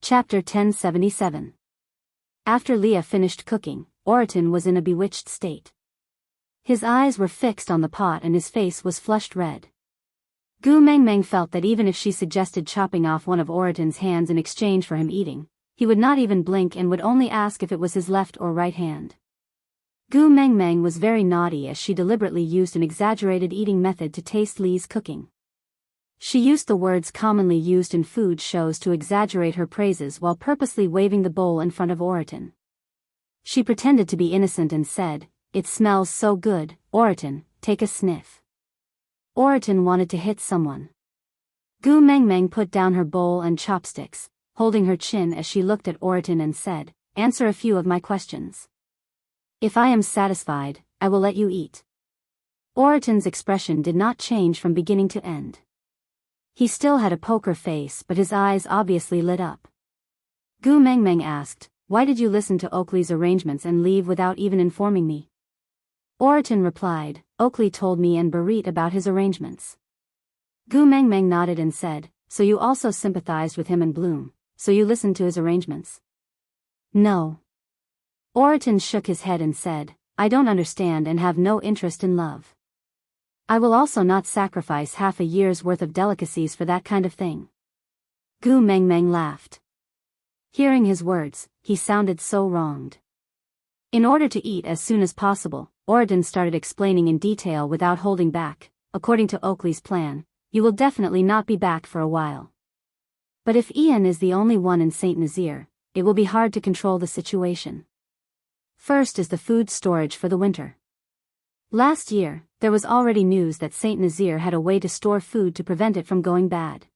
Chapter 1077. After Leah finished cooking, Oriton was in a bewitched state. His eyes were fixed on the pot and his face was flushed red. Gu Mengmeng felt that even if she suggested chopping off one of Oriton's hands in exchange for him eating, he would not even blink and would only ask if it was his left or right hand. Gu Mengmeng was very naughty as she deliberately used an exaggerated eating method to taste Lee's cooking. She used the words commonly used in food shows to exaggerate her praises while purposely waving the bowl in front of Oriton. She pretended to be innocent and said, "It smells so good, Oriton, take a sniff." Oriton wanted to hit someone. Gu Mengmeng put down her bowl and chopsticks, holding her chin as she looked at Oriton and said, "Answer a few of my questions. If I am satisfied, I will let you eat." Oriton's expression did not change from beginning to end. He still had a poker face but his eyes obviously lit up. Gu Mengmeng asked, "Why did you listen to Oakley's arrangements and leave without even informing me?" Oriton replied, "Oakley told me and Barit about his arrangements." Gu Mengmeng nodded and said, "So you also sympathized with him and Bloom, so you listened to his arrangements?" "No." Oriton shook his head and said, "I don't understand and have no interest in love. I will also not sacrifice half a year's worth of delicacies for that kind of thing." Gu Mengmeng laughed. Hearing his words, he sounded so wronged. In order to eat as soon as possible, Oriton started explaining in detail without holding back. "According to Oakley's plan, you will definitely not be back for a while. But if Ian is the only one in St. Nazaire, it will be hard to control the situation. First is the food storage for the winter. Last year, there was already news that St. Nazaire had a way to store food to prevent it from going bad.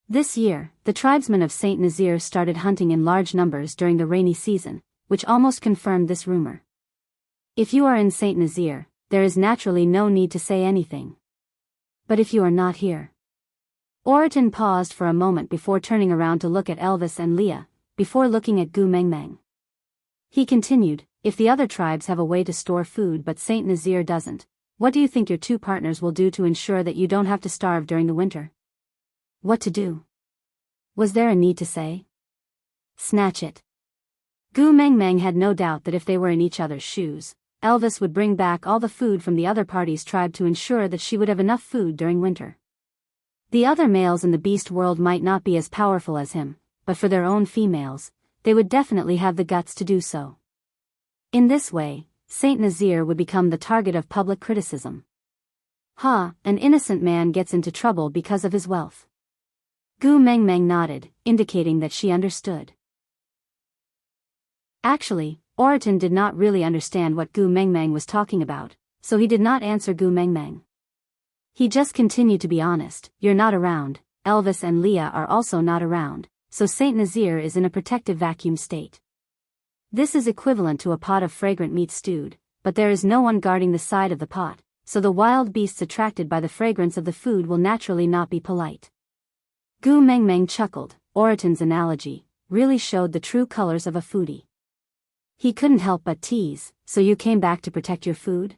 This year, the tribesmen of St. Nazaire started hunting in large numbers during the rainy season, which almost confirmed this rumor. If you are in St. Nazaire, there is naturally no need to say anything. But if you are not here..." Oriton paused for a moment before turning around to look at Elvis and Leah, before looking at Gu Mengmeng. He continued, "If the other tribes have a way to store food but St. Nazaire doesn't, what do you think your two partners will do to ensure that you don't have to starve during the winter?" What to do? Was there a need to say? Snatch it. Gu Mengmeng had no doubt that if they were in each other's shoes, Elvis would bring back all the food from the other party's tribe to ensure that she would have enough food during winter. The other males in the beast world might not be as powerful as him, but for their own females, they would definitely have the guts to do so. In this way, St. Nazaire would become the target of public criticism. An innocent man gets into trouble because of his wealth. Gu Mengmeng nodded, indicating that she understood. Actually, Oriton did not really understand what Gu Mengmeng was talking about, so he did not answer Gu Mengmeng. He just continued to be honest. "You're not around, Elvis and Leah are also not around, so St. Nazaire is in a protective vacuum state. This is equivalent to a pot of fragrant meat stewed, but there is no one guarding the side of the pot, so the wild beasts attracted by the fragrance of the food will naturally not be polite." Gu Mengmeng chuckled. Oriton's analogy really showed the true colors of a foodie. He couldn't help but tease, "So you came back to protect your food?"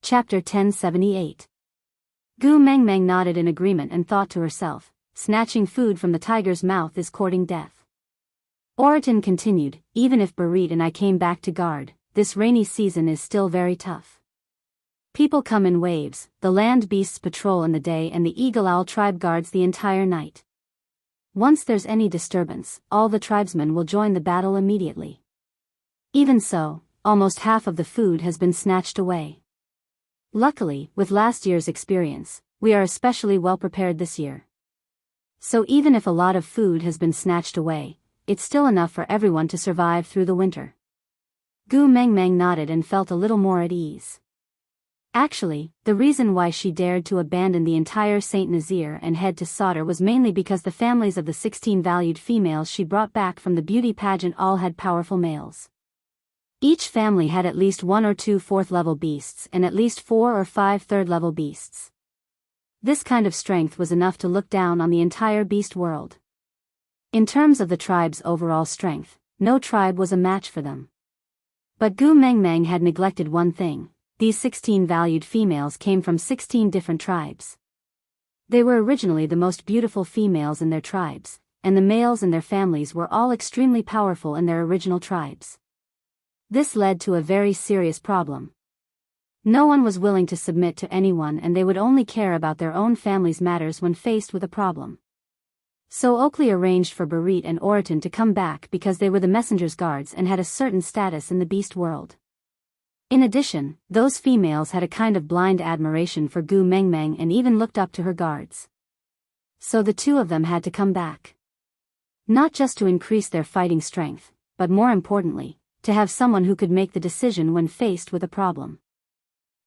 Chapter 1078. Gu Mengmeng nodded in agreement and thought to herself, "Snatching food from the tiger's mouth is courting death." Oriton continued, "Even if Barit and I came back to guard, this rainy season is still very tough. People come in waves, the land beasts patrol in the day and the eagle owl tribe guards the entire night. Once there's any disturbance, all the tribesmen will join the battle immediately. Even so, almost half of the food has been snatched away. Luckily, with last year's experience, we are especially well prepared this year. So even if a lot of food has been snatched away, it's still enough for everyone to survive through the winter." Gu Mengmeng nodded and felt a little more at ease. Actually, the reason why she dared to abandon the entire St. Nazaire and head to Sauter was mainly because the families of the 16 valued females she brought back from the beauty pageant all had powerful males. Each family had at least 1 or 2 4th-level beasts and at least 4 or 5 3rd-level beasts. This kind of strength was enough to look down on the entire beast world. In terms of the tribe's overall strength, no tribe was a match for them. But Gu Mengmeng had neglected one thing. These 16 valued females came from 16 different tribes. They were originally the most beautiful females in their tribes, and the males and their families were all extremely powerful in their original tribes. This led to a very serious problem. No one was willing to submit to anyone, and they would only care about their own family's matters when faced with a problem. So Oakley arranged for Berit and Oriton to come back because they were the messenger's guards and had a certain status in the beast world. In addition, those females had a kind of blind admiration for Gu Mengmeng and even looked up to her guards. So the two of them had to come back. Not just to increase their fighting strength, but more importantly, to have someone who could make the decision when faced with a problem.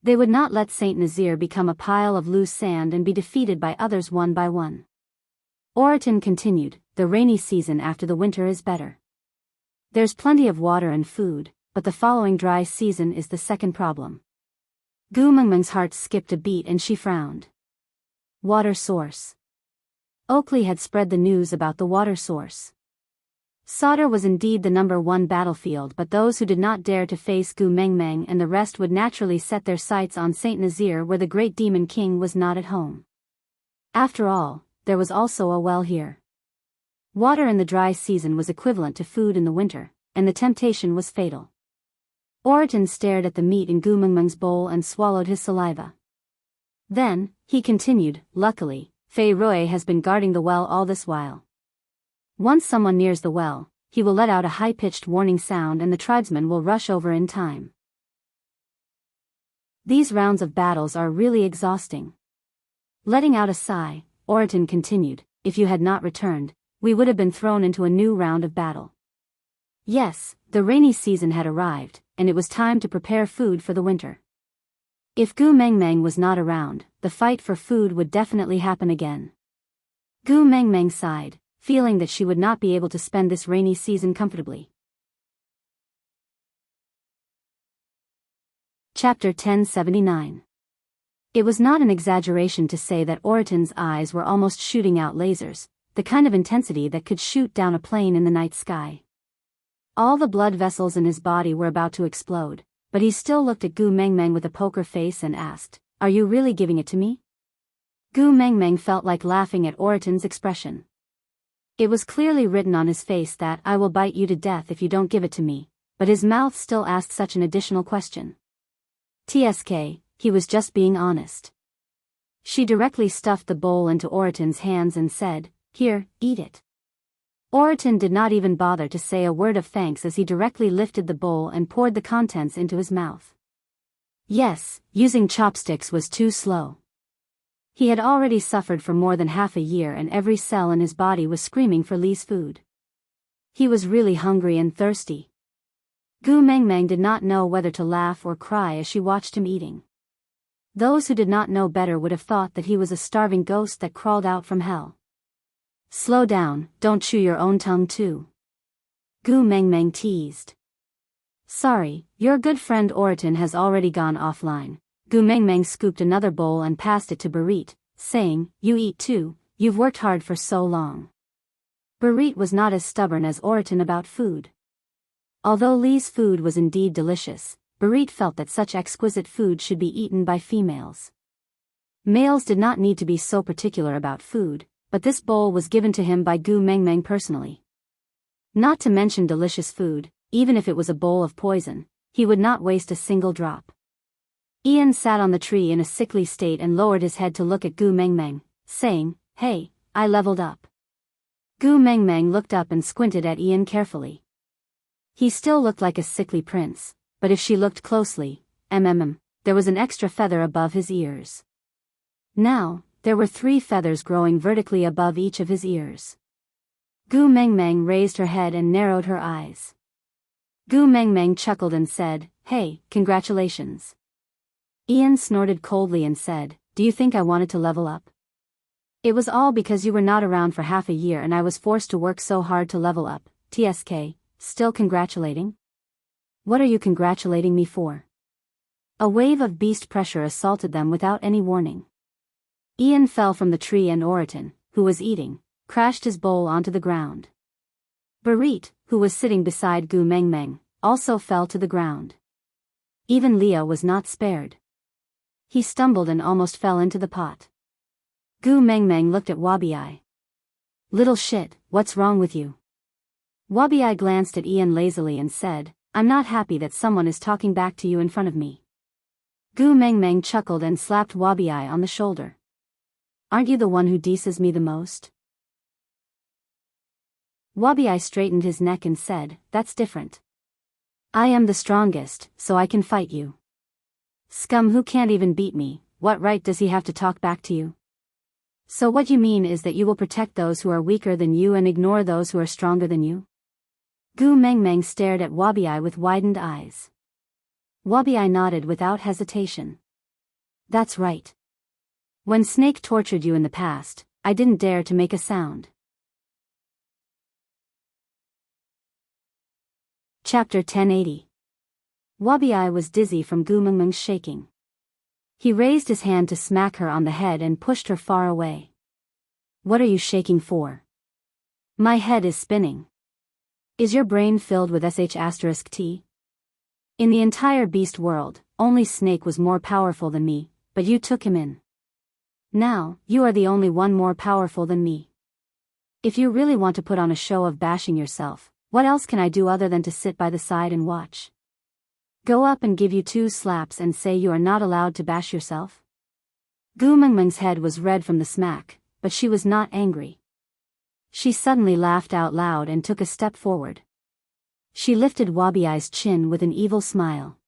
They would not let Saint Nazir become a pile of loose sand and be defeated by others one by one. Oriton continued, the rainy season after the winter is better. There's plenty of water and food, but the following dry season is the second problem. Gu Mengmeng's heart skipped a beat and she frowned. Water source. Oakley had spread the news about the water source. Sadr was indeed the #1 battlefield, but those who did not dare to face Gu Mengmeng and the rest would naturally set their sights on Saint Nazir, where the great demon king was not at home. After all, there was also a well here. Water in the dry season was equivalent to food in the winter, and the temptation was fatal. Oriton stared at the meat in Gu Mengmeng's bowl and swallowed his saliva. Then, he continued, luckily, Fei Rui has been guarding the well all this while. Once someone nears the well, he will let out a high-pitched warning sound and the tribesmen will rush over in time. These rounds of battles are really exhausting. Letting out a sigh, Oriton continued, if you had not returned, we would have been thrown into a new round of battle. Yes, the rainy season had arrived, and it was time to prepare food for the winter. If Gu Mengmeng was not around, the fight for food would definitely happen again. Gu Mengmeng sighed, feeling that she would not be able to spend this rainy season comfortably. Chapter 1079. It was not an exaggeration to say that Oriton's eyes were almost shooting out lasers, the kind of intensity that could shoot down a plane in the night sky. All the blood vessels in his body were about to explode, but he still looked at Gu Mengmeng with a poker face and asked, "Are you really giving it to me?" Gu Mengmeng felt like laughing at Oriton's expression. It was clearly written on his face that I will bite you to death if you don't give it to me, but his mouth still asked such an additional question. TSK, he was just being honest. She directly stuffed the bowl into Oriton's hands and said, "Here, eat it." Oriton did not even bother to say a word of thanks as he directly lifted the bowl and poured the contents into his mouth. Yes, using chopsticks was too slow. He had already suffered for more than half a year and every cell in his body was screaming for Li's food. He was really hungry and thirsty. Gu Mengmeng did not know whether to laugh or cry as she watched him eating. Those who did not know better would have thought that he was a starving ghost that crawled out from hell. Slow down, don't chew your own tongue too. Gu Mengmeng teased. Sorry, your good friend Oriton has already gone offline. Gu Mengmeng scooped another bowl and passed it to Berit, saying, you eat too, you've worked hard for so long. Berit was not as stubborn as Oriton about food. Although Li's food was indeed delicious, Berit felt that such exquisite food should be eaten by females. Males did not need to be so particular about food, but this bowl was given to him by Gu Mengmeng personally. Not to mention delicious food, even if it was a bowl of poison, he would not waste a single drop. Ian sat on the tree in a sickly state and lowered his head to look at Gu Mengmeng, saying, Hey, I leveled up. Gu Mengmeng looked up and squinted at Ian carefully. He still looked like a sickly prince, but if she looked closely, there was an extra feather above his ears. Now, there were 3 feathers growing vertically above each of his ears. Gu Mengmeng raised her head and narrowed her eyes. Gu Mengmeng chuckled and said, Hey, congratulations. Ian snorted coldly and said, Do you think I wanted to level up? It was all because you were not around for half a year and I was forced to work so hard to level up. TSK, still congratulating? What are you congratulating me for? A wave of beast pressure assaulted them without any warning. Ian fell from the tree and Oriton, who was eating, crashed his bowl onto the ground. Berit, who was sitting beside Gu Mengmeng, also fell to the ground. Even Leah was not spared. He stumbled and almost fell into the pot. Gu Mengmeng looked at Wabi. Little shit, what's wrong with you? Wabi glanced at Ian lazily and said, I'm not happy that someone is talking back to you in front of me. Gu Mengmeng chuckled and slapped Wabi on the shoulder. Aren't you the one who deases me the most? Wabi straightened his neck and said, that's different. I am the strongest, so I can fight you. Scum who can't even beat me, what right does he have to talk back to you? So what you mean is that you will protect those who are weaker than you and ignore those who are stronger than you? Gu Mengmeng stared at Wabi with widened eyes. Wabi nodded without hesitation. That's right. When Snake tortured you in the past, I didn't dare to make a sound. Chapter 1080. Wabi was dizzy from Gu Mengmeng's shaking. He raised his hand to smack her on the head and pushed her far away. What are you shaking for? My head is spinning. Is your brain filled with sh*t? In the entire beast world, only Snake was more powerful than me, but you took him in. Now, you are the only one more powerful than me. If you really want to put on a show of bashing yourself, what else can I do other than to sit by the side and watch? Go up and give you 2 slaps and say you are not allowed to bash yourself? Gu Mengmeng's head was red from the smack, but she was not angry. She suddenly laughed out loud and took a step forward. She lifted Wabi's chin with an evil smile.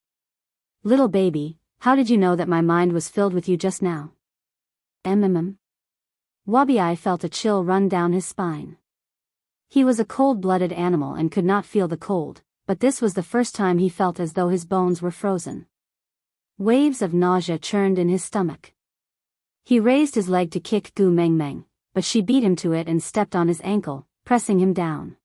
Little baby, how did you know that my mind was filled with you just now? Wabi felt a chill run down his spine. He was a cold-blooded animal and could not feel the cold, but this was the first time he felt as though his bones were frozen. Waves of nausea churned in his stomach. He raised his leg to kick Gu Mengmeng, but she beat him to it and stepped on his ankle, pressing him down.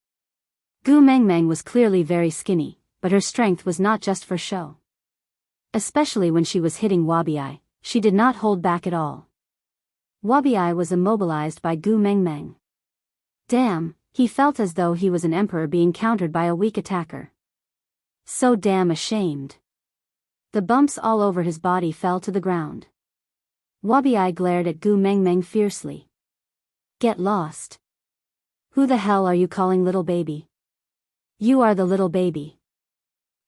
Gu Mengmeng was clearly very skinny, but her strength was not just for show. Especially when she was hitting Wabi, she did not hold back at all. Wabi was immobilized by Gu Mengmeng. Damn, he felt as though he was an emperor being countered by a weak attacker. So damn ashamed. The bumps all over his body fell to the ground. Wabi glared at Gu Mengmeng fiercely. Get lost. Who the hell are you calling little baby? You are the little baby.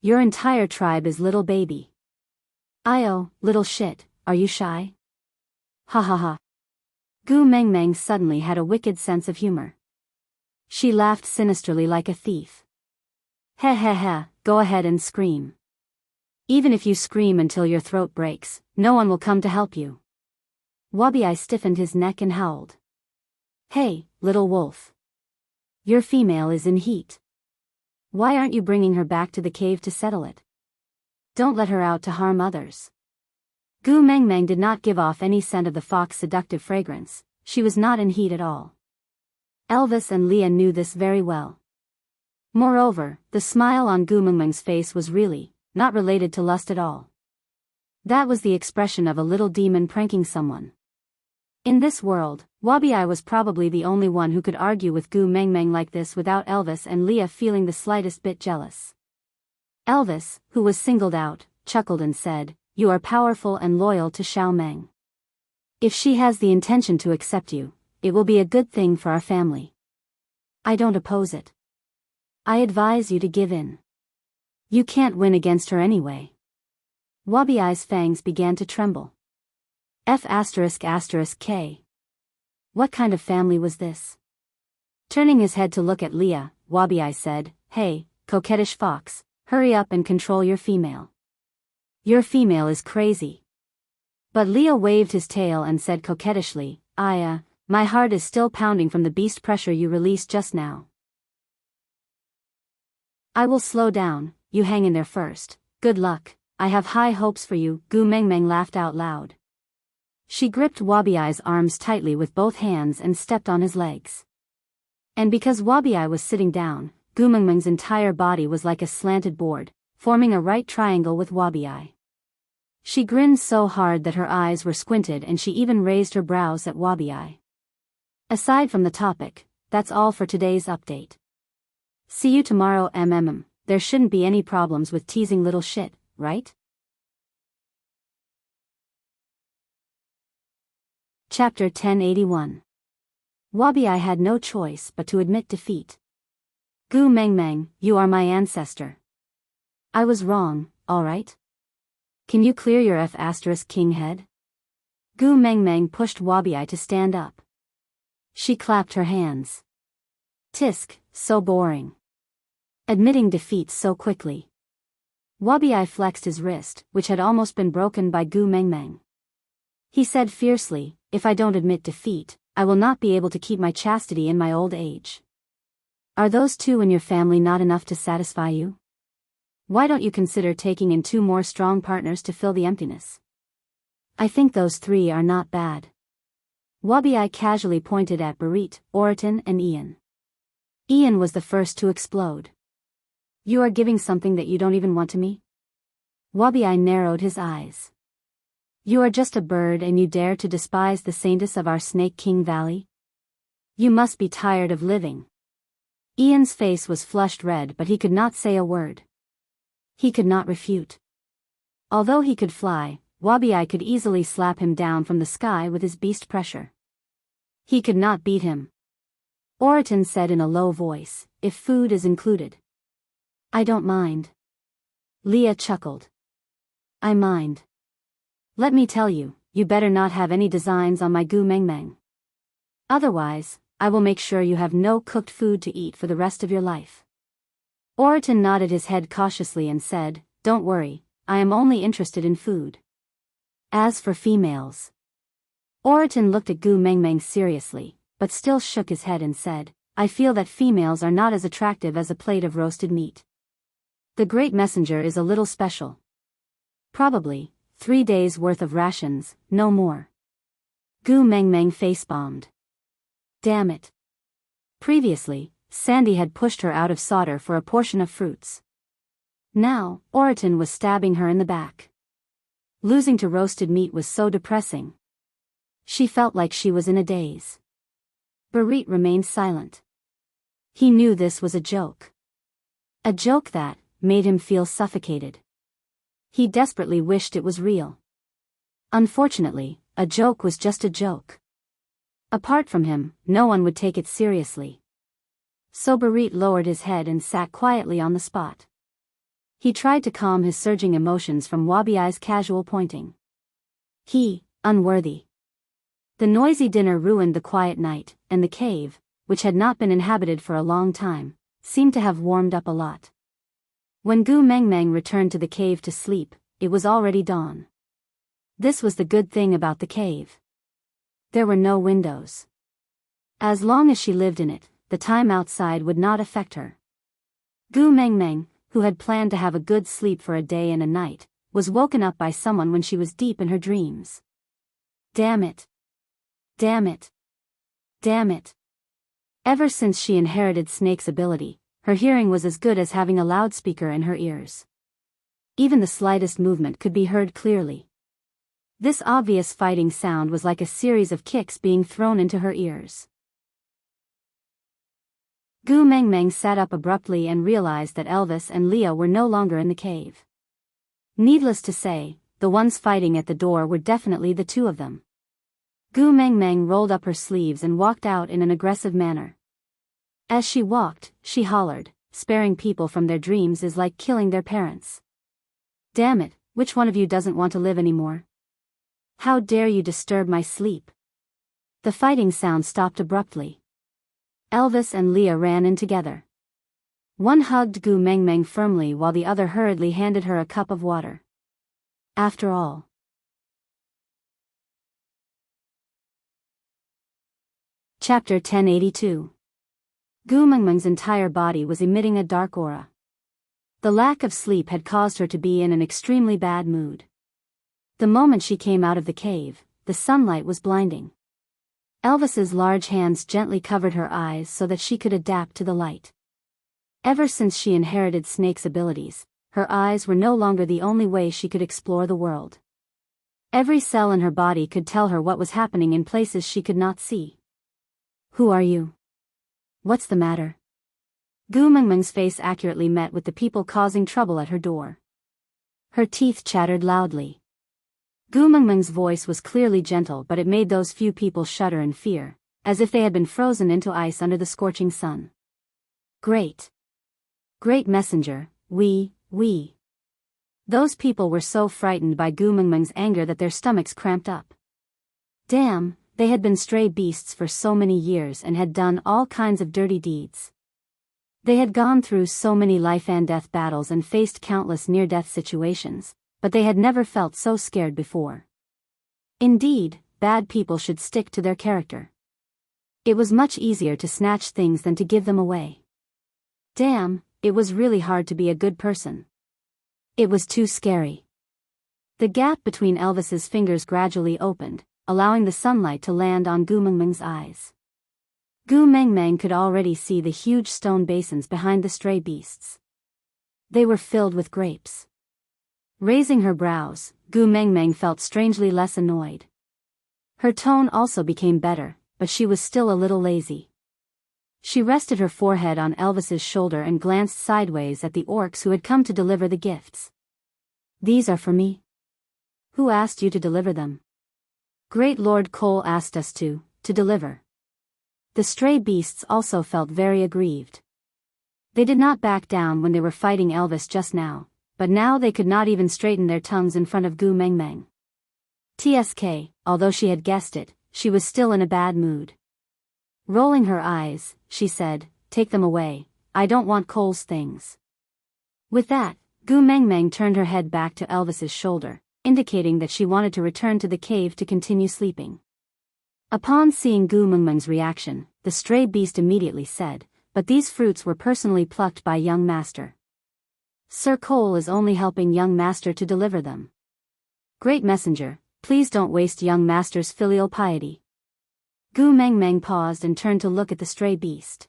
Your entire tribe is little baby. Io, little shit, are you shy? Ha ha ha. Gu Mengmeng suddenly had a wicked sense of humor. She laughed sinisterly like a thief. Heh heh heh, go ahead and scream. Even if you scream until your throat breaks, no one will come to help you. Wabi stiffened his neck and howled. Hey, little wolf. Your female is in heat. Why aren't you bringing her back to the cave to settle it? Don't let her out to harm others. Gu Mengmeng did not give off any scent of the fox's seductive fragrance. She was not in heat at all. Elvis and Leah knew this very well. Moreover, the smile on Gu Mengmeng's face was really not related to lust at all. That was the expression of a little demon pranking someone. In this world, Wabi was probably the only one who could argue with Gu Mengmeng like this without Elvis and Leah feeling the slightest bit jealous. Elvis, who was singled out, chuckled and said, You are powerful and loyal to Xiao Meng. If she has the intention to accept you, it will be a good thing for our family. I don't oppose it. I advise you to give in. You can't win against her anyway. Wabi's fangs began to tremble. F***K. What kind of family was this? Turning his head to look at Leah, Wabi said, Hey, coquettish fox, hurry up and control your female. Your female is crazy. But Leah waved his tail and said coquettishly, my heart is still pounding from the beast pressure you released just now. I will slow down, you hang in there first. Good luck, I have high hopes for you, Gu Mengmeng laughed out loud. She gripped Wabi's arms tightly with both hands and stepped on his legs. And because Wabi was sitting down, Gu Mengmeng's entire body was like a slanted board, forming a right triangle with Wabi. She grinned so hard that her eyes were squinted and she even raised her brows at Wabi. Aside from the topic, that's all for today's update. See you tomorrow. There shouldn't be any problems with teasing little shit, right? Chapter 1081. Wabi-I had no choice but to admit defeat. Gu Mengmeng, you are my ancestor. I was wrong, alright? Can you clear your F***king head? Gu Mengmeng pushed Wabi-I to stand up. She clapped her hands. Tisk, so boring. Admitting defeat so quickly. Wabi-I flexed his wrist, which had almost been broken by Gu Mengmeng. He said fiercely, if I don't admit defeat, I will not be able to keep my chastity in my old age. Are those two in your family not enough to satisfy you? Why don't you consider taking in 2 more strong partners to fill the emptiness? I think those 3 are not bad. Wabi-I casually pointed at Berit, Oriton and Ian. Ian was the first to explode. You are giving something that you don't even want to me? Wabi-I narrowed his eyes. You are just a bird and you dare to despise the saintess of our Snake King Valley? You must be tired of living. Ian's face was flushed red, but he could not say a word. He could not refute. Although he could fly, Wabi-I could easily slap him down from the sky with his beast pressure. He could not beat him. Oriton said in a low voice, if food is included. I don't mind. Leah chuckled. I mind. Let me tell you, you better not have any designs on my Gu Mengmeng. Otherwise, I will make sure you have no cooked food to eat for the rest of your life. Oriton nodded his head cautiously and said, don't worry, I am only interested in food. As for females. Oriton looked at Gu Mengmeng seriously, but still shook his head and said, I feel that females are not as attractive as a plate of roasted meat. The Great Messenger is a little special. Probably 3 days' worth of rations, no more. Gu Mengmeng face-bombed. Damn it. Previously, Sandy had pushed her out of solder for a portion of fruits. Now, Oriton was stabbing her in the back. Losing to roasted meat was so depressing. She felt like she was in a daze. Berit remained silent. He knew this was a joke. A joke that made him feel suffocated. He desperately wished it was real. Unfortunately, a joke was just a joke. Apart from him, no one would take it seriously. So Berit lowered his head and sat quietly on the spot. He tried to calm his surging emotions from Wabi-I's casual pointing. He, unworthy. The noisy dinner ruined the quiet night, and the cave, which had not been inhabited for a long time, seemed to have warmed up a lot. When Gu Mengmeng returned to the cave to sleep, it was already dawn. This was the good thing about the cave. There were no windows. As long as she lived in it, the time outside would not affect her. Gu Mengmeng, who had planned to have a good sleep for a day and a night, was woken up by someone when she was deep in her dreams. Damn it. Damn it. Damn it. Ever since she inherited Snake's ability, her hearing was as good as having a loudspeaker in her ears. Even the slightest movement could be heard clearly. This obvious fighting sound was like a series of kicks being thrown into her ears. Gu Mengmeng sat up abruptly and realized that Elvis and Leah were no longer in the cave. Needless to say, the ones fighting at the door were definitely the 2 of them. Gu Mengmeng rolled up her sleeves and walked out in an aggressive manner. As she walked, she hollered, sparing people from their dreams is like killing their parents. Damn it, which one of you doesn't want to live anymore? How dare you disturb my sleep? The fighting sound stopped abruptly. Elvis and Leah ran in together. One hugged Gu Mengmeng firmly while the other hurriedly handed her a cup of water. After all. Chapter 1082. Gu Mengmeng's entire body was emitting a dark aura. The lack of sleep had caused her to be in an extremely bad mood. The moment she came out of the cave, the sunlight was blinding. Elvis's large hands gently covered her eyes so that she could adapt to the light. Ever since she inherited Snake's abilities, her eyes were no longer the only way she could explore the world. Every cell in her body could tell her what was happening in places she could not see. Who are you? What's the matter? Gu Mengmeng's face accurately met with the people causing trouble at her door. Her teeth chattered loudly. Gu Mengmeng's voice was clearly gentle, but it made those few people shudder in fear, as if they had been frozen into ice under the scorching sun. Great messenger, we. Those people were so frightened by Gu Mengmeng's anger that their stomachs cramped up. Damn, they had been stray beasts for so many years and had done all kinds of dirty deeds. They had gone through so many life and death battles and faced countless near-death situations, but they had never felt so scared before. Indeed, bad people should stick to their character. It was much easier to snatch things than to give them away. Damn, it was really hard to be a good person. It was too scary. The gap between Elvis's fingers gradually opened, allowing the sunlight to land on Gu Mengmeng's eyes. Gu Mengmeng could already see the huge stone basins behind the stray beasts. They were filled with grapes. Raising her brows, Gu Mengmeng felt strangely less annoyed. Her tone also became better, but she was still a little lazy. She rested her forehead on Elvis's shoulder and glanced sideways at the orcs who had come to deliver the gifts. These are for me. Who asked you to deliver them? Great Lord Cole asked us to deliver. The stray beasts also felt very aggrieved. They did not back down when they were fighting Elvis just now, but now they could not even straighten their tongues in front of Gu Mengmeng. TSK, although she had guessed it, she was still in a bad mood. Rolling her eyes, she said, "Take them away, I don't want Cole's things." With that, Gu Mengmeng turned her head back to Elvis's shoulder, indicating that she wanted to return to the cave to continue sleeping. Upon seeing Gu Mengmeng's reaction, the stray beast immediately said, "But these fruits were personally plucked by young master. Sir Cole is only helping young master to deliver them. Great messenger, please don't waste young master's filial piety." Gu Mengmeng paused and turned to look at the stray beast.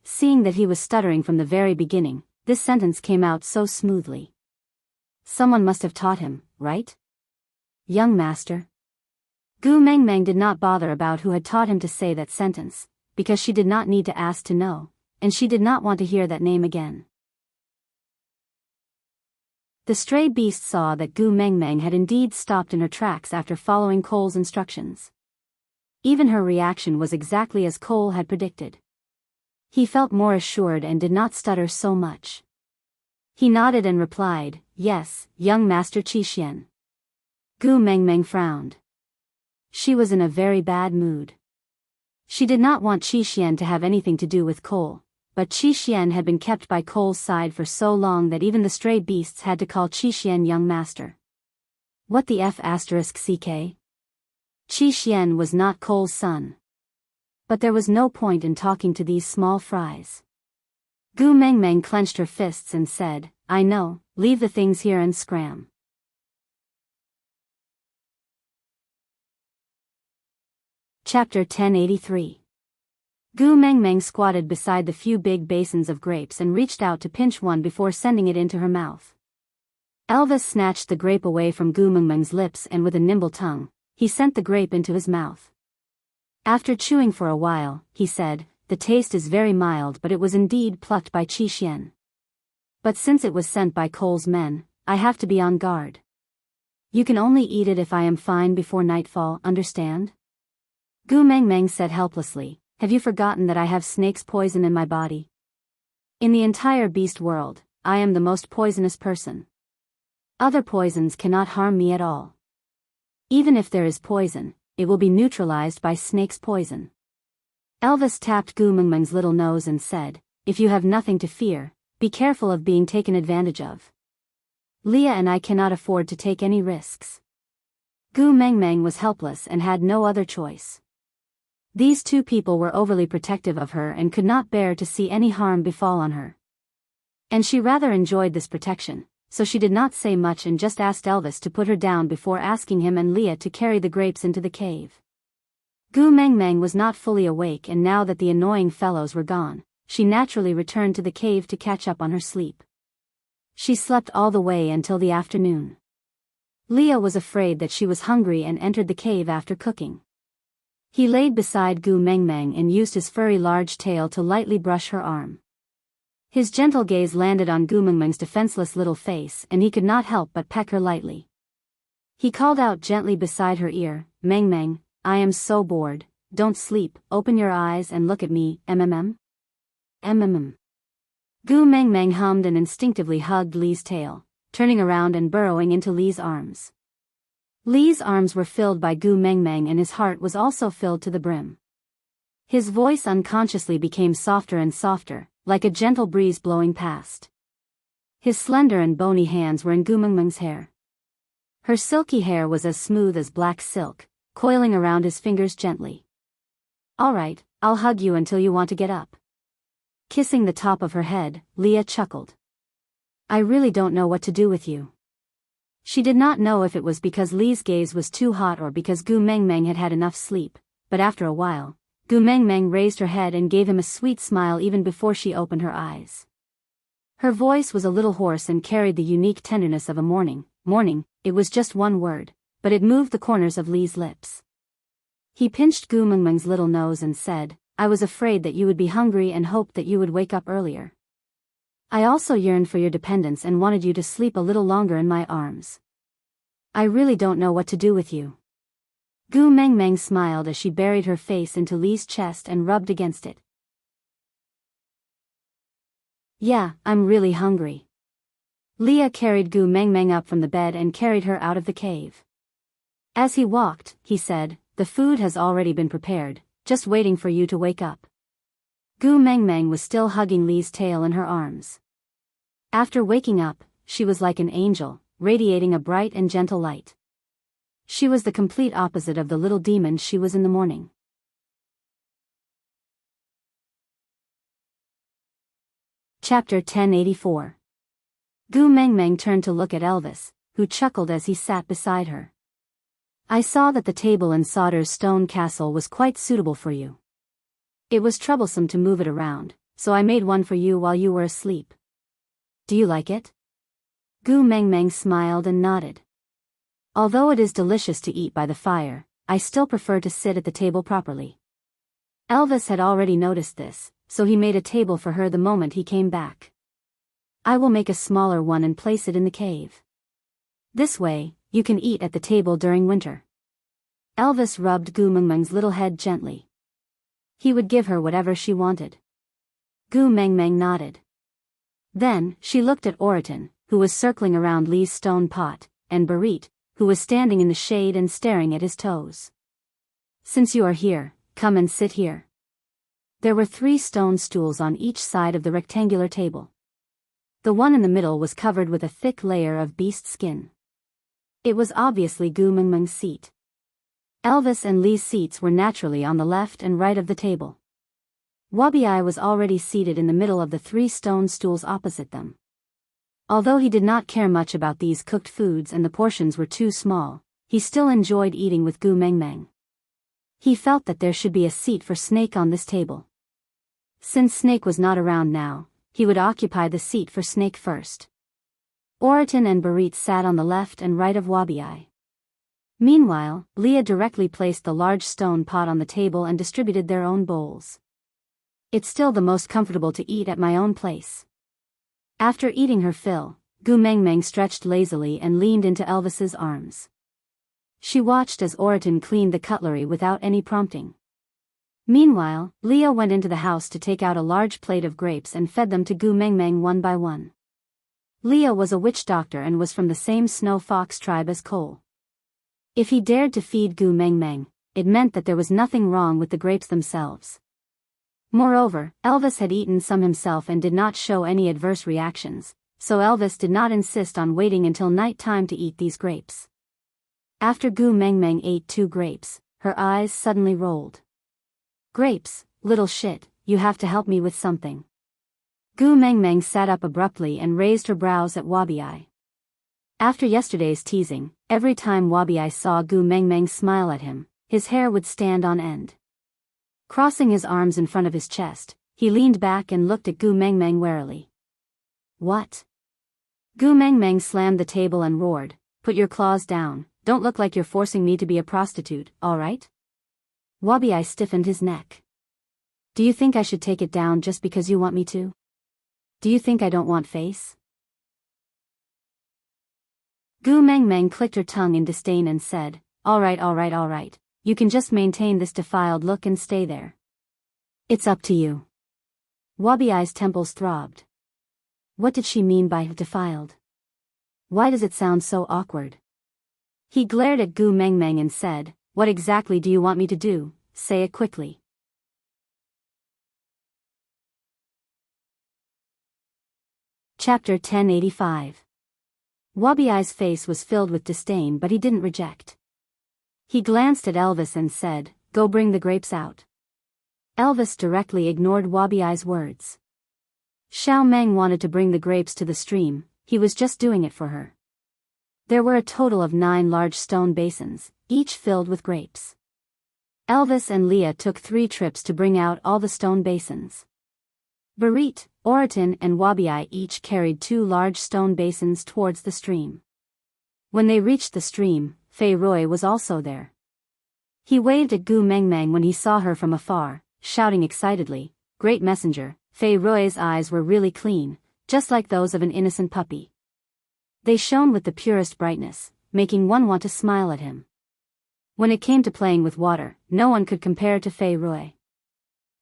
Seeing that he was stuttering from the very beginning, this sentence came out so smoothly. Someone must have taught him, right? Young master. Gu Mengmeng did not bother about who had taught him to say that sentence, because she did not need to ask to know, and she did not want to hear that name again. The stray beast saw that Gu Mengmeng had indeed stopped in her tracks after following Cole's instructions. Even her reaction was exactly as Cole had predicted. He felt more assured and did not stutter so much. He nodded and replied, "Yes, young master Qixuan." Gu Mengmeng frowned. She was in a very bad mood. She did not want Qixuan to have anything to do with Cole, but Qixuan had been kept by Cole's side for so long that even the stray beasts had to call Qixuan young master. What the F***ck? Qixuan was not Cole's son. But there was no point in talking to these small fries. Gu Mengmeng clenched her fists and said, "I know, leave the things here and scram." Chapter 1083. Gu Mengmeng squatted beside the few big basins of grapes and reached out to pinch one before sending it into her mouth. Elvis snatched the grape away from Gu Mengmeng's lips and with a nimble tongue, he sent the grape into his mouth. After chewing for a while, he said, "The taste is very mild, but it was indeed plucked by Qixuan. But since it was sent by Cole's men, I have to be on guard. You can only eat it if I am fine before nightfall, understand?" Gu Mengmeng said helplessly, "Have you forgotten that I have snake's poison in my body? In the entire beast world, I am the most poisonous person. Other poisons cannot harm me at all. Even if there is poison, it will be neutralized by snake's poison." Elvis tapped Gu Mengmeng's little nose and said, "If you have nothing to fear, be careful of being taken advantage of. Leah and I cannot afford to take any risks." Gu Mengmeng was helpless and had no other choice. These two people were overly protective of her and could not bear to see any harm befall on her. And she rather enjoyed this protection, so she did not say much and just asked Elvis to put her down before asking him and Leah to carry the grapes into the cave. Gu Mengmeng was not fully awake, and now that the annoying fellows were gone, she naturally returned to the cave to catch up on her sleep. She slept all the way until the afternoon. Leah was afraid that she was hungry and entered the cave after cooking. He laid beside Gu Mengmeng and used his furry large tail to lightly brush her arm. His gentle gaze landed on Gu Mengmeng's defenseless little face and he could not help but peck her lightly. He called out gently beside her ear, Meng Meng, I am so bored, don't sleep, open your eyes and look at me, mmm. Mmm. Gu Meng Meng hummed and instinctively hugged Li's tail, turning around and burrowing into Li's arms. Li's arms were filled by Gu Meng Meng and his heart was also filled to the brim. His voice unconsciously became softer and softer, like a gentle breeze blowing past. His slender and bony hands were in Gu Meng Meng's hair. Her silky hair was as smooth as black silk, coiling around his fingers gently. All right, I'll hug you until you want to get up. Kissing the top of her head, Leah chuckled. I really don't know what to do with you. She did not know if it was because Li's gaze was too hot or because Gu Meng Meng had had enough sleep, but after a while, Gu Meng Meng raised her head and gave him a sweet smile even before she opened her eyes. Her voice was a little hoarse and carried the unique tenderness of a morning, it was just one word, but it moved the corners of Li's lips. He pinched Gu Meng Meng's little nose and said, I was afraid that you would be hungry and hoped that you would wake up earlier. I also yearned for your dependence and wanted you to sleep a little longer in my arms. I really don't know what to do with you. Gu Meng Meng smiled as she buried her face into Li's chest and rubbed against it. Yeah, I'm really hungry. Leah carried Gu Meng Meng up from the bed and carried her out of the cave. As he walked, he said, the food has already been prepared, just waiting for you to wake up. Gu Meng Meng was still hugging Li's tail in her arms. After waking up, she was like an angel, radiating a bright and gentle light. She was the complete opposite of the little demon she was in the morning. Chapter 1084. Gu Meng Meng turned to look at Elvis, who chuckled as he sat beside her. I saw that the table in Sauter's stone castle was quite suitable for you. It was troublesome to move it around, so I made one for you while you were asleep. Do you like it? Gu Meng Meng smiled and nodded. Although it is delicious to eat by the fire, I still prefer to sit at the table properly. Elvis had already noticed this, so he made a table for her the moment he came back. I will make a smaller one and place it in the cave. This way, you can eat at the table during winter. Elvis rubbed Gu Meng Meng's little head gently. He would give her whatever she wanted. Gu Meng Meng nodded. Then, she looked at Oriton, who was circling around Li's stone pot, and Barit, who was standing in the shade and staring at his toes. Since you are here, come and sit here. There were 3 stone stools on each side of the rectangular table. The one in the middle was covered with a thick layer of beast skin. It was obviously Gu Meng Meng's seat. Elvis and Li's seats were naturally on the left and right of the table. Wabi was already seated in the middle of the 3 stone stools opposite them. Although he did not care much about these cooked foods and the portions were too small, he still enjoyed eating with Gu Meng Meng. He felt that there should be a seat for Snake on this table. Since Snake was not around now, he would occupy the seat for Snake first. Oriton and Barit sat on the left and right of Wabi. Meanwhile, Leah directly placed the large stone pot on the table and distributed their own bowls. It's still the most comfortable to eat at my own place. After eating her fill, Gu Meng Meng stretched lazily and leaned into Elvis's arms. She watched as Oriton cleaned the cutlery without any prompting. Meanwhile, Leah went into the house to take out a large plate of grapes and fed them to Gu Meng Meng one by one. Leah was a witch doctor and was from the same snow fox tribe as Cole. If he dared to feed Gu Meng Meng, it meant that there was nothing wrong with the grapes themselves. Moreover, Elvis had eaten some himself and did not show any adverse reactions, so Elvis did not insist on waiting until night time to eat these grapes. After Gu Meng Meng ate 2 grapes, her eyes suddenly rolled. Grapes, little shit, you have to help me with something. Gu Meng Meng sat up abruptly and raised her brows at Wabi. After yesterday's teasing, every time Wabi saw Gu Meng Meng smile at him, his hair would stand on end. Crossing his arms in front of his chest, he leaned back and looked at Gu Meng Meng warily. What? Gu Meng Meng slammed the table and roared, put your claws down, don't look like you're forcing me to be a prostitute, alright? Wabi stiffened his neck. Do you think I should take it down just because you want me to? Do you think I don't want face? Gu Mengmeng clicked her tongue in disdain and said, all right. You can just maintain this defiled look and stay there. It's up to you. Wabiai's temples throbbed. What did she mean by defiled? Why does it sound so awkward? He glared at Gu Mengmeng and said, what exactly do you want me to do? Say it quickly. Chapter 1085. Wabiai's face was filled with disdain, but he didn't reject. He glanced at Elvis and said, go bring the grapes out. Elvis directly ignored Wabiai's words. Xiao Meng wanted to bring the grapes to the stream, he was just doing it for her. There were a total of 9 large stone basins, each filled with grapes. Elvis and Leah took 3 trips to bring out all the stone basins. Barit, Oriton and Wabiai each carried 2 large stone basins towards the stream. When they reached the stream, Fei Rui was also there. He waved at Gu Mengmeng when he saw her from afar, shouting excitedly, great messenger. Fei Rui's eyes were really clean, just like those of an innocent puppy. They shone with the purest brightness, making one want to smile at him. When it came to playing with water, no one could compare to Fei Rui.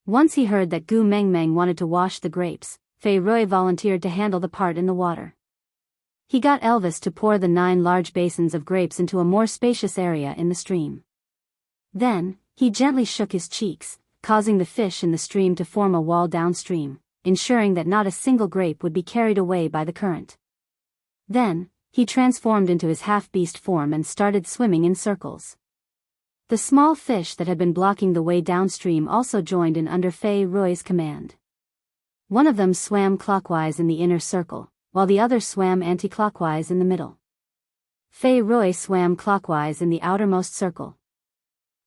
Once he heard that Gu Mengmeng wanted to wash the grapes, Fei Rui volunteered to handle the part in the water. He got Elvis to pour the 9 large basins of grapes into a more spacious area in the stream. Then, he gently shook his cheeks, causing the fish in the stream to form a wall downstream, ensuring that not a single grape would be carried away by the current. Then, he transformed into his half-beast form and started swimming in circles. The small fish that had been blocking the way downstream also joined in under Fei Rui's command. One of them swam clockwise in the inner circle, while the other swam anti-clockwise in the middle. Fei Rui swam clockwise in the outermost circle.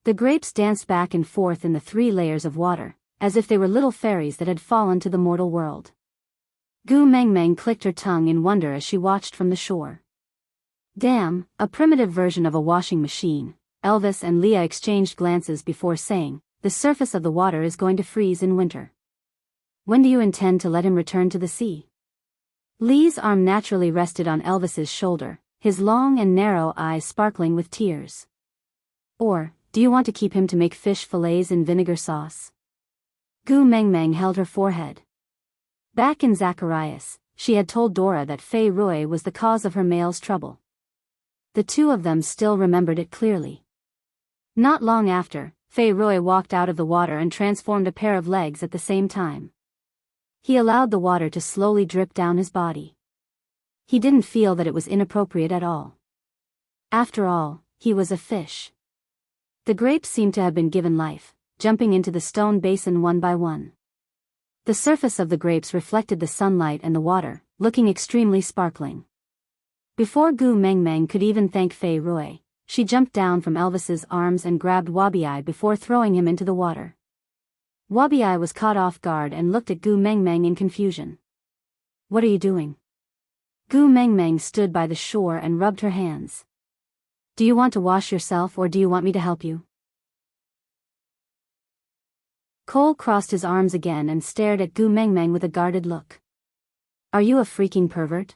The grapes danced back and forth in the 3 layers of water, as if they were little fairies that had fallen to the mortal world. Gu Mengmeng clicked her tongue in wonder as she watched from the shore. Damn, a primitive version of a washing machine. Elvis and Leah exchanged glances before saying, the surface of the water is going to freeze in winter. When do you intend to let him return to the sea? Lee's arm naturally rested on Elvis's shoulder, his long and narrow eyes sparkling with tears. Or, do you want to keep him to make fish fillets in vinegar sauce? Gu Mengmeng held her forehead. Back in Zacharias, she had told Dora that Fei Rui was the cause of her male's trouble. The 2 of them still remembered it clearly. Not long after, Fei Rui walked out of the water and transformed a pair of legs at the same time. He allowed the water to slowly drip down his body. He didn't feel that it was inappropriate at all. After all, he was a fish. The grapes seemed to have been given life, jumping into the stone basin one by one. The surface of the grapes reflected the sunlight and the water, looking extremely sparkling. Before Gu Mengmeng could even thank Fei Rui, she jumped down from Elvis's arms and grabbed Wabiai before throwing him into the water. Wabiai was caught off guard and looked at Gu Mengmeng in confusion. What are you doing? Gu Mengmeng stood by the shore and rubbed her hands. Do you want to wash yourself or do you want me to help you? Cole crossed his arms again and stared at Gu Mengmeng with a guarded look. Are you a freaking pervert?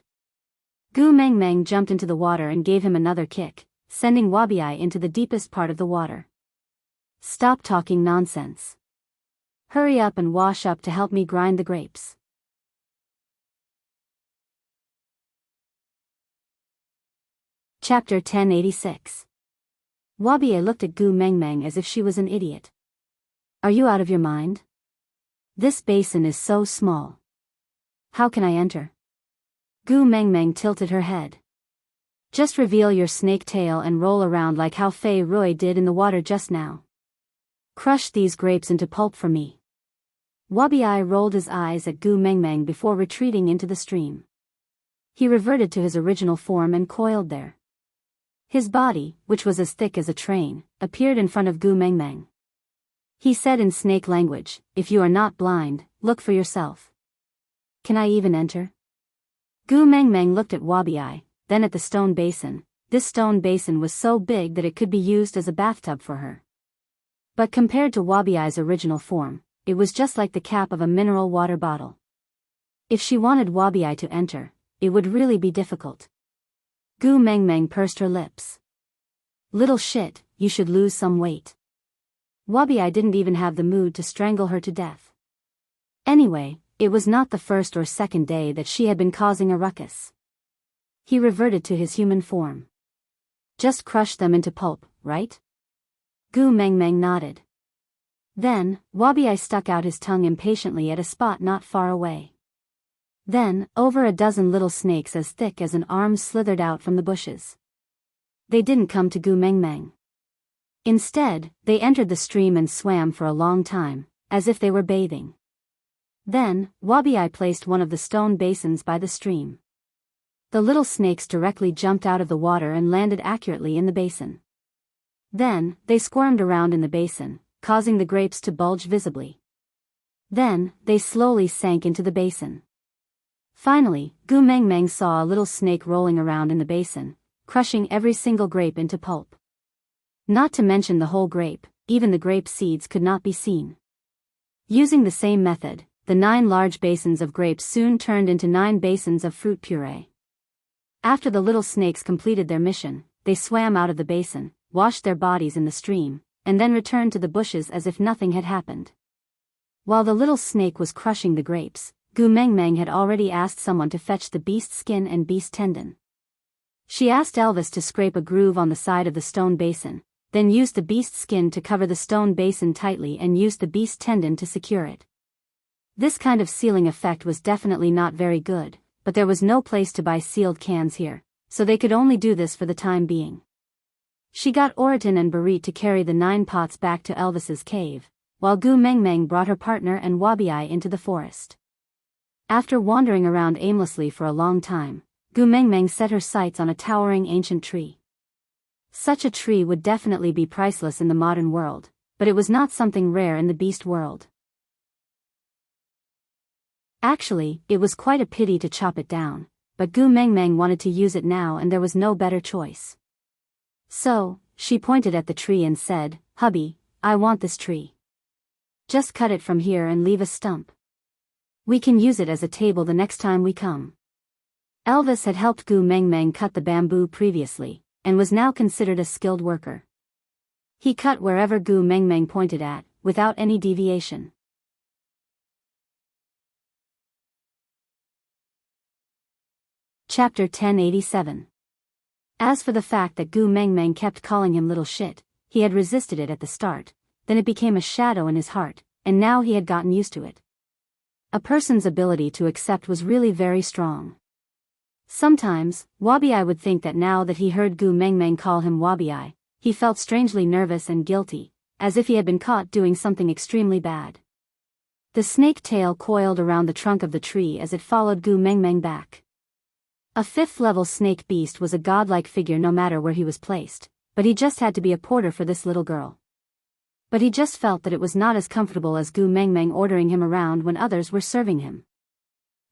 Gu Mengmeng jumped into the water and gave him another kick, sending Wabiai into the deepest part of the water. Stop talking nonsense. Hurry up and wash up to help me grind the grapes. Chapter 1086. Wabiai looked at Gu Mengmeng as if she was an idiot. Are you out of your mind? This basin is so small. How can I enter? Gu Mengmeng tilted her head. Just reveal your snake tail and roll around like how Fei Rui did in the water just now. Crush these grapes into pulp for me. Wabiai rolled his eyes at Gu Mengmeng before retreating into the stream. He reverted to his original form and coiled there. His body, which was as thick as a train, appeared in front of Gu Mengmeng. He said in snake language, if you are not blind, look for yourself. Can I even enter? Gu Mengmeng looked at Wabiai, then at the stone basin. This stone basin was so big that it could be used as a bathtub for her. But compared to Wabiai's original form, it was just like the cap of a mineral water bottle. If she wanted Wabiai to enter, it would really be difficult. Gu Mengmeng pursed her lips. Little shit, you should lose some weight. Wabi didn't even have the mood to strangle her to death. Anyway, it was not the first or second day that she had been causing a ruckus. He reverted to his human form. Just crush them into pulp, right? Gu Mengmeng nodded. Then, Wabi stuck out his tongue impatiently at a spot not far away. Then, over a dozen little snakes as thick as an arm slithered out from the bushes. They didn't come to Gu Mengmeng. Instead, they entered the stream and swam for a long time, as if they were bathing. Then, Wabi placed one of the stone basins by the stream. The little snakes directly jumped out of the water and landed accurately in the basin. Then, they squirmed around in the basin, causing the grapes to bulge visibly. Then, they slowly sank into the basin. Finally, Gu Mengmeng saw a little snake rolling around in the basin, crushing every single grape into pulp. Not to mention the whole grape, even the grape seeds could not be seen. Using the same method, the 9 large basins of grapes soon turned into 9 basins of fruit puree. After the little snakes completed their mission, they swam out of the basin, washed their bodies in the stream, and then returned to the bushes as if nothing had happened. While the little snake was crushing the grapes, Gu Mengmeng had already asked someone to fetch the beast skin and beast tendon. She asked Elvis to scrape a groove on the side of the stone basin, then used the beast skin to cover the stone basin tightly and used the beast tendon to secure it. This kind of sealing effect was definitely not very good, but there was no place to buy sealed cans here, so they could only do this for the time being. She got Oriton and Barit to carry the 9 pots back to Elvis's cave, while Gu Mengmeng brought her partner and Wabi into the forest. After wandering around aimlessly for a long time, Gu Mengmeng set her sights on a towering ancient tree. Such a tree would definitely be priceless in the modern world, but it was not something rare in the beast world. Actually, it was quite a pity to chop it down, but Gu Mengmeng wanted to use it now and there was no better choice. So, she pointed at the tree and said, "Hubby, I want this tree. Just cut it from here and leave a stump. We can use it as a table the next time we come." Elvis had helped Gu Mengmeng cut the bamboo previously, and was now considered a skilled worker. He cut wherever Gu Mengmeng pointed at, without any deviation. Chapter 1087. As for the fact that Gu Mengmeng kept calling him little shit, he had resisted it at the start, then it became a shadow in his heart, and now he had gotten used to it. A person's ability to accept was really very strong. Sometimes, Wabi would think that now that he heard Gu Mengmeng call him Wabi, he felt strangely nervous and guilty, as if he had been caught doing something extremely bad. The snake tail coiled around the trunk of the tree as it followed Gu Mengmeng back. A 5th-level snake beast was a godlike figure no matter where he was placed, but he just had to be a porter for this little girl. But he just felt that it was not as comfortable as Gu Mengmeng ordering him around when others were serving him.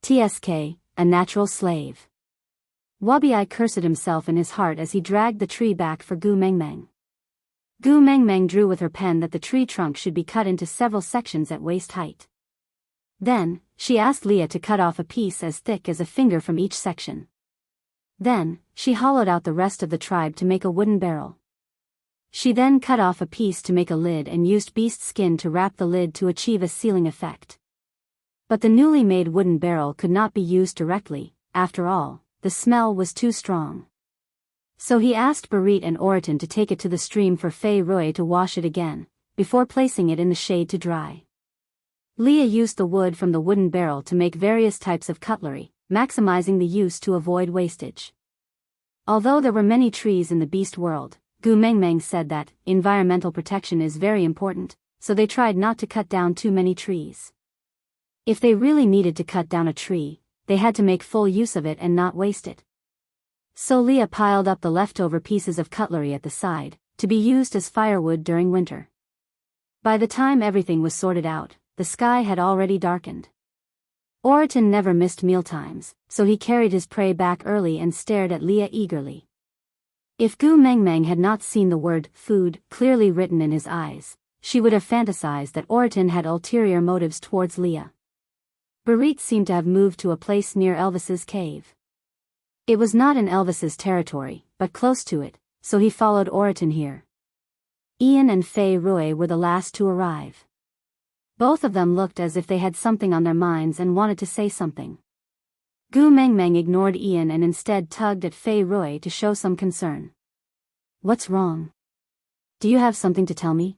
TSK, a natural slave. Wabi cursed himself in his heart as he dragged the tree back for Gu Mengmeng. Gu Mengmeng drew with her pen that the tree trunk should be cut into several sections at waist height. Then, she asked Leah to cut off a piece as thick as a finger from each section. Then, she hollowed out the rest of the tribe to make a wooden barrel. She then cut off a piece to make a lid and used beast skin to wrap the lid to achieve a sealing effect. But the newly made wooden barrel could not be used directly, after all, the smell was too strong. So he asked Barit and Oriton to take it to the stream for Fei Rui to wash it again, before placing it in the shade to dry. Leah used the wood from the wooden barrel to make various types of cutlery, maximizing the use to avoid wastage. Although there were many trees in the beast world, Gu Mengmeng said that environmental protection is very important, so they tried not to cut down too many trees. If they really needed to cut down a tree, they had to make full use of it and not waste it. So Leah piled up the leftover pieces of cutlery at the side, to be used as firewood during winter. By the time everything was sorted out, the sky had already darkened. Oriton never missed mealtimes, so he carried his prey back early and stared at Leah eagerly. If Gu Mengmeng had not seen the word food clearly written in his eyes, she would have fantasized that Oriton had ulterior motives towards Leah. Barit seemed to have moved to a place near Elvis's cave. It was not in Elvis's territory, but close to it, so he followed Oriton here. Ian and Fay Roy were the last to arrive. Both of them looked as if they had something on their minds and wanted to say something. Gu Mengmeng ignored Ian and instead tugged at Fay Roy to show some concern. What's wrong? Do you have something to tell me?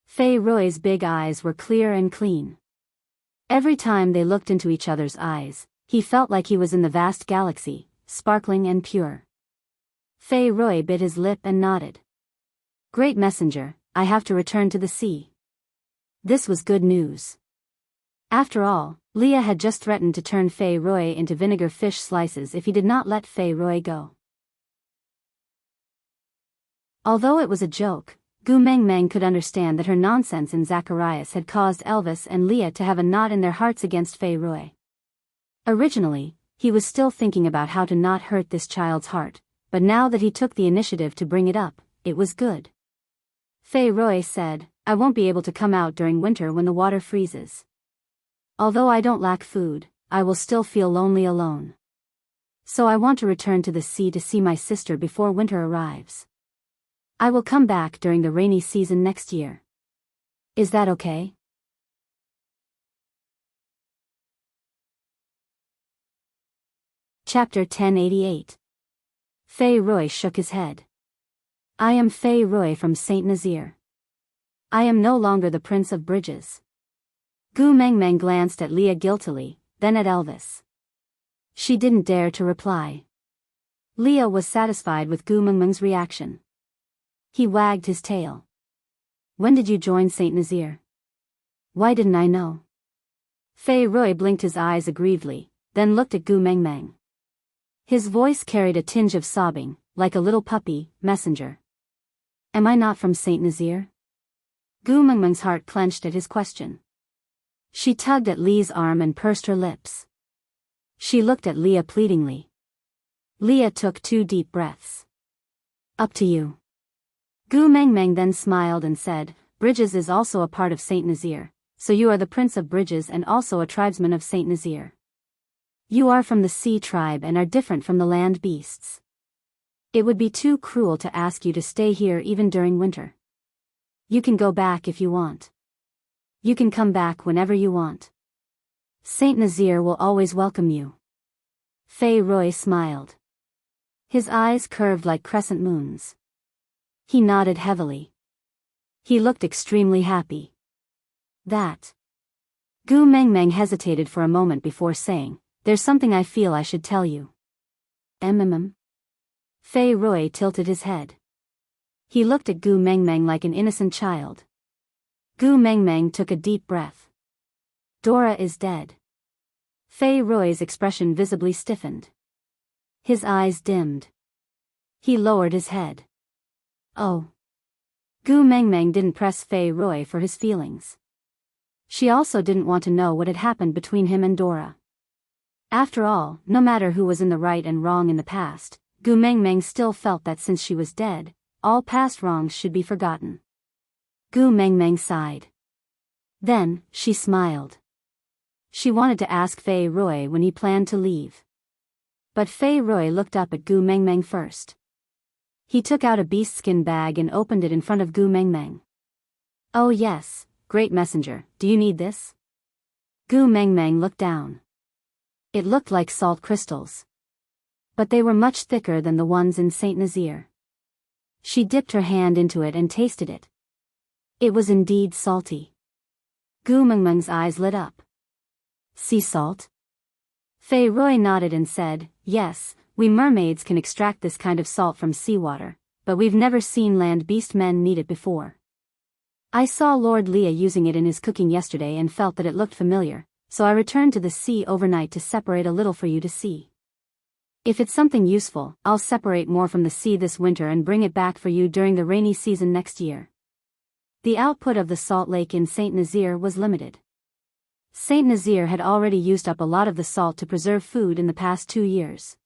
Fay Roy's big eyes were clear and clean. Every time they looked into each other's eyes, he felt like he was in the vast galaxy, sparkling and pure. Fay Roy bit his lip and nodded. Great messenger, I have to return to the sea. This was good news. After all, Leah had just threatened to turn Fay Roy into vinegar fish slices if he did not let Fay Roy go. Although it was a joke, Gu Mengmeng could understand that her nonsense in Zacharias had caused Elvis and Leah to have a knot in their hearts against Fay Roy. Originally, he was still thinking about how to not hurt this child's heart, but now that he took the initiative to bring it up, it was good. Fay Roy said, I won't be able to come out during winter when the water freezes. Although I don't lack food, I will still feel lonely alone. So I want to return to the sea to see my sister before winter arrives. I will come back during the rainy season next year. Is that okay? Chapter 1088. Fay Roy shook his head. I am Fay Roy from Saint Nazaire. I am no longer the Prince of Bridges. Gu Mengmeng glanced at Leah guiltily, then at Elvis. She didn't dare to reply. Leah was satisfied with Gu Mengmeng's reaction. He wagged his tail. When did you join Saint Nazaire? Why didn't I know? Fay Roy blinked his eyes aggrievedly, then looked at Gu Mengmeng. His voice carried a tinge of sobbing, like a little puppy. Messenger. Am I not from Saint Nazaire? Gu Mengmeng's heart clenched at his question. She tugged at Leah's arm and pursed her lips. She looked at Leah pleadingly. Leah took 2 deep breaths. Up to you. Gu Mengmeng then smiled and said, Bridges is also a part of Saint Nazaire, so you are the Prince of Bridges and also a tribesman of Saint Nazaire. You are from the sea tribe and are different from the land beasts. It would be too cruel to ask you to stay here even during winter. You can go back if you want. You can come back whenever you want. Saint Nazaire will always welcome you. Fay Roy smiled. His eyes curved like crescent moons. He nodded heavily. He looked extremely happy. That. Gu Mengmeng hesitated for a moment before saying, There's something I feel I should tell you. Fay Roy tilted his head. He looked at Gu Mengmeng like an innocent child. Gu Mengmeng took a deep breath. Dora is dead. Fay Roy's expression visibly stiffened. His eyes dimmed. He lowered his head. Oh. Gu Mengmeng didn't press Fay Roy for his feelings. She also didn't want to know what had happened between him and Dora. After all, no matter who was in the right and wrong in the past, Gu Mengmeng still felt that since she was dead, all past wrongs should be forgotten. Gu Mengmeng sighed. Then, she smiled. She wanted to ask Fay Roy when he planned to leave. But Fay Roy looked up at Gu Mengmeng first. He took out a beast-skin bag and opened it in front of Gu Mengmeng. Oh yes, great messenger, do you need this? Gu Mengmeng looked down. It looked like salt crystals. But they were much thicker than the ones in Saint Nazaire. She dipped her hand into it and tasted it. It was indeed salty. Gu Mengmeng's eyes lit up. Sea salt? Fay Roy nodded and said, Yes, we mermaids can extract this kind of salt from seawater, but we've never seen land beast men need it before. I saw Lord Leah using it in his cooking yesterday and felt that it looked familiar, so I returned to the sea overnight to separate a little for you to see. If it's something useful, I'll separate more from the sea this winter and bring it back for you during the rainy season next year. The output of the salt lake in Saint Nazaire was limited. Saint Nazaire had already used up a lot of the salt to preserve food in the past 2 years.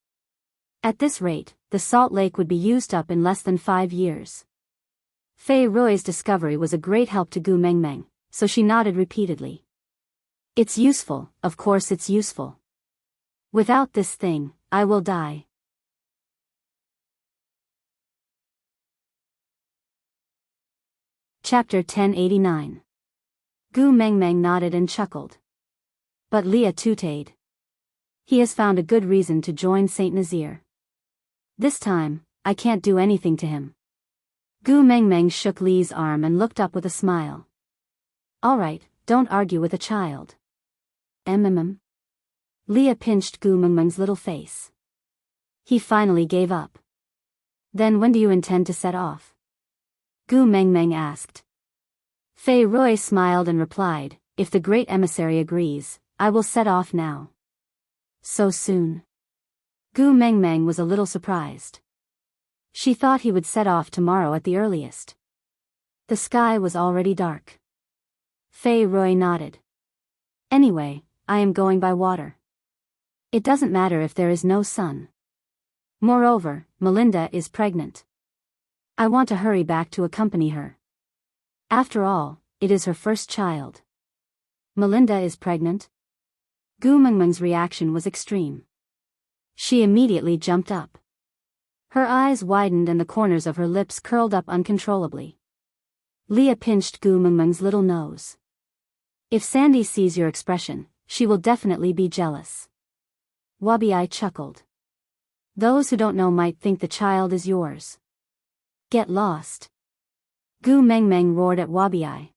At this rate, the salt lake would be used up in less than 5 years. Fay Roy's discovery was a great help to Gu Mengmeng, so she nodded repeatedly. It's useful, of course it's useful. Without this thing, I will die. Chapter 1089. Gu Mengmeng nodded and chuckled. But Leah tooted. He has found a good reason to join Saint Nazir. This time, I can't do anything to him. Gu Mengmeng shook Li's arm and looked up with a smile. Alright, don't argue with a child. Leah pinched Gu Mengmeng's little face. He finally gave up. Then when do you intend to set off? Gu Mengmeng asked. Fei Rui smiled and replied, if the great emissary agrees, I will set off now. So soon? Gu Mengmeng was a little surprised. She thought he would set off tomorrow at the earliest. The sky was already dark. Fei Rui nodded. Anyway, I am going by water. It doesn't matter if there is no sun. Moreover, Melinda is pregnant. I want to hurry back to accompany her. After all, it is her first child. Melinda is pregnant? Gu Mengmeng's reaction was extreme. She immediately jumped up. Her eyes widened and the corners of her lips curled up uncontrollably. Leah pinched Gu Mengmeng's little nose. If Sandy sees your expression, she will definitely be jealous. Wabi chuckled. Those who don't know might think the child is yours. Get lost. Gu Mengmeng roared at Wabi.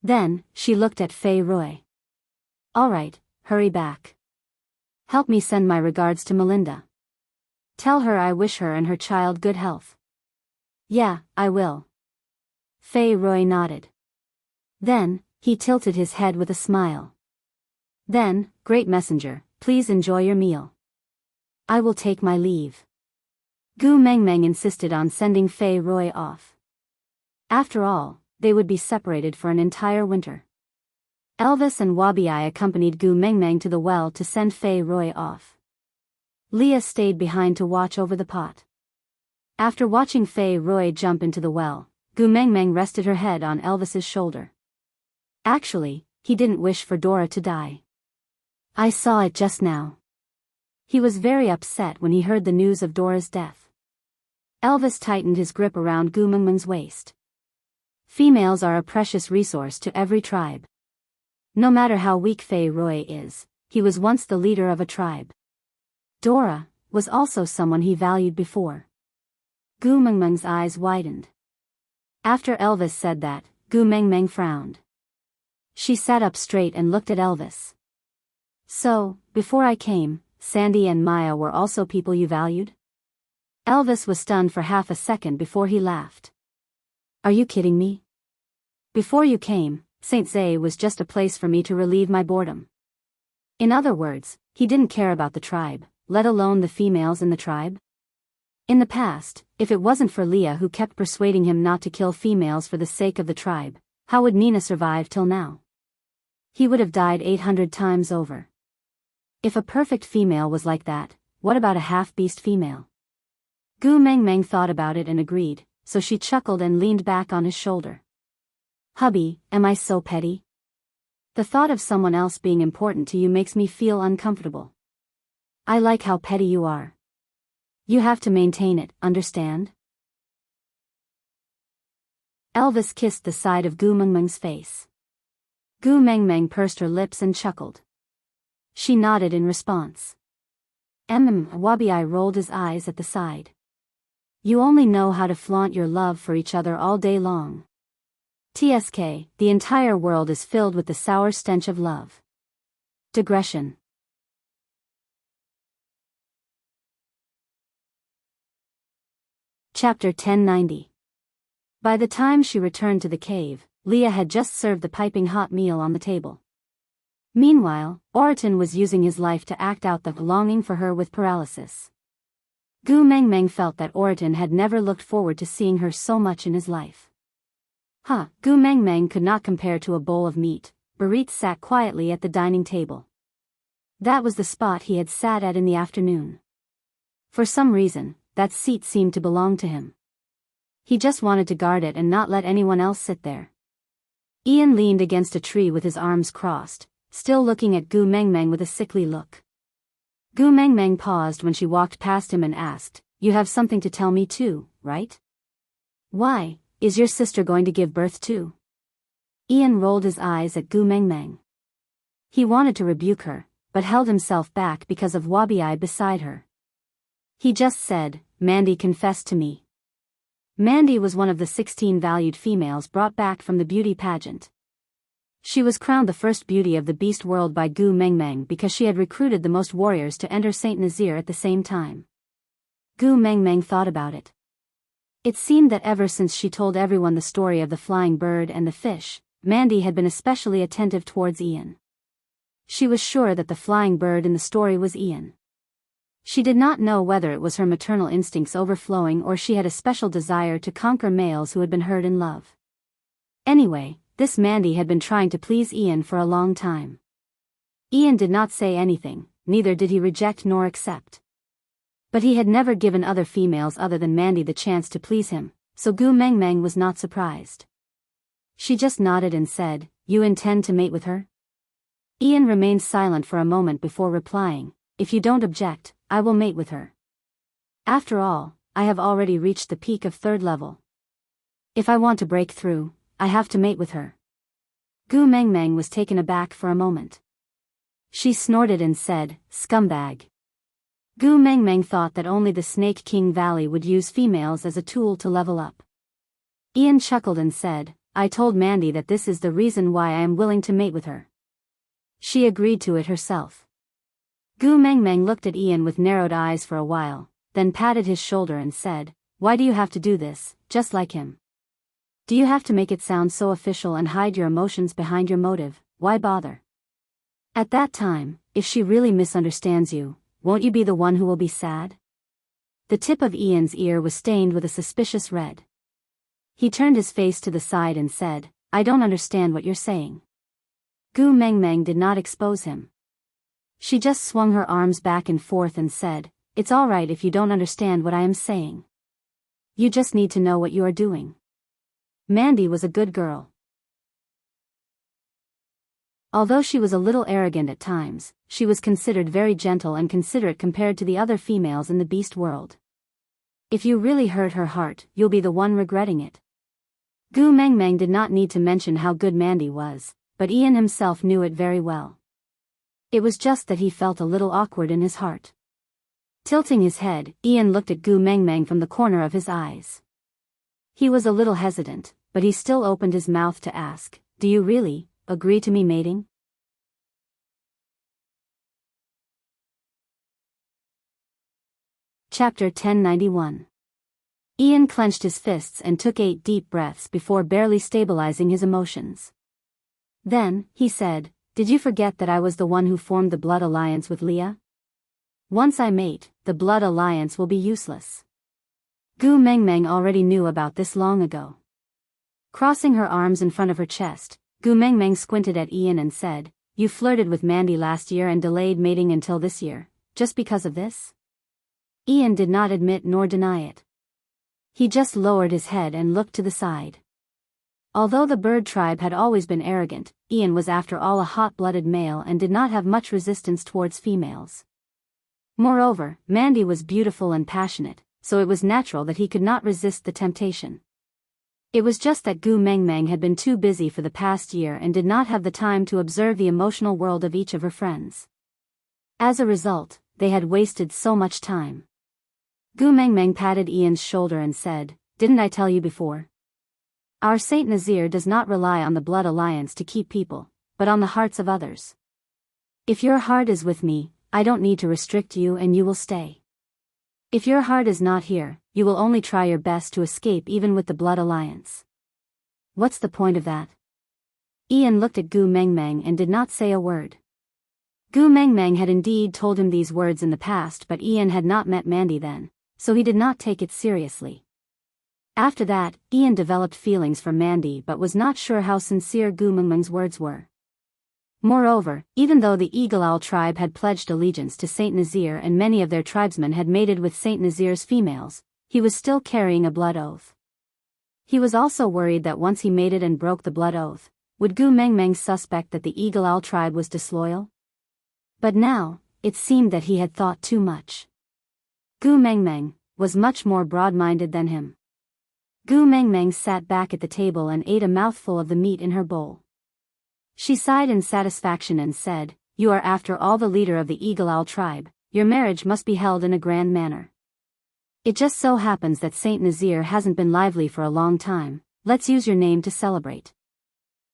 Then, she looked at Fei Rui. Alright, hurry back. Help me send my regards to Melinda. Tell her I wish her and her child good health. Yeah, I will. Fei Rui nodded. Then, he tilted his head with a smile. Then, great messenger, please enjoy your meal. I will take my leave. Gu Mengmeng insisted on sending Fei Rui off. After all, they would be separated for an entire winter. Elvis and Wabi accompanied Gu Mengmeng to the well to send Fei Rui off. Leah stayed behind to watch over the pot. After watching Fei Rui jump into the well, Gu Mengmeng rested her head on Elvis's shoulder. Actually, he didn't wish for Dora to die. I saw it just now. He was very upset when he heard the news of Dora's death. Elvis tightened his grip around Gu Mengmeng's waist. Females are a precious resource to every tribe. No matter how weak Fei Rui is, he was once the leader of a tribe. Dora was also someone he valued before. Gu Mengmeng's eyes widened. After Elvis said that, Gu Mengmeng frowned. She sat up straight and looked at Elvis. So, before I came, Sandy and Maya were also people you valued? Elvis was stunned for half a second before he laughed. Are you kidding me? Before you came, St. Zay was just a place for me to relieve my boredom. In other words, he didn't care about the tribe, let alone the females in the tribe. In the past, if it wasn't for Leah who kept persuading him not to kill females for the sake of the tribe, how would Nina survive till now? He would have died 800 times over. If a perfect female was like that, what about a half-beast female? Gu Mengmeng thought about it and agreed, so she chuckled and leaned back on his shoulder. Hubby, am I so petty? The thought of someone else being important to you makes me feel uncomfortable. I like how petty you are. You have to maintain it, understand? Elvis kissed the side of Gu Mengmeng's face. Gu Mengmeng pursed her lips and chuckled. She nodded in response. Wabi rolled his eyes at the side. You only know how to flaunt your love for each other all day long. TSK, the entire world is filled with the sour stench of love. Digression. Chapter 1090. By the time she returned to the cave, Leah had just served the piping hot meal on the table. Meanwhile, Oriton was using his life to act out the longing for her with paralysis. Gu Mengmeng felt that Oriton had never looked forward to seeing her so much in his life. Gu Mengmeng could not compare to a bowl of meat. Barit sat quietly at the dining table. That was the spot he had sat at in the afternoon. For some reason, that seat seemed to belong to him. He just wanted to guard it and not let anyone else sit there. Ian leaned against a tree with his arms crossed, still looking at Gu Mengmeng with a sickly look. Gu Mengmeng paused when she walked past him and asked, You have something to tell me too, right? Why, is your sister going to give birth too? Ian rolled his eyes at Gu Mengmeng. He wanted to rebuke her, but held himself back because of Wabi beside her. He just said, Mandy confessed to me. Mandy was one of the 16 valued females brought back from the beauty pageant. She was crowned the first beauty of the beast world by Gu Mengmeng because she had recruited the most warriors to enter Saint Nazir at the same time. Gu Mengmeng thought about it. It seemed that ever since she told everyone the story of the flying bird and the fish, Mandy had been especially attentive towards Ian. She was sure that the flying bird in the story was Ian. She did not know whether it was her maternal instincts overflowing or she had a special desire to conquer males who had been hurt in love. Anyway, this Mandy had been trying to please Ian for a long time. Ian did not say anything, neither did he reject nor accept. But he had never given other females other than Mandy the chance to please him, so Gu Mengmeng was not surprised. She just nodded and said, "You intend to mate with her?" Ian remained silent for a moment before replying, "If you don't object, I will mate with her. After all, I have already reached the peak of 3rd level. If I want to break through, I have to mate with her." Gu Mengmeng was taken aback for a moment. She snorted and said, "Scumbag." Gu Mengmeng thought that only the Snake King Valley would use females as a tool to level up. Ian chuckled and said, "I told Mandy that this is the reason why I am willing to mate with her. She agreed to it herself." Gu Mengmeng looked at Ian with narrowed eyes for a while, then patted his shoulder and said, "Why do you have to do this, just like him? Do you have to make it sound so official and hide your emotions behind your motive? Why bother? At that time, if she really misunderstands you, won't you be the one who will be sad?" The tip of Ian's ear was stained with a suspicious red. He turned his face to the side and said, "I don't understand what you're saying." Gu Mengmeng did not expose him. She just swung her arms back and forth and said, "It's all right if you don't understand what I am saying. You just need to know what you are doing." Mandy was a good girl. Although she was a little arrogant at times, she was considered very gentle and considerate compared to the other females in the beast world. If you really hurt her heart, you'll be the one regretting it. Gu Mengmeng did not need to mention how good Mandy was, but Ian himself knew it very well. It was just that he felt a little awkward in his heart. Tilting his head, Ian looked at Gu Mengmeng from the corner of his eyes. He was a little hesitant, but he still opened his mouth to ask, "Do you really agree to me mating?" Chapter 1091. Ian clenched his fists and took 8 deep breaths before barely stabilizing his emotions. Then, he said, "Did you forget that I was the one who formed the blood alliance with Leah? Once I mate, the blood alliance will be useless." Gu Mengmeng already knew about this long ago. Crossing her arms in front of her chest, Gu Mengmeng squinted at Ian and said, "You flirted with Mandy last year and delayed mating until this year, just because of this?" Ian did not admit nor deny it. He just lowered his head and looked to the side. Although the bird tribe had always been arrogant, Ian was after all a hot-blooded male and did not have much resistance towards females. Moreover, Mandy was beautiful and passionate, so it was natural that he could not resist the temptation. It was just that Gu Mengmeng had been too busy for the past year and did not have the time to observe the emotional world of each of her friends. As a result, they had wasted so much time. Gu Mengmeng patted Ian's shoulder and said, "Didn't I tell you before? Our Saint Nazir does not rely on the blood alliance to keep people, but on the hearts of others. If your heart is with me, I don't need to restrict you and you will stay. If your heart is not here, you will only try your best to escape even with the blood alliance. What's the point of that?" Ian looked at Gu Mengmeng and did not say a word. Gu Mengmeng had indeed told him these words in the past, but Ian had not met Mandy then, so he did not take it seriously. After that, Ian developed feelings for Mandy but was not sure how sincere Gu Mengmeng's words were. Moreover, even though the Eagle Owl tribe had pledged allegiance to Saint Nazir and many of their tribesmen had mated with Saint Nazir's females, he was still carrying a blood oath. He was also worried that once he mated and broke the blood oath, would Gu Mengmeng suspect that the Eagle Owl tribe was disloyal? But now, it seemed that he had thought too much. Gu Mengmeng was much more broad-minded than him. Gu Mengmeng sat back at the table and ate a mouthful of the meat in her bowl. She sighed in satisfaction and said, "You are after all the leader of the Eagle Owl tribe. Your marriage must be held in a grand manner. It just so happens that Saint Nazir hasn't been lively for a long time. Let's use your name to celebrate.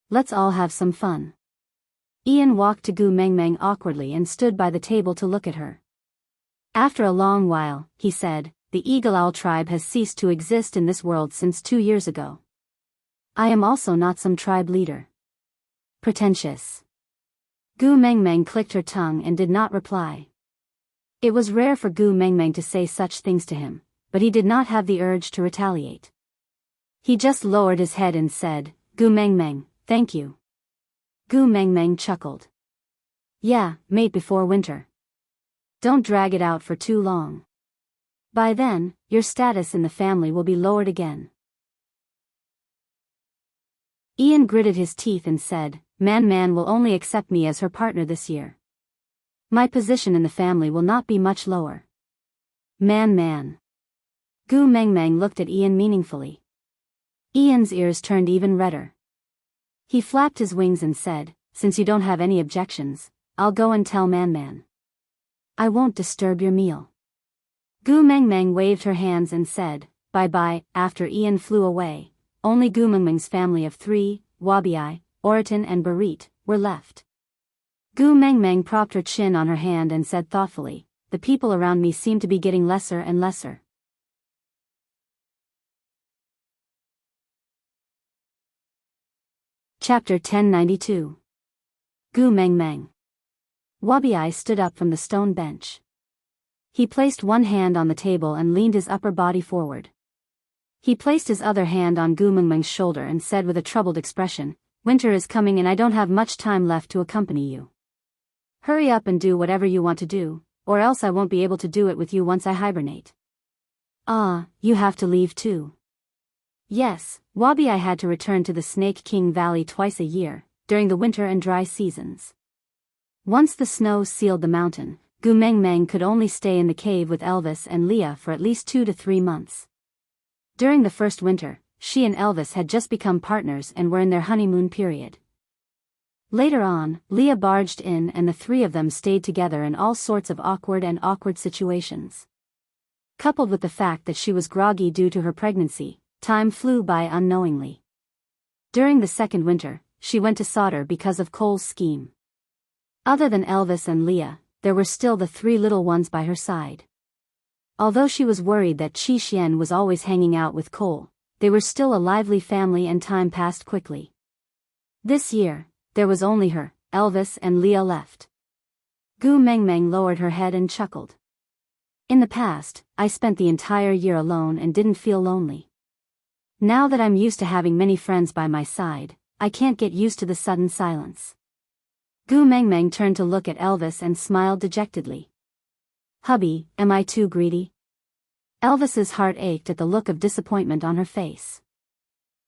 Let's all have some fun." Ian walked to Gu Mengmeng awkwardly and stood by the table to look at her. After a long while, he said, "The Eagle Owl tribe has ceased to exist in this world since 2 years ago. I am also not some tribe leader." Pretentious. Gu Mengmeng clicked her tongue and did not reply. It was rare for Gu Mengmeng to say such things to him, but he did not have the urge to retaliate. He just lowered his head and said, "Gu Mengmeng, thank you." Gu Mengmeng chuckled. "Yeah, mate before winter. Don't drag it out for too long. By then, your status in the family will be lowered again." Ian gritted his teeth and said, Man will only accept me as her partner this year. My position in the family will not be much lower." Man. Gu Mengmeng looked at Ian meaningfully. Ian's ears turned even redder. He flapped his wings and said, "Since you don't have any objections, I'll go and tell Man. I won't disturb your meal." Gu Mengmeng waved her hands and said, "Bye-bye." After Ian flew away, only Gu Mengmeng's family of 3, Wabi, Oriton and Barit, were left. Gu Mengmeng propped her chin on her hand and said thoughtfully, "The people around me seem to be getting lesser and lesser." Chapter 1092. Gu Mengmeng. Wabi stood up from the stone bench. He placed one hand on the table and leaned his upper body forward. He placed his other hand on Gu Mengmeng's shoulder and said with a troubled expression, "Winter is coming and I don't have much time left to accompany you. Hurry up and do whatever you want to do, or else I won't be able to do it with you once I hibernate." "Ah, you have to leave too." Yes, Wabi had to return to the Snake King Valley twice a year, during the winter and dry seasons. Once the snow sealed the mountain, Gu Mengmeng could only stay in the cave with Elvis and Leah for at least 2 to 3 months. During the first winter, she and Elvis had just become partners and were in their honeymoon period. Later on, Leah barged in and the 3 of them stayed together in all sorts of awkward situations. Coupled with the fact that she was groggy due to her pregnancy, time flew by unknowingly. During the second winter, she went to Solder because of Cole's scheme. Other than Elvis and Leah, there were still the 3 little ones by her side. Although she was worried that Chi Xian was always hanging out with Cole, they were still a lively family and time passed quickly. This year, there was only her, Elvis and Leah left. Gu Mengmeng lowered her head and chuckled. "In the past, I spent the entire year alone and didn't feel lonely. Now that I'm used to having many friends by my side, I can't get used to the sudden silence." Gu Mengmeng turned to look at Elvis and smiled dejectedly. "Hubby, am I too greedy?" Elvis's heart ached at the look of disappointment on her face.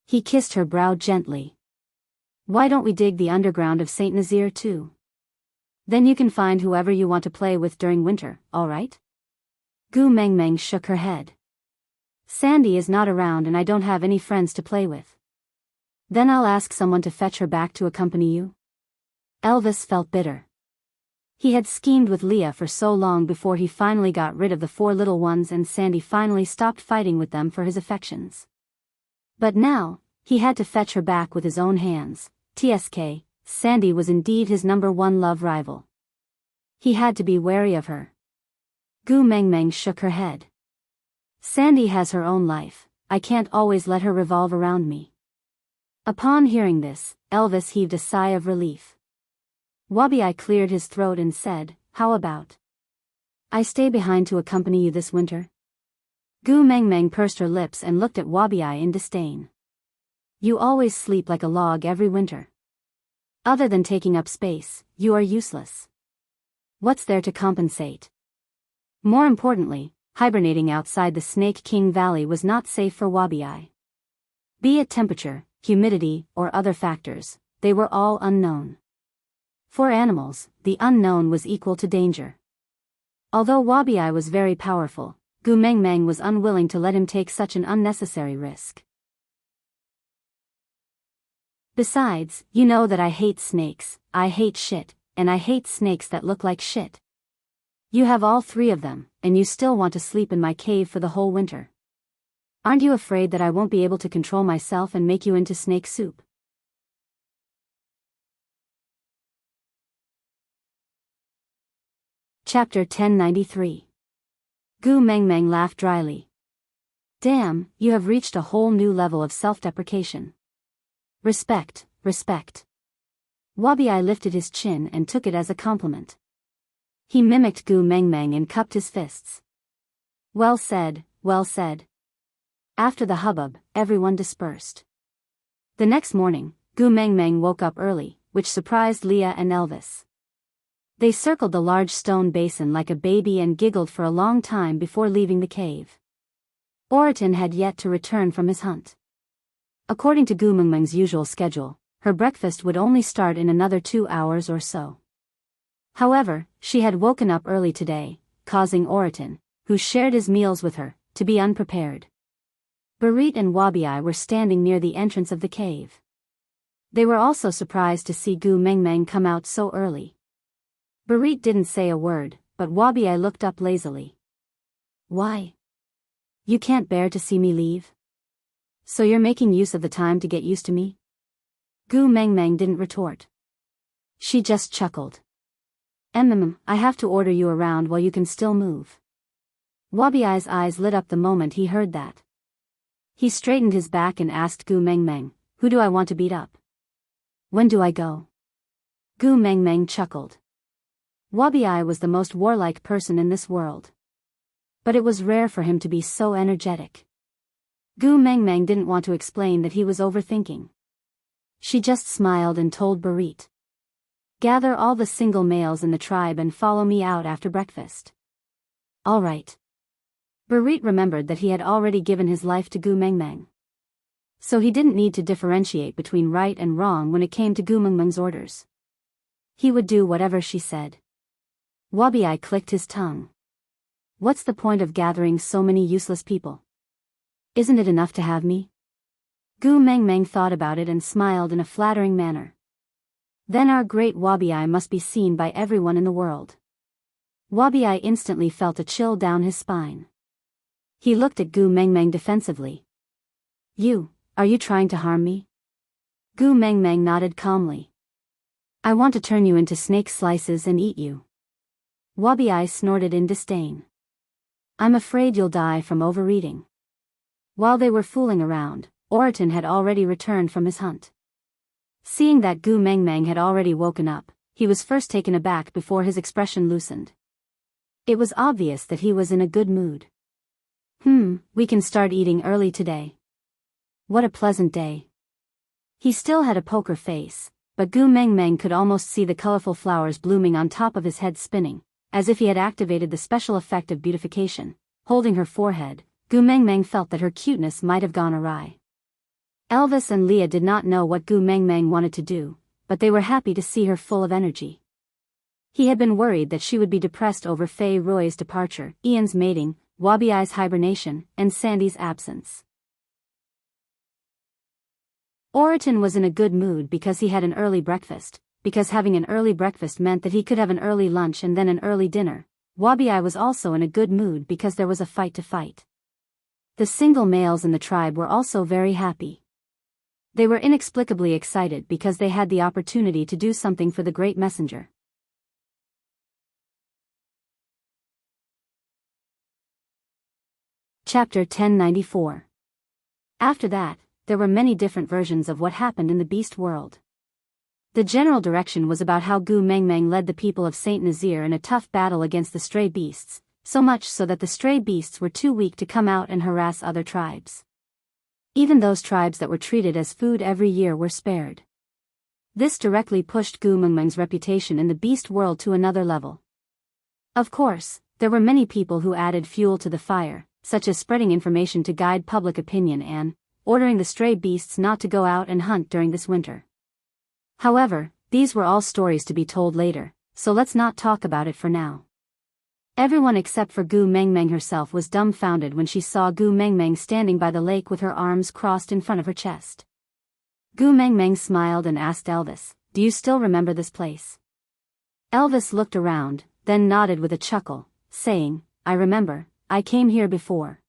He kissed her brow gently. "Why don't we dig the underground of Saint Nazir too? Then you can find whoever you want to play with during winter, all right?" Gu Mengmeng shook her head. "Sandy is not around and I don't have any friends to play with." "Then I'll ask someone to fetch her back to accompany you." Elvis felt bitter. He had schemed with Leah for so long before he finally got rid of the 4 little ones and Sandy finally stopped fighting with them for his affections. But now, he had to fetch her back with his own hands. TSK, Sandy was indeed his #1 love rival. He had to be wary of her. Gu Mengmeng shook her head. "Sandy has her own life, I can't always let her revolve around me." Upon hearing this, Elvis heaved a sigh of relief. Wabi cleared his throat and said, "How about I stay behind to accompany you this winter?" Gu Mengmeng pursed her lips and looked at Wabi in disdain. "You always sleep like a log every winter. Other than taking up space, you are useless. What's there to compensate? More importantly, hibernating outside the Snake King Valley was not safe for Wabi. Be it temperature, humidity, or other factors, they were all unknown. For animals, the unknown was equal to danger. Although Wabi was very powerful, Gu Mengmeng was unwilling to let him take such an unnecessary risk. Besides, you know that I hate snakes, I hate shit, and I hate snakes that look like shit. You have all three of them, and you still want to sleep in my cave for the whole winter. Aren't you afraid that I won't be able to control myself and make you into snake soup? Chapter 1093. Gu Mengmeng laughed dryly. Damn, you have reached a whole new level of self-deprecation. Respect, respect. Wabi-Ai lifted his chin and took it as a compliment. He mimicked Gu Mengmeng and cupped his fists. Well said, well said. After the hubbub, everyone dispersed. The next morning, Gu Mengmeng woke up early, which surprised Leah and Elvis. They circled the large stone basin like a baby and giggled for a long time before leaving the cave. Oriton had yet to return from his hunt. According to Gu Mengmeng's usual schedule, her breakfast would only start in another 2 hours or so. However, she had woken up early today, causing Oriton, who shared his meals with her, to be unprepared. Barit and Wabi-Ai were standing near the entrance of the cave. They were also surprised to see Gu Mengmeng come out so early. Barit didn't say a word, but Wabi-Ai looked up lazily. Why? You can't bear to see me leave? So you're making use of the time to get used to me? Gu Mengmeng didn't retort. She just chuckled. I have to order you around while you can still move. Wabi-Ai's eyes lit up the moment he heard that. He straightened his back and asked Gu Mengmeng, who do I want to beat up? When do I go? Gu Mengmeng chuckled. Wabi-Ai was the most warlike person in this world. But it was rare for him to be so energetic. Gu Mengmeng didn't want to explain that he was overthinking. She just smiled and told Barit. Gather all the single males in the tribe and follow me out after breakfast. All right. Barit remembered that he had already given his life to Gu Mengmeng. So he didn't need to differentiate between right and wrong when it came to Gu Mengmeng's orders. He would do whatever she said. Wabi-Ai clicked his tongue. What's the point of gathering so many useless people? Isn't it enough to have me? Gu Mengmeng thought about it and smiled in a flattering manner. Then our great Wabi-Ai must be seen by everyone in the world. Wabi-Ai instantly felt a chill down his spine. He looked at Gu Mengmeng defensively. Are you trying to harm me? Gu Mengmeng nodded calmly. I want to turn you into snake slices and eat you. Wabi-Ai snorted in disdain. I'm afraid you'll die from overeating. While they were fooling around, Oriton had already returned from his hunt. Seeing that Gu Mengmeng had already woken up, he was first taken aback before his expression loosened. It was obvious that he was in a good mood. We can start eating early today. What a pleasant day. He still had a poker face, but Gu Mengmeng could almost see the colorful flowers blooming on top of his head spinning, as if he had activated the special effect of beautification. Holding her forehead, Gu Mengmeng felt that her cuteness might have gone awry. Elvis and Leah did not know what Gu Mengmeng wanted to do, but they were happy to see her full of energy. He had been worried that she would be depressed over Fei Roy's departure, Ian's mating, Wabi-Ai's hibernation, and Sandy's absence. Oriton was in a good mood because he had an early breakfast, because having an early breakfast meant that he could have an early lunch and then an early dinner. Wabi-Ai was also in a good mood because there was a fight to fight. The single males in the tribe were also very happy. They were inexplicably excited because they had the opportunity to do something for the great messenger. Chapter 1094. After that, there were many different versions of what happened in the beast world. The general direction was about how Gu Mengmeng led the people of Saint Nazir in a tough battle against the stray beasts, so much so that the stray beasts were too weak to come out and harass other tribes. Even those tribes that were treated as food every year were spared. This directly pushed Gu Mengmeng's reputation in the beast world to another level. Of course, there were many people who added fuel to the fire, such as spreading information to guide public opinion and ordering the stray beasts not to go out and hunt during this winter. However, these were all stories to be told later, so let's not talk about it for now. Everyone except for Gu Mengmeng herself was dumbfounded when she saw Gu Mengmeng standing by the lake with her arms crossed in front of her chest. Gu Mengmeng smiled and asked Elvis, "Do you still remember this place?" Elvis looked around, then nodded with a chuckle, saying, "I remember, I came here before."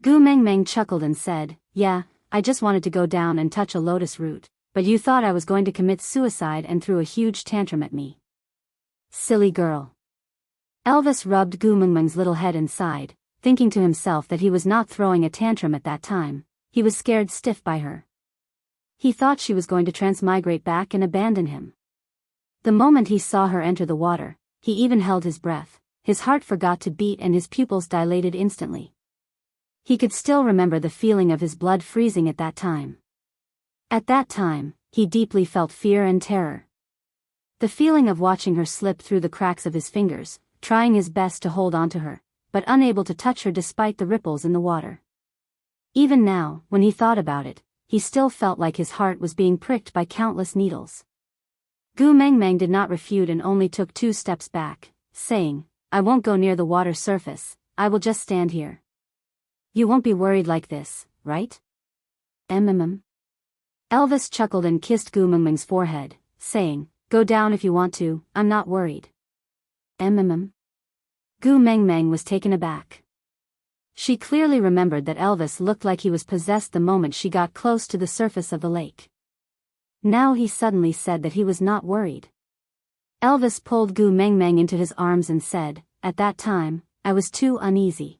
Gu Mengmeng chuckled and said, "Yeah, I just wanted to go down and touch a lotus root, but you thought I was going to commit suicide and threw a huge tantrum at me. Silly girl." Elvis rubbed Gu Mengmeng's little head and sighed, thinking to himself that he was not throwing a tantrum at that time. He was scared stiff by her. He thought she was going to transmigrate back and abandon him. The moment he saw her enter the water, he even held his breath, his heart forgot to beat and his pupils dilated instantly. He could still remember the feeling of his blood freezing at that time. At that time, he deeply felt fear and terror. The feeling of watching her slip through the cracks of his fingers, trying his best to hold onto her, but unable to touch her despite the ripples in the water. Even now, when he thought about it, he still felt like his heart was being pricked by countless needles. Gu Mengmeng did not refute and only took 2 steps back, saying, "I won't go near the water surface, I will just stand here." "You won't be worried like this, right?" Elvis chuckled and kissed Gu Mengmeng's forehead, saying, "Go down if you want to, I'm not worried." Gu Mengmeng was taken aback. She clearly remembered that Elvis looked like he was possessed the moment she got close to the surface of the lake. Now he suddenly said that he was not worried. Elvis pulled Gu Mengmeng into his arms and said, "At that time, I was too uneasy.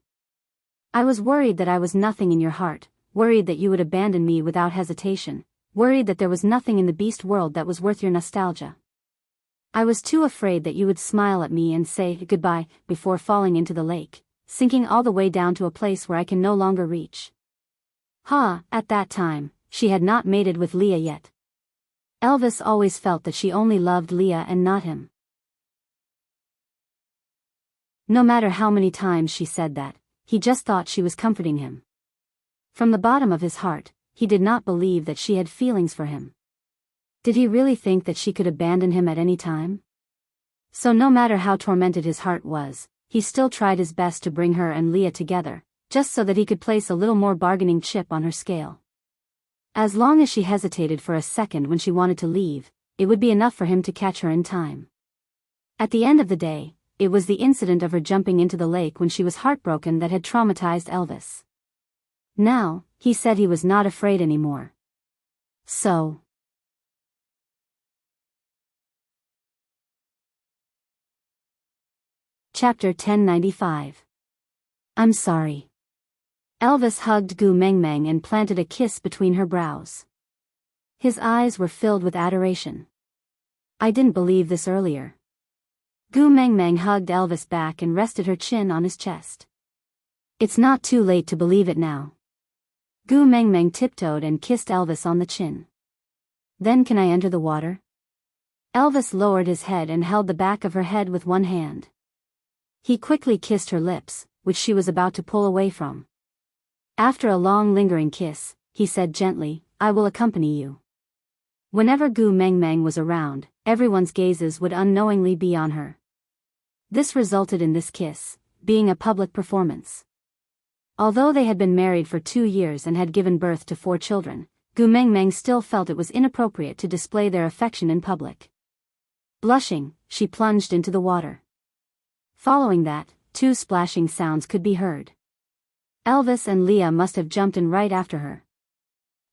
I was worried that I was nothing in your heart, worried that you would abandon me without hesitation, worried that there was nothing in the beast world that was worth your nostalgia. I was too afraid that you would smile at me and say goodbye before falling into the lake, sinking all the way down to a place where I can no longer reach." At that time, she had not mated with Leah yet. Elvis always felt that she only loved Leah and not him. No matter how many times she said that, he just thought she was comforting him. From the bottom of his heart, he did not believe that she had feelings for him. Did he really think that she could abandon him at any time? So no matter how tormented his heart was, he still tried his best to bring her and Leah together, just so that he could place a little more bargaining chip on her scale. As long as she hesitated for a second when she wanted to leave, it would be enough for him to catch her in time. At the end of the day, it was the incident of her jumping into the lake when she was heartbroken that had traumatized Elvis. Now, he said he was not afraid anymore. So. Chapter 1095. I'm sorry. Elvis hugged Gu Mengmeng and planted a kiss between her brows. His eyes were filled with adoration. "I didn't believe this earlier." Gu Mengmeng hugged Elvis back and rested her chin on his chest. "It's not too late to believe it now." Gu Mengmeng tiptoed and kissed Elvis on the chin. "Then can I enter the water?" Elvis lowered his head and held the back of her head with one hand. He quickly kissed her lips, which she was about to pull away from. After a long lingering kiss, he said gently, "I will accompany you." Whenever Gu Mengmeng was around, everyone's gazes would unknowingly be on her. This resulted in this kiss being a public performance. Although they had been married for 2 years and had given birth to 4 children, Gu Mengmeng still felt it was inappropriate to display their affection in public. Blushing, she plunged into the water. Following that, 2 splashing sounds could be heard. Elvis and Leah must have jumped in right after her.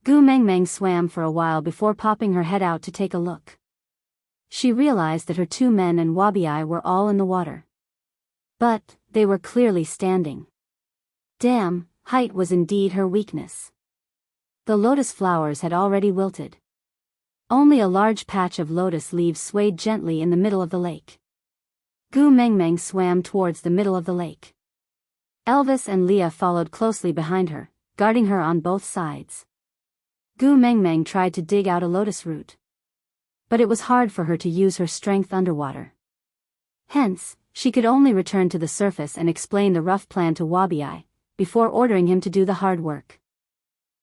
Gu Mengmeng swam for a while before popping her head out to take a look. She realized that her 2 men and Wabi were all in the water. But, they were clearly standing. Damn, height was indeed her weakness. The lotus flowers had already wilted. Only a large patch of lotus leaves swayed gently in the middle of the lake. Gu Mengmeng swam towards the middle of the lake. Elvis and Leah followed closely behind her, guarding her on both sides. Gu Mengmeng tried to dig out a lotus root. But it was hard for her to use her strength underwater. Hence, she could only return to the surface and explain the rough plan to Wabi, before ordering him to do the hard work.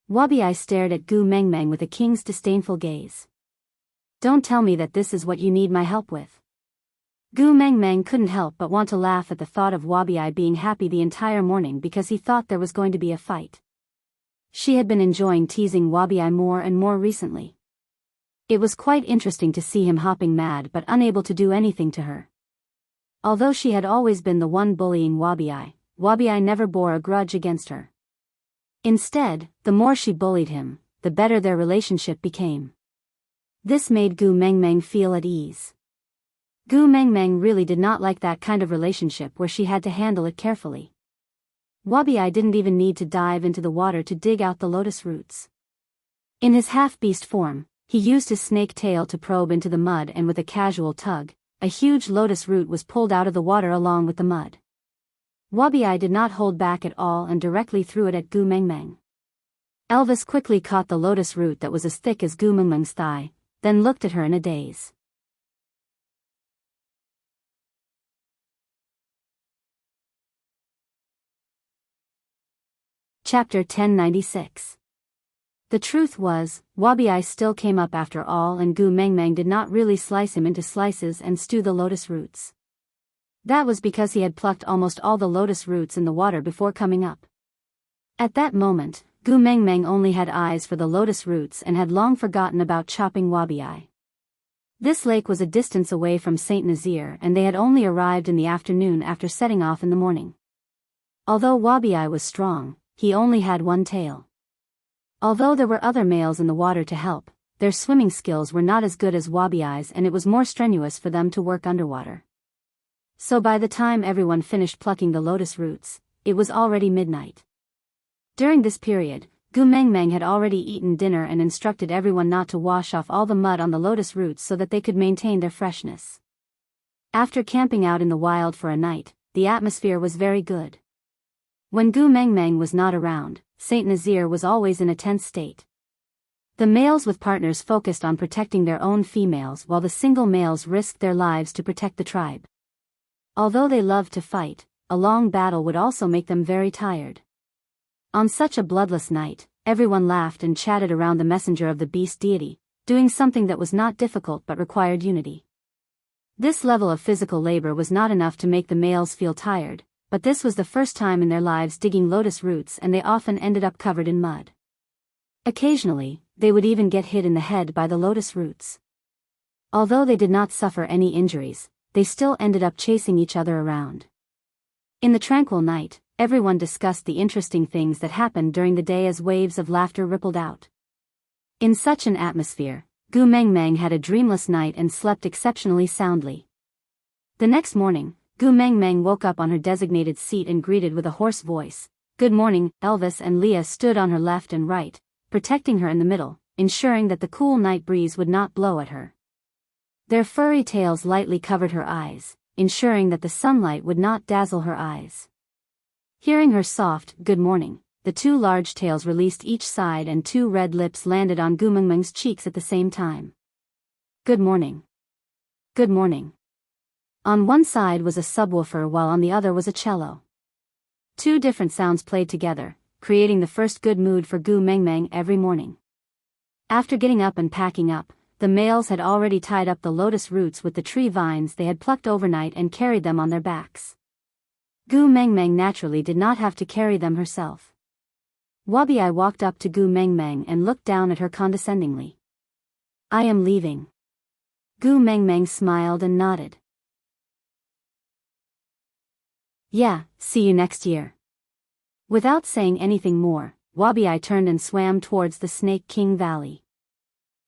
Wabi stared at Gu Mengmeng with a king's disdainful gaze. "Don't tell me that this is what you need my help with." Gu Mengmeng couldn't help but want to laugh at the thought of Wabi being happy the entire morning because he thought there was going to be a fight. She had been enjoying teasing Wabi more and more recently. It was quite interesting to see him hopping mad but unable to do anything to her. Although she had always been the one bullying Wabi never bore a grudge against her. Instead, the more she bullied him, the better their relationship became. This made Gu Mengmeng feel at ease. Gu Mengmeng really did not like that kind of relationship where she had to handle it carefully. Wabi didn't even need to dive into the water to dig out the lotus roots. In his half-beast form, he used his snake tail to probe into the mud, and with a casual tug, a huge lotus root was pulled out of the water along with the mud. Wabi did not hold back at all and directly threw it at Gu Mengmeng. Elvis quickly caught the lotus root that was as thick as Gu Mengmeng's thigh, then looked at her in a daze. Chapter 1096. The truth was, Wabi still came up after all, and Gu Mengmeng did not really slice him into slices and stew the lotus roots. That was because he had plucked almost all the lotus roots in the water before coming up. At that moment, Gu Mengmeng only had eyes for the lotus roots and had long forgotten about chopping Wabi. This lake was a distance away from Saint Nazaire, and they had only arrived in the afternoon after setting off in the morning. Although Wabi was strong, he only had one tail. Although there were other males in the water to help, their swimming skills were not as good as Wabi's, and it was more strenuous for them to work underwater. So by the time everyone finished plucking the lotus roots, it was already midnight. During this period, Gu Mengmeng had already eaten dinner and instructed everyone not to wash off all the mud on the lotus roots so that they could maintain their freshness. After camping out in the wild for a night, the atmosphere was very good. When Gu Mengmeng was not around, Saint Nazaire was always in a tense state. The males with partners focused on protecting their own females, while the single males risked their lives to protect the tribe. Although they loved to fight, a long battle would also make them very tired. On such a bloodless night, everyone laughed and chatted around the messenger of the beast deity, doing something that was not difficult but required unity. This level of physical labor was not enough to make the males feel tired, but this was the first time in their lives digging lotus roots, and they often ended up covered in mud. Occasionally, they would even get hit in the head by the lotus roots. Although they did not suffer any injuries, they still ended up chasing each other around. In the tranquil night, everyone discussed the interesting things that happened during the day as waves of laughter rippled out. In such an atmosphere, Gu Mengmeng had a dreamless night and slept exceptionally soundly. The next morning, Gu Mengmeng woke up on her designated seat and greeted with a hoarse voice. "Good morning." Elvis and Leah stood on her left and right, protecting her in the middle, ensuring that the cool night breeze would not blow at her. Their furry tails lightly covered her eyes, ensuring that the sunlight would not dazzle her eyes. Hearing her soft "good morning," the two large tails released each side and two red lips landed on Gu Mengmeng's cheeks at the same time. "Good morning. Good morning." On one side was a subwoofer while on the other was a cello. Two different sounds played together, creating the first good mood for Gu Mengmeng every morning. After getting up and packing up, the males had already tied up the lotus roots with the tree vines they had plucked overnight and carried them on their backs. Gu Mengmeng naturally did not have to carry them herself. Wabi walked up to Gu Mengmeng and looked down at her condescendingly. "I am leaving." Gu Mengmeng smiled and nodded. "Yeah, see you next year." Without saying anything more, Wabi turned and swam towards the Snake King Valley.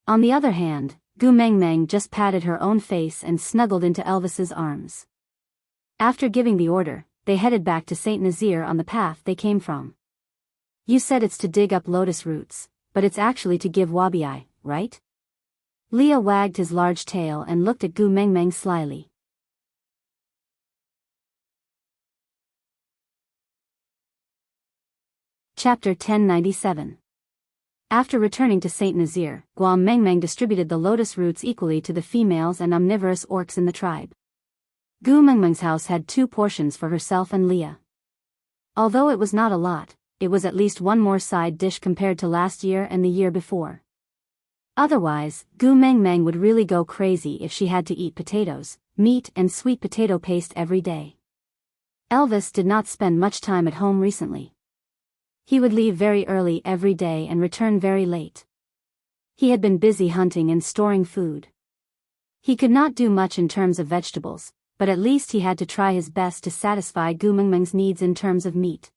On the other hand, Gu Mengmeng just patted her own face and snuggled into Elvis's arms. After giving the order, they headed back to Saint Nazaire on the path they came from. "You said it's to dig up lotus roots, but it's actually to give Wabi, right?" Leah wagged his large tail and looked at Gu Mengmeng slyly. Chapter 1097. After returning to Saint Nazaire, Gu Mengmeng distributed the lotus roots equally to the females and omnivorous orcs in the tribe. Gu Mengmeng's house had 2 portions for herself and Leah. Although it was not a lot, it was at least one more side dish compared to last year and the year before. Otherwise, Gu Mengmeng would really go crazy if she had to eat potatoes, meat and sweet potato paste every day. Elvis did not spend much time at home recently. He would leave very early every day and return very late. He had been busy hunting and storing food. He could not do much in terms of vegetables, but at least he had to try his best to satisfy Gu Mengmeng's needs in terms of meat.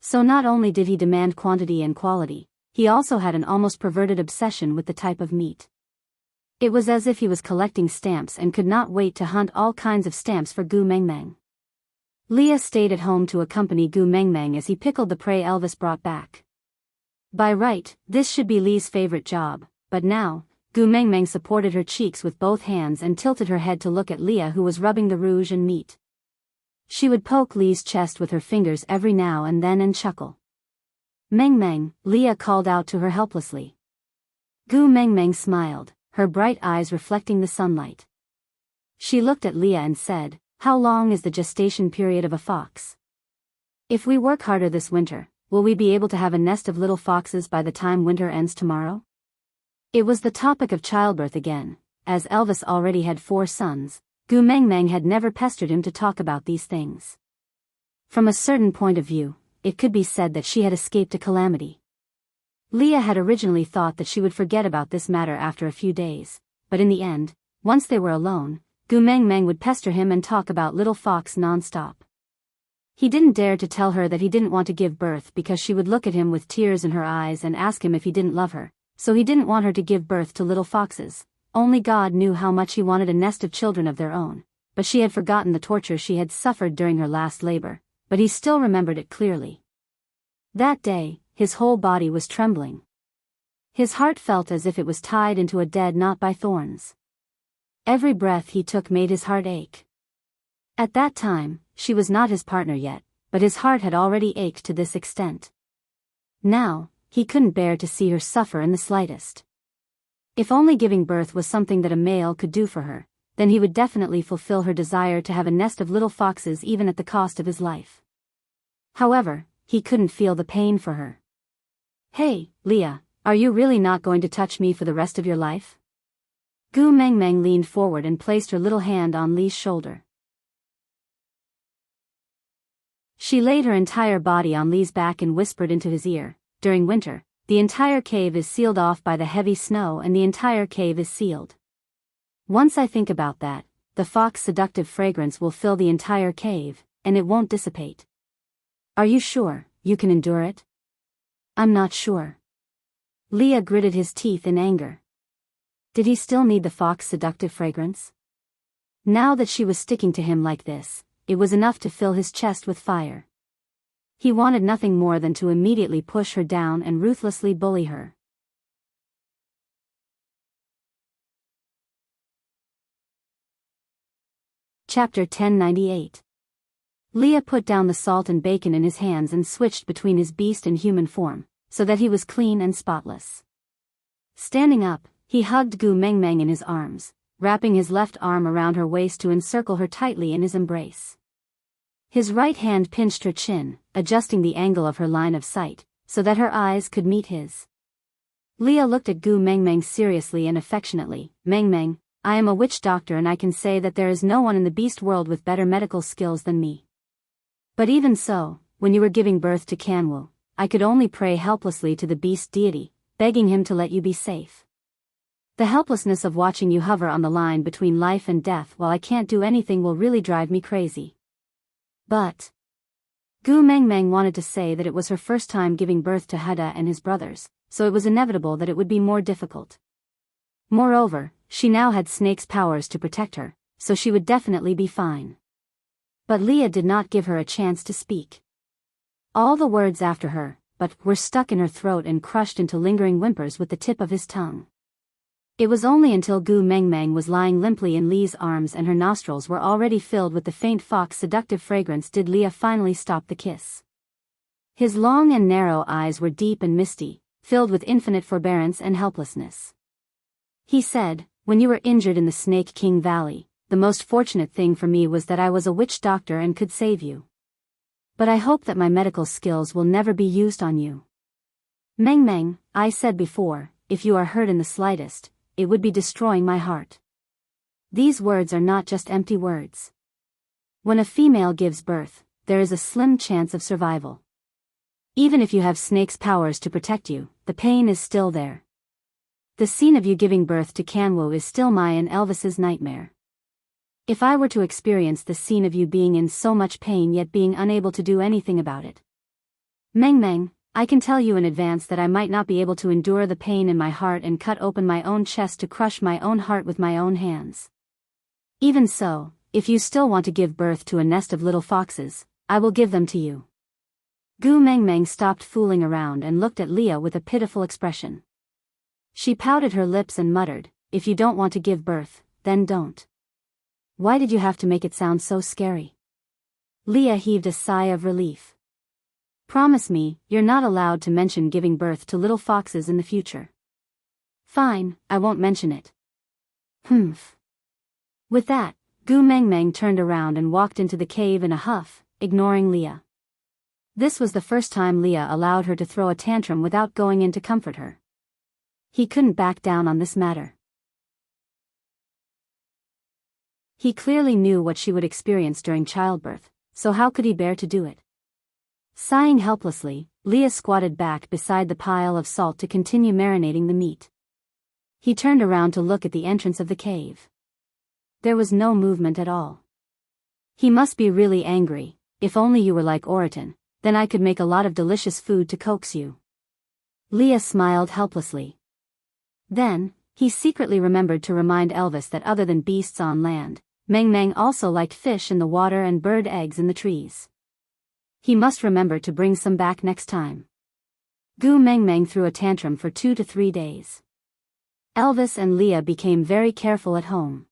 So not only did he demand quantity and quality, he also had an almost perverted obsession with the type of meat. It was as if he was collecting stamps and could not wait to hunt all kinds of stamps for Gu Mengmeng. Leah stayed at home to accompany Gu Mengmeng as he pickled the prey Elvis brought back. By right, this should be Lee's favorite job, but now, Gu Mengmeng supported her cheeks with both hands and tilted her head to look at Leah, who was rubbing the rouge and meat. She would poke Lee's chest with her fingers every now and then and chuckle. Mengmeng, Leah called out to her helplessly. Gu Mengmeng smiled, her bright eyes reflecting the sunlight. She looked at Leah and said, "How long is the gestation period of a fox? If we work harder this winter, will we be able to have a nest of little foxes by the time winter ends tomorrow?" It was the topic of childbirth again. As Elvis already had 4 sons, Gu Mengmeng had never pestered him to talk about these things. From a certain point of view, it could be said that she had escaped a calamity. Leah had originally thought that she would forget about this matter after a few days, but in the end, once they were alone, Gu Mengmeng would pester him and talk about little fox non-stop. He didn't dare to tell her that he didn't want to give birth because she would look at him with tears in her eyes and ask him if he didn't love her, so he didn't want her to give birth to little foxes. Only God knew how much he wanted a nest of children of their own, but she had forgotten the torture she had suffered during her last labor, but he still remembered it clearly. That day, his whole body was trembling. His heart felt as if it was tied into a dead knot by thorns. Every breath he took made his heart ache. At that time, she was not his partner yet, but his heart had already ached to this extent. Now, he couldn't bear to see her suffer in the slightest. If only giving birth was something that a male could do for her, then he would definitely fulfill her desire to have a nest of little foxes even at the cost of his life. However, he couldn't feel the pain for her. "Hey, Leah, are you really not going to touch me for the rest of your life?" Gu Mengmeng leaned forward and placed her little hand on Lee's shoulder. She laid her entire body on Lee's back and whispered into his ear, "During winter, the entire cave is sealed off by the heavy snow and the entire cave is sealed. Once I think about that, the fox seductive fragrance will fill the entire cave, and it won't dissipate. Are you sure you can endure it?" "I'm not sure." Leah gritted his teeth in anger. Did he still need the fox seductive fragrance? Now that she was sticking to him like this, it was enough to fill his chest with fire. He wanted nothing more than to immediately push her down and ruthlessly bully her. Chapter 1098. Leah put down the salt and bacon in his hands and switched between his beast and human form, so that he was clean and spotless. Standing up, he hugged Gu Mengmeng in his arms, wrapping his left arm around her waist to encircle her tightly in his embrace. His right hand pinched her chin, adjusting the angle of her line of sight, so that her eyes could meet his. Leah looked at Gu Mengmeng seriously and affectionately. "Mengmeng, I am a witch doctor and I can say that there is no one in the beast world with better medical skills than me. But even so, when you were giving birth to Kanwu, I could only pray helplessly to the beast deity, begging him to let you be safe. The helplessness of watching you hover on the line between life and death while I can't do anything will really drive me crazy." But Gu Mengmeng wanted to say that it was her first time giving birth to Hada and his brothers, so it was inevitable that it would be more difficult. Moreover, she now had Snake's powers to protect her, so she would definitely be fine. But Leah did not give her a chance to speak. All the words after her, but were stuck in her throat and crushed into lingering whimpers with the tip of his tongue. It was only until Gu Mengmeng was lying limply in Lee's arms and her nostrils were already filled with the faint fox seductive fragrance did Leah finally stop the kiss. His long and narrow eyes were deep and misty, filled with infinite forbearance and helplessness. He said, "When you were injured in the Snake King Valley, the most fortunate thing for me was that I was a witch doctor and could save you. But I hope that my medical skills will never be used on you. Mengmeng, I said before, if you are hurt in the slightest, it would be destroying my heart." These words are not just empty words. When a female gives birth, there is a slim chance of survival. Even if you have Snake's powers to protect you, the pain is still there. The scene of you giving birth to Kanwo is still my and Elvis's nightmare. If I were to experience the scene of you being in so much pain yet being unable to do anything about it. Meng Meng, I can tell you in advance that I might not be able to endure the pain in my heart and cut open my own chest to crush my own heart with my own hands. Even so, if you still want to give birth to a nest of little foxes, I will give them to you. Gu Meng Meng stopped fooling around and looked at Leah with a pitiful expression. She pouted her lips and muttered, "If you don't want to give birth, then don't." Why did you have to make it sound so scary? Leah heaved a sigh of relief. Promise me, you're not allowed to mention giving birth to little foxes in the future. Fine, I won't mention it. Humph. With that, Gu Meng Meng turned around and walked into the cave in a huff, ignoring Leah. This was the first time Leah allowed her to throw a tantrum without going in to comfort her. He couldn't back down on this matter. He clearly knew what she would experience during childbirth, so how could he bear to do it? Sighing helplessly, Leah squatted back beside the pile of salt to continue marinating the meat. He turned around to look at the entrance of the cave. There was no movement at all. He must be really angry. If only you were like Oriton, then I could make a lot of delicious food to coax you. Leah smiled helplessly. Then, he secretly remembered to remind Elvis that other than beasts on land, Meng Meng also liked fish in the water and bird eggs in the trees. He must remember to bring some back next time. Gu Meng Meng threw a tantrum for 2 to 3 days. Elvis and Leah became very careful at home.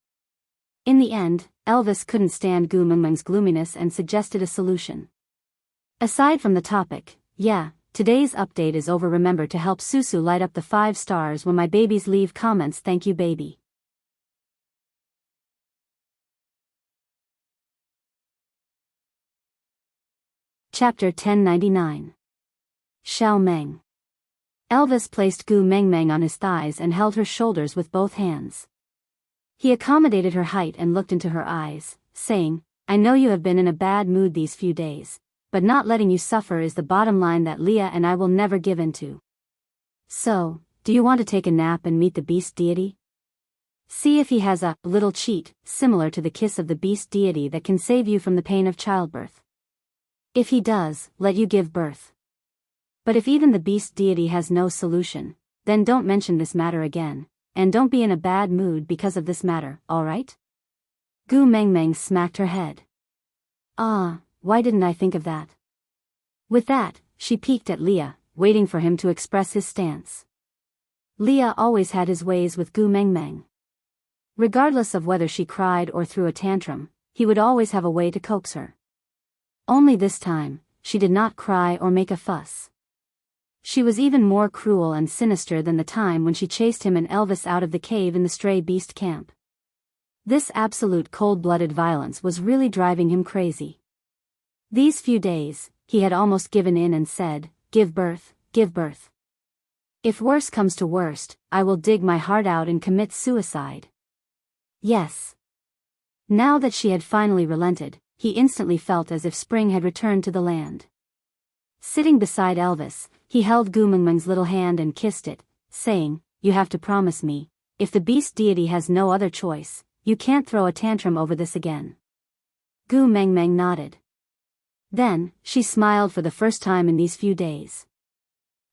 In the end, Elvis couldn't stand Gu Meng Meng's gloominess and suggested a solution. Aside from the topic, yeah, today's update is over. Remember to help Susu light up the 5 stars when my babies leave comments. Thank you, baby. Chapter 1099. Xiao Meng. Elvis placed Gu Meng Meng on his thighs and held her shoulders with both hands. He accommodated her height and looked into her eyes, saying, "I know you have been in a bad mood these few days, but not letting you suffer is the bottom line that Leah and I will never give in to. So, do you want to take a nap and meet the beast deity? See if he has a little cheat, similar to the kiss of the beast deity that can save you from the pain of childbirth. If he does, let you give birth. But if even the beast deity has no solution, then don't mention this matter again, and don't be in a bad mood because of this matter, alright?" Gu Meng Meng smacked her head. Ah, why didn't I think of that? With that, she peeked at Leah, waiting for him to express his stance. Leah always had his ways with Gu Meng Meng. Regardless of whether she cried or threw a tantrum, he would always have a way to coax her. Only this time, she did not cry or make a fuss. She was even more cruel and sinister than the time when she chased him and Elvis out of the cave in the stray beast camp. This absolute cold-blooded violence was really driving him crazy. These few days, he had almost given in and said, give birth, give birth. If worse comes to worst, I will dig my heart out and commit suicide. Yes. Now that she had finally relented, he instantly felt as if spring had returned to the land. Sitting beside Elvis, he held Gu Meng Meng's little hand and kissed it, saying, "You have to promise me, if the beast deity has no other choice, you can't throw a tantrum over this again." Gu Meng Meng nodded. Then, she smiled for the first time in these few days.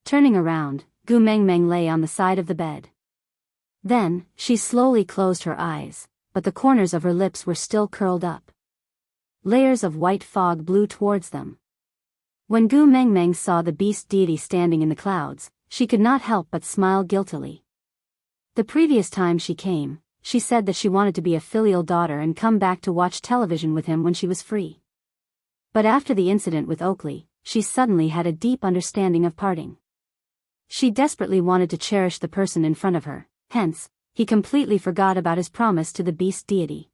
Turning around, Gu Meng Meng lay on the side of the bed. Then, she slowly closed her eyes, but the corners of her lips were still curled up. Layers of white fog blew towards them. When Gu Meng Meng saw the beast deity standing in the clouds, she could not help but smile guiltily. The previous time she came, she said that she wanted to be a filial daughter and come back to watch television with him when she was free. But after the incident with Oakley, she suddenly had a deep understanding of parting. She desperately wanted to cherish the person in front of her, hence, he completely forgot about his promise to the beast deity.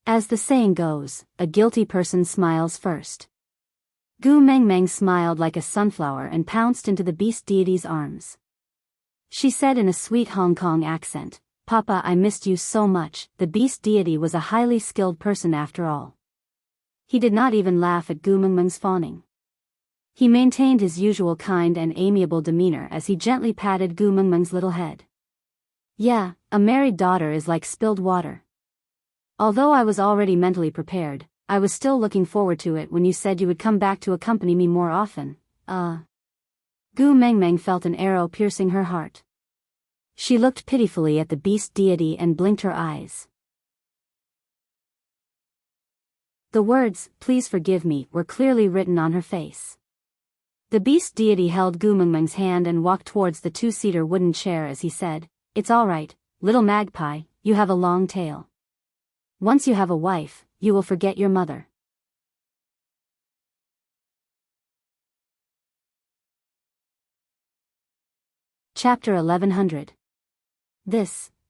As the saying goes, a guilty person smiles first. Gu Meng Meng smiled like a sunflower and pounced into the beast deity's arms. She said in a sweet Hong Kong accent, "Papa, I missed you so much." The beast deity was a highly skilled person after all. He did not even laugh at Gu Meng Meng's fawning. He maintained his usual kind and amiable demeanor as he gently patted Gu Mengmeng's little head. Yeah, a married daughter is like spilled water. Although I was already mentally prepared, I was still looking forward to it when you said you would come back to accompany me more often. Gu Mengmeng felt an arrow piercing her heart. She looked pitifully at the beast deity and blinked her eyes. The words, "Please forgive me," were clearly written on her face. The beast deity held Gu Mengmeng's hand and walked towards the two-seater wooden chair as he said, "It's all right, little magpie, you have a long tail. Once you have a wife, you will forget your mother." Chapter 1100.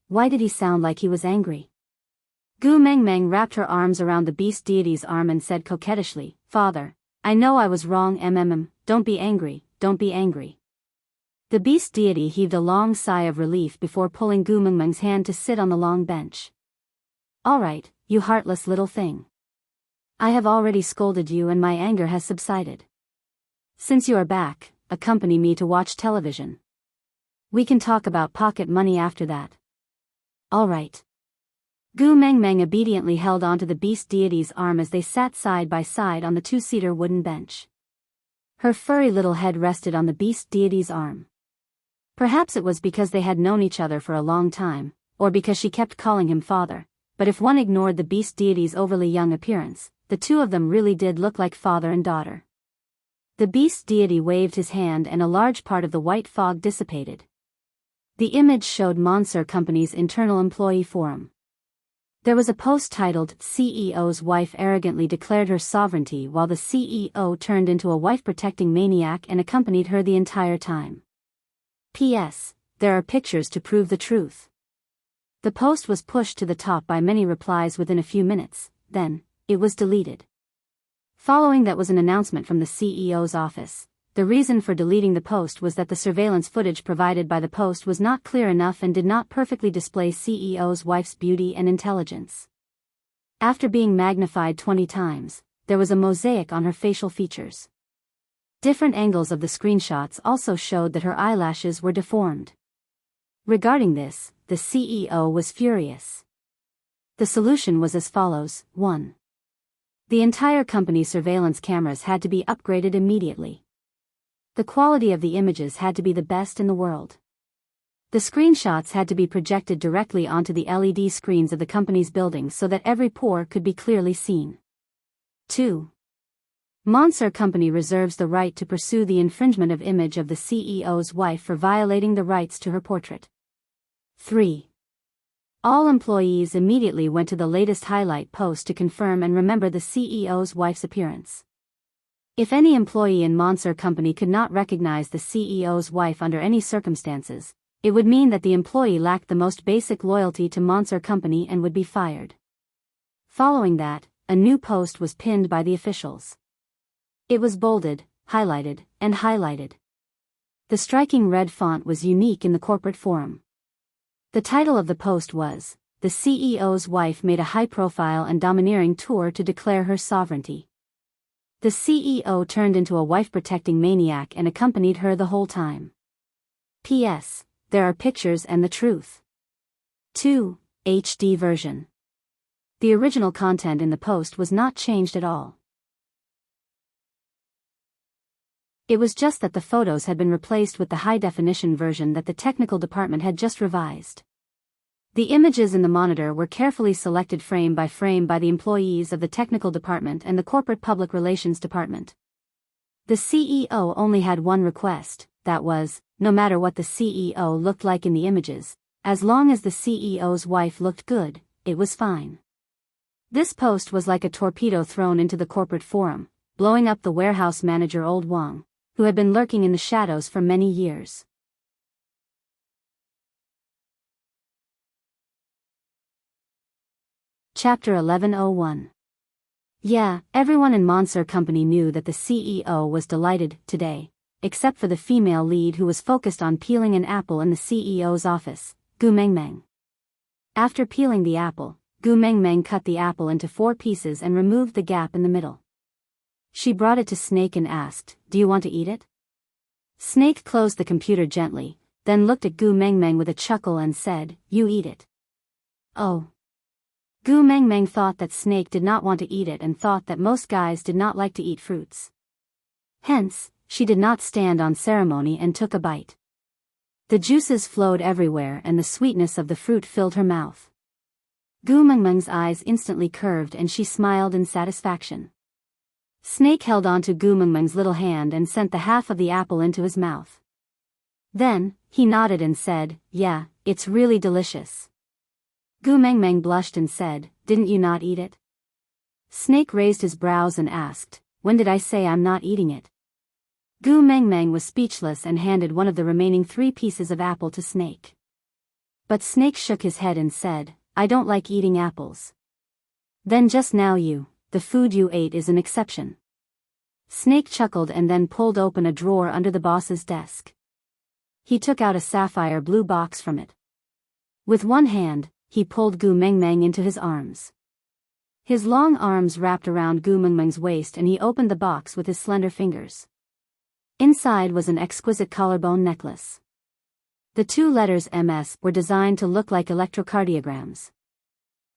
Why did he sound like he was angry? Gu Mengmeng wrapped her arms around the beast deity's arm and said coquettishly, "Father, I know I was wrong. Don't be angry, don't be angry." The beast deity heaved a long sigh of relief before pulling Gu Mengmeng's hand to sit on the long bench. "All right, you heartless little thing. I have already scolded you and my anger has subsided. Since you are back, accompany me to watch television. We can talk about pocket money after that." "All right." Gu Mengmeng obediently held onto the beast deity's arm as they sat side by side on the two-seater wooden bench. Her furry little head rested on the beast deity's arm. Perhaps it was because they had known each other for a long time, or because she kept calling him father, but if one ignored the beast deity's overly young appearance, the two of them really did look like father and daughter. The beast deity waved his hand and a large part of the white fog dissipated. The image showed Monster Company's internal employee forum. There was a post titled, "CEO's wife arrogantly declared her sovereignty while the CEO turned into a wife-protecting maniac and accompanied her the entire time. P.S. There are pictures to prove the truth." The post was pushed to the top by many replies within a few minutes, then, it was deleted. Following that was an announcement from the CEO's office. The reason for deleting the post was that the surveillance footage provided by the post was not clear enough and did not perfectly display CEO's wife's beauty and intelligence. After being magnified 20 times, there was a mosaic on her facial features. Different angles of the screenshots also showed that her eyelashes were deformed. Regarding this, the CEO was furious. The solution was as follows: 1. The entire company's surveillance cameras had to be upgraded immediately. The quality of the images had to be the best in the world. The screenshots had to be projected directly onto the LED screens of the company's buildings so that every pore could be clearly seen. 2. Monster Company reserves the right to pursue the infringement of image of the CEO's wife for violating the rights to her portrait. 3. All employees immediately went to the latest highlight post to confirm and remember the CEO's wife's appearance. If any employee in Monster Company could not recognize the CEO's wife under any circumstances, it would mean that the employee lacked the most basic loyalty to Monster Company and would be fired. Following that, a new post was pinned by the officials. It was bolded, highlighted, and highlighted. The striking red font was unique in the corporate forum. The title of the post was, "The CEO's wife made a high-profile and domineering tour to declare her sovereignty. The CEO turned into a wife-protecting maniac and accompanied her the whole time. P.S. There are pictures and the truth." 2. HD version. The original content in the post was not changed at all. It was just that the photos had been replaced with the high-definition version that the technical department had just revised. The images in the monitor were carefully selected frame by the employees of the technical department and the corporate public relations department. The CEO only had one request, that was, no matter what the CEO looked like in the images, as long as the CEO's wife looked good, it was fine. This post was like a torpedo thrown into the corporate forum, blowing up the warehouse manager Old Wang, who had been lurking in the shadows for many years. Chapter 1101. Yeah, everyone in Monster Company knew that the CEO was delighted today, except for the female lead who was focused on peeling an apple in the CEO's office, Gu Mengmeng. After peeling the apple, Gu Mengmeng cut the apple into 4 pieces and removed the gap in the middle. She brought it to Snake and asked, "Do you want to eat it?" Snake closed the computer gently, then looked at Gu Mengmeng with a chuckle and said, "You eat it." Oh. Gu Mengmeng thought that Snake did not want to eat it and thought that most guys did not like to eat fruits. Hence, she did not stand on ceremony and took a bite. The juices flowed everywhere and the sweetness of the fruit filled her mouth. Gu Mengmeng's eyes instantly curved and she smiled in satisfaction. Snake held onto Gu Mengmeng's little hand and sent the half of the apple into his mouth. Then, he nodded and said, "Yeah, it's really delicious." Gu Mengmeng blushed and said, "Didn't you not eat it?" Snake raised his brows and asked, "When did I say I'm not eating it?" Gu Mengmeng was speechless and handed one of the remaining 3 pieces of apple to Snake. But Snake shook his head and said, "I don't like eating apples." "Then just now the food you ate is an exception." Snake chuckled and then pulled open a drawer under the boss's desk. He took out a sapphire blue box from it. With one hand, he pulled Gu Mengmeng into his arms. His long arms wrapped around Gu Mengmeng's waist and he opened the box with his slender fingers. Inside was an exquisite collarbone necklace. The 2 letters MS were designed to look like electrocardiograms.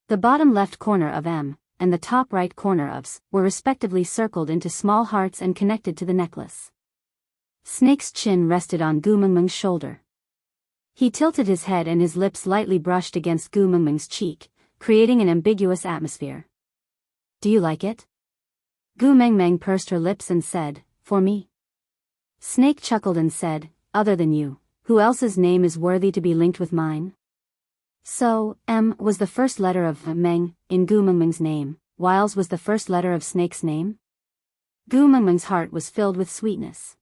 The bottom left corner of M and the top right corner of S were respectively circled into small hearts and connected to the necklace. Snake's chin rested on Gu Mengmeng's shoulder. He tilted his head and his lips lightly brushed against Gu Mengmeng's cheek, creating an ambiguous atmosphere. "Do you like it?" Gu Mengmeng pursed her lips and said, "For me?" Snake chuckled and said, "Other than you, who else's name is worthy to be linked with mine?" So, M was the first letter of Meng in Gu Mengmeng's name, whiles was the first letter of Snake's name. Gu Mengmeng's heart was filled with sweetness.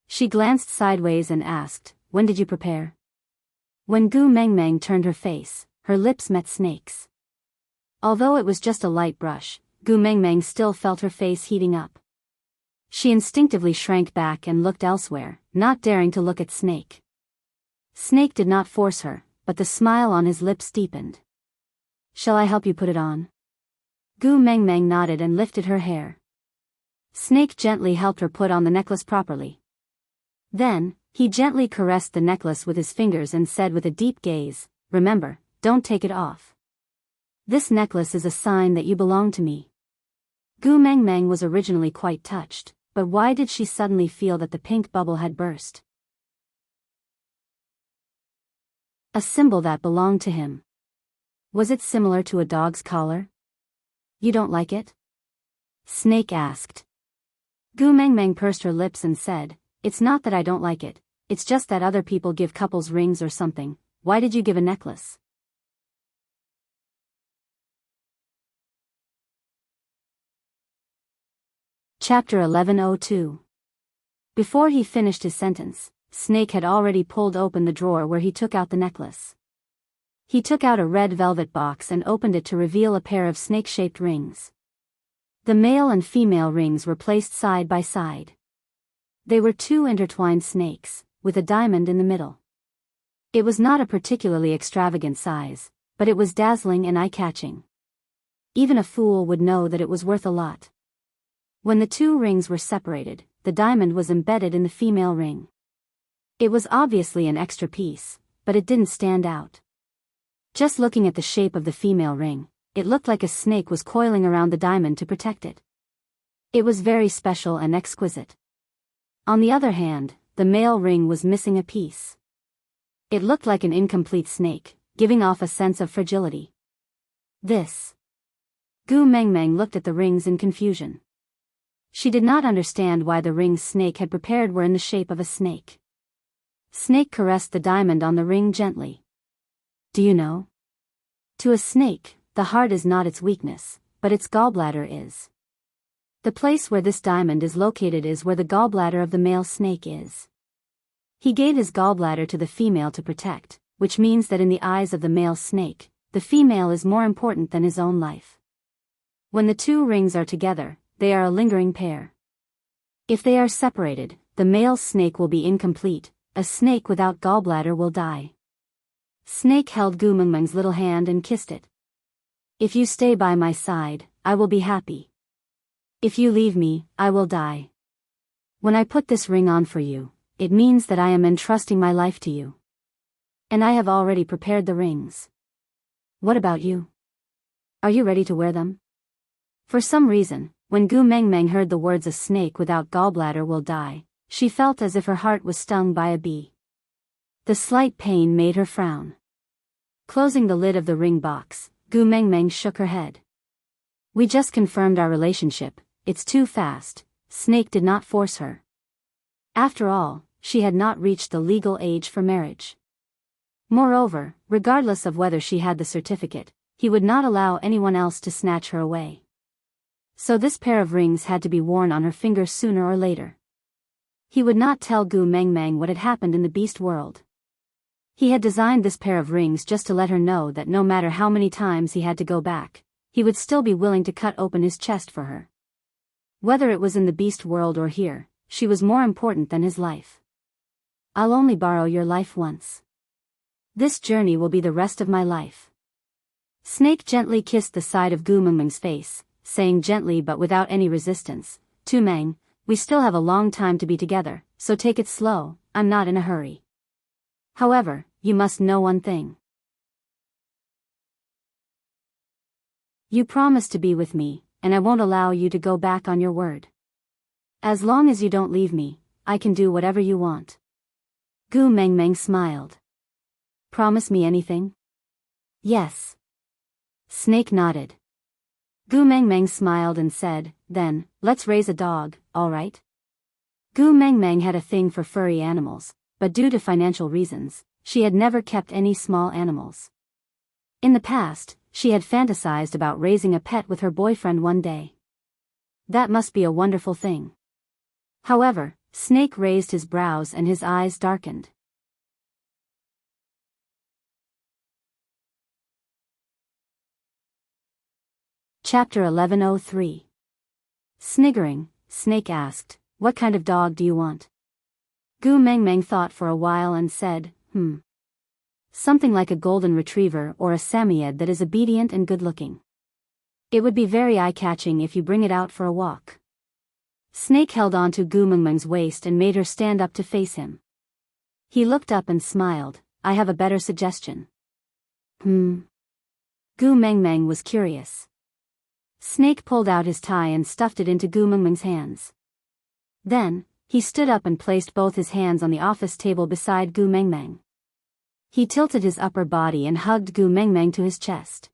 She glanced sideways and asked, "When did you prepare?" When Gu Mengmeng turned her face, her lips met Snake's. Although it was just a light brush, Gu Mengmeng still felt her face heating up. She instinctively shrank back and looked elsewhere, not daring to look at Snake. Snake did not force her, but the smile on his lips deepened. "Shall I help you put it on?" Gu Mengmeng nodded and lifted her hair. Snake gently helped her put on the necklace properly. Then, he gently caressed the necklace with his fingers and said with a deep gaze, "Remember, don't take it off. This necklace is a sign that you belong to me." Gu Mengmeng was originally quite touched, but why did she suddenly feel that the pink bubble had burst? A symbol that belonged to him. Was it similar to a dog's collar? "You don't like it?" Snake asked. Gu Mengmeng pursed her lips and said, "It's not that I don't like it, it's just that other people give couples rings or something. Why did you give a necklace?" Chapter 1102. Before he finished his sentence, Snake had already pulled open the drawer where he took out the necklace. He took out a red velvet box and opened it to reveal a pair of snake-shaped rings. The male and female rings were placed side by side. They were 2 intertwined snakes, with a diamond in the middle. It was not a particularly extravagant size, but it was dazzling and eye-catching. Even a fool would know that it was worth a lot. When the 2 rings were separated, the diamond was embedded in the female ring. It was obviously an extra piece, but it didn't stand out. Just looking at the shape of the female ring, it looked like a snake was coiling around the diamond to protect it. It was very special and exquisite. On the other hand, the male ring was missing a piece. It looked like an incomplete snake, giving off a sense of fragility. This. Gu Mengmeng looked at the rings in confusion. She did not understand why the rings Snake had prepared were in the shape of a snake. Snake caressed the diamond on the ring gently. "Do you know? To a snake, the heart is not its weakness, but its gallbladder is. The place where this diamond is located is where the gallbladder of the male snake is. He gave his gallbladder to the female to protect, which means that in the eyes of the male snake, the female is more important than his own life. When the 2 rings are together, they are a lingering pair. If they are separated, the male snake will be incomplete. A snake without gallbladder will die." Snake held Gu Mengmeng's little hand and kissed it. "If you stay by my side, I will be happy." If you leave me, I will die. When I put this ring on for you, it means that I am entrusting my life to you. And I have already prepared the rings. What about you? Are you ready to wear them? For some reason, when Gu Mengmeng heard the words "a snake without gallbladder will die," she felt as if her heart was stung by a bee. The slight pain made her frown. Closing the lid of the ring box, Gu Mengmeng shook her head. We just confirmed our relationship, it's too fast. Snake did not force her. After all, she had not reached the legal age for marriage. Moreover, regardless of whether she had the certificate, he would not allow anyone else to snatch her away. So this pair of rings had to be worn on her finger sooner or later. He would not tell Gu Mengmeng what had happened in the beast world. He had designed this pair of rings just to let her know that no matter how many times he had to go back, he would still be willing to cut open his chest for her. Whether it was in the beast world or here, she was more important than his life. I'll only borrow your life once. This journey will be the rest of my life. Snake gently kissed the side of Gu Mengmeng's face, saying gently but without any resistance, "Tu Meng, we still have a long time to be together, so take it slow, I'm not in a hurry. However, you must know one thing. You promised to be with me, and I won't allow you to go back on your word. As long as you don't leave me, I can do whatever you want." Gu Mengmeng smiled. Promise me anything? Yes. Snake nodded. Gu Mengmeng smiled and said, Then, let's raise a dog, alright? Gu Mengmeng had a thing for furry animals, but due to financial reasons, she had never kept any small animals. In the past, she had fantasized about raising a pet with her boyfriend one day. That must be a wonderful thing. However, Snake raised his brows and his eyes darkened. Chapter 1103. Sniggering, Snake asked, What kind of dog do you want? Gu Mengmeng thought for a while and said, Something like a golden retriever or a Samoyed that is obedient and good-looking. It would be very eye-catching if you bring it out for a walk. Snake held on to Gu Mengmeng's waist and made her stand up to face him. He looked up and smiled, I have a better suggestion. Gu Mengmeng was curious. Snake pulled out his tie and stuffed it into Gu Mengmeng's hands. Then, he stood up and placed both his hands on the office table beside Gu Mengmeng. He tilted his upper body and hugged Gu Mengmeng to his chest.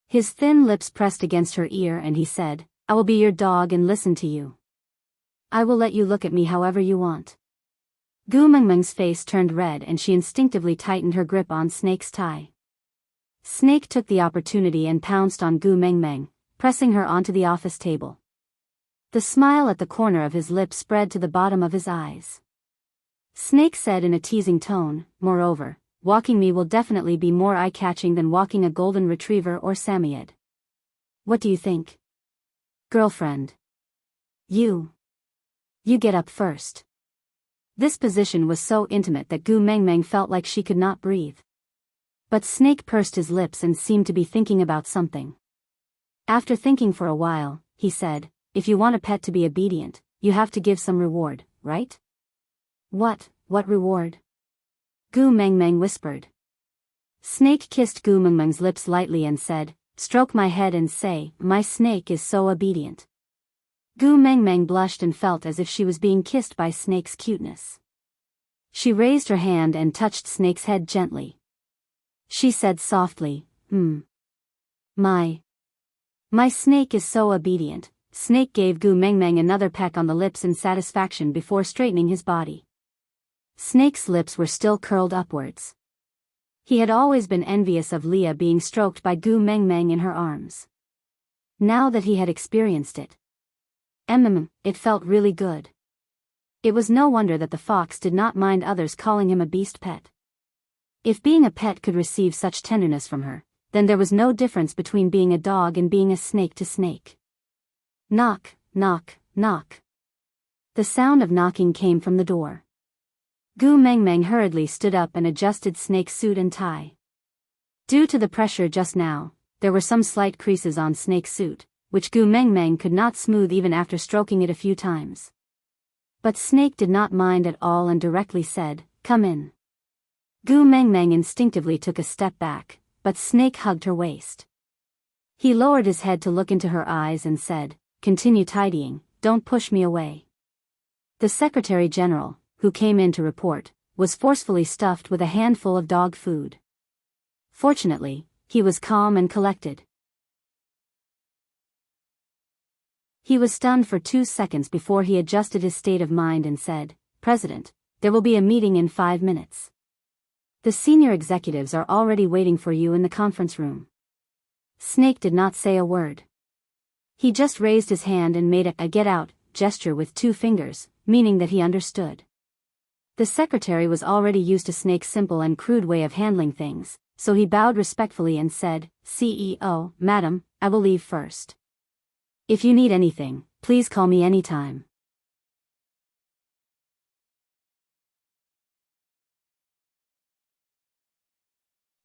His thin lips pressed against her ear and he said, I will be your dog and listen to you. I will let you look at me however you want. Gu Mengmeng's face turned red and she instinctively tightened her grip on Snake's tie. Snake took the opportunity and pounced on Gu Mengmeng, pressing her onto the office table. The smile at the corner of his lips spread to the bottom of his eyes. Snake said in a teasing tone, Moreover, walking me will definitely be more eye-catching than walking a golden retriever or Samoyed. What do you think? Girlfriend. You get up first. This position was so intimate that Gu Mengmeng felt like she could not breathe. But Snake pursed his lips and seemed to be thinking about something. After thinking for a while, he said, If you want a pet to be obedient, you have to give some reward, right? What reward? Gu Mengmeng whispered. Snake kissed Gu Mengmeng's lips lightly and said, Stroke my head and say, My snake is so obedient. Gu Mengmeng blushed and felt as if she was being kissed by Snake's cuteness. She raised her hand and touched Snake's head gently. She said softly, My snake is so obedient. Snake gave Gu Mengmeng another peck on the lips in satisfaction before straightening his body. Snake's lips were still curled upwards. He had always been envious of Leah being stroked by Gu Mengmeng in her arms. Now that he had experienced it, it felt really good. It was no wonder that the fox did not mind others calling him a beast pet. If being a pet could receive such tenderness from her, then there was no difference between being a dog and being a snake to Snake. Knock, knock, knock. The sound of knocking came from the door. Gu Mengmeng hurriedly stood up and adjusted Snake's suit and tie. Due to the pressure just now, there were some slight creases on Snake's suit, which Gu Mengmeng could not smooth even after stroking it a few times. But Snake did not mind at all and directly said, "Come in." Gu Mengmeng instinctively took a step back, but Snake hugged her waist. He lowered his head to look into her eyes and said, "Continue tidying, don't push me away." The Secretary General, who came in to report, was forcefully stuffed with a handful of dog food. Fortunately, he was calm and collected. He was stunned for 2 seconds before he adjusted his state of mind and said, "President, there will be a meeting in 5 minutes. The senior executives are already waiting for you in the conference room." Snake did not say a word. He just raised his hand and made a "get out" gesture with 2 fingers, meaning that he understood. The secretary was already used to Snake's simple and crude way of handling things, so he bowed respectfully and said, "CEO, Madam, I will leave first. If you need anything, please call me anytime."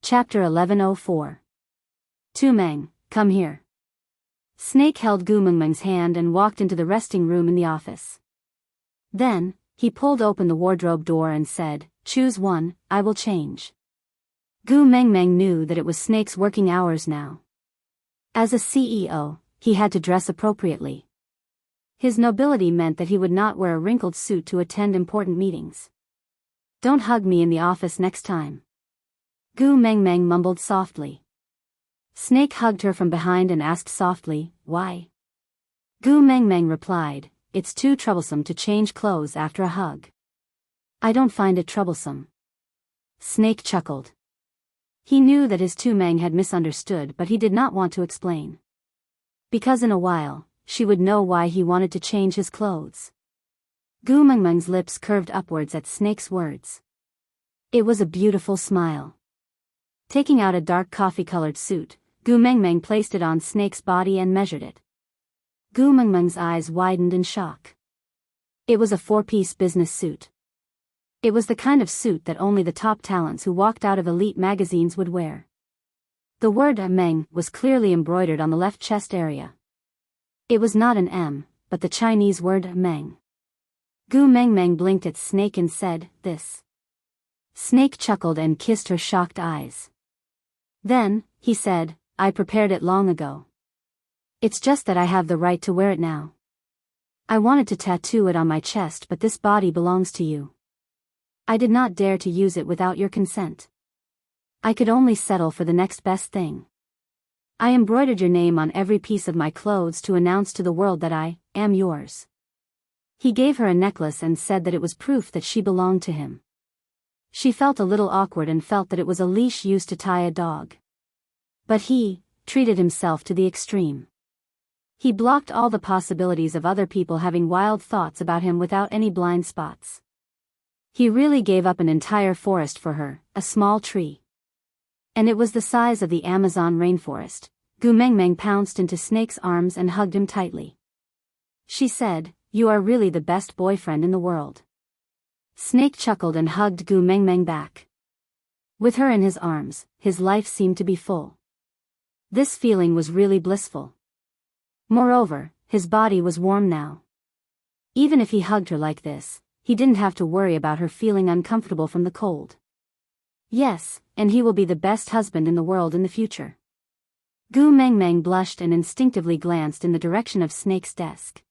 Chapter 1104. Tu Meng, come here. Snake held Gu Mengmeng's hand and walked into the resting room in the office. Then, he pulled open the wardrobe door and said, "Choose one, I will change." Gu Mengmeng knew that it was Snake's working hours now. As a CEO, he had to dress appropriately. His nobility meant that he would not wear a wrinkled suit to attend important meetings. "Don't hug me in the office next time." Gu Mengmeng mumbled softly. Snake hugged her from behind and asked softly, "Why?" Gu Mengmeng replied, "It's too troublesome to change clothes after a hug." "I don't find it troublesome." Snake chuckled. He knew that his Tu Meng had misunderstood, but he did not want to explain. Because in a while, she would know why he wanted to change his clothes. Gu Mengmeng's lips curved upwards at Snake's words. It was a beautiful smile. Taking out a dark coffee-colored suit, Gu Mengmeng placed it on Snake's body and measured it. Gu Mengmeng's eyes widened in shock. It was a 4-piece business suit. It was the kind of suit that only the top talents who walked out of elite magazines would wear. The word Meng was clearly embroidered on the left chest area. It was not an M, but the Chinese word Meng. Gu Mengmeng blinked at Snake and said, "This." Snake chuckled and kissed her shocked eyes. Then, he said, "I prepared it long ago. It's just that I have the right to wear it now. I wanted to tattoo it on my chest, but this body belongs to you. I did not dare to use it without your consent. I could only settle for the next best thing. I embroidered your name on every piece of my clothes to announce to the world that I am yours." He gave her a necklace and said that it was proof that she belonged to him. She felt a little awkward and felt that it was a leash used to tie a dog. But he treated himself to the extreme. He blocked all the possibilities of other people having wild thoughts about him without any blind spots. He really gave up an entire forest for her, a small tree. And it was the size of the Amazon rainforest. Gu Mengmeng pounced into Snake's arms and hugged him tightly. She said, "You are really the best boyfriend in the world." Snake chuckled and hugged Gu Mengmeng back. With her in his arms, his life seemed to be full. This feeling was really blissful. Moreover, his body was warm now. Even if he hugged her like this, he didn't have to worry about her feeling uncomfortable from the cold. Yes, and he will be the best husband in the world in the future. Gu Mengmeng blushed and instinctively glanced in the direction of Snake's desk.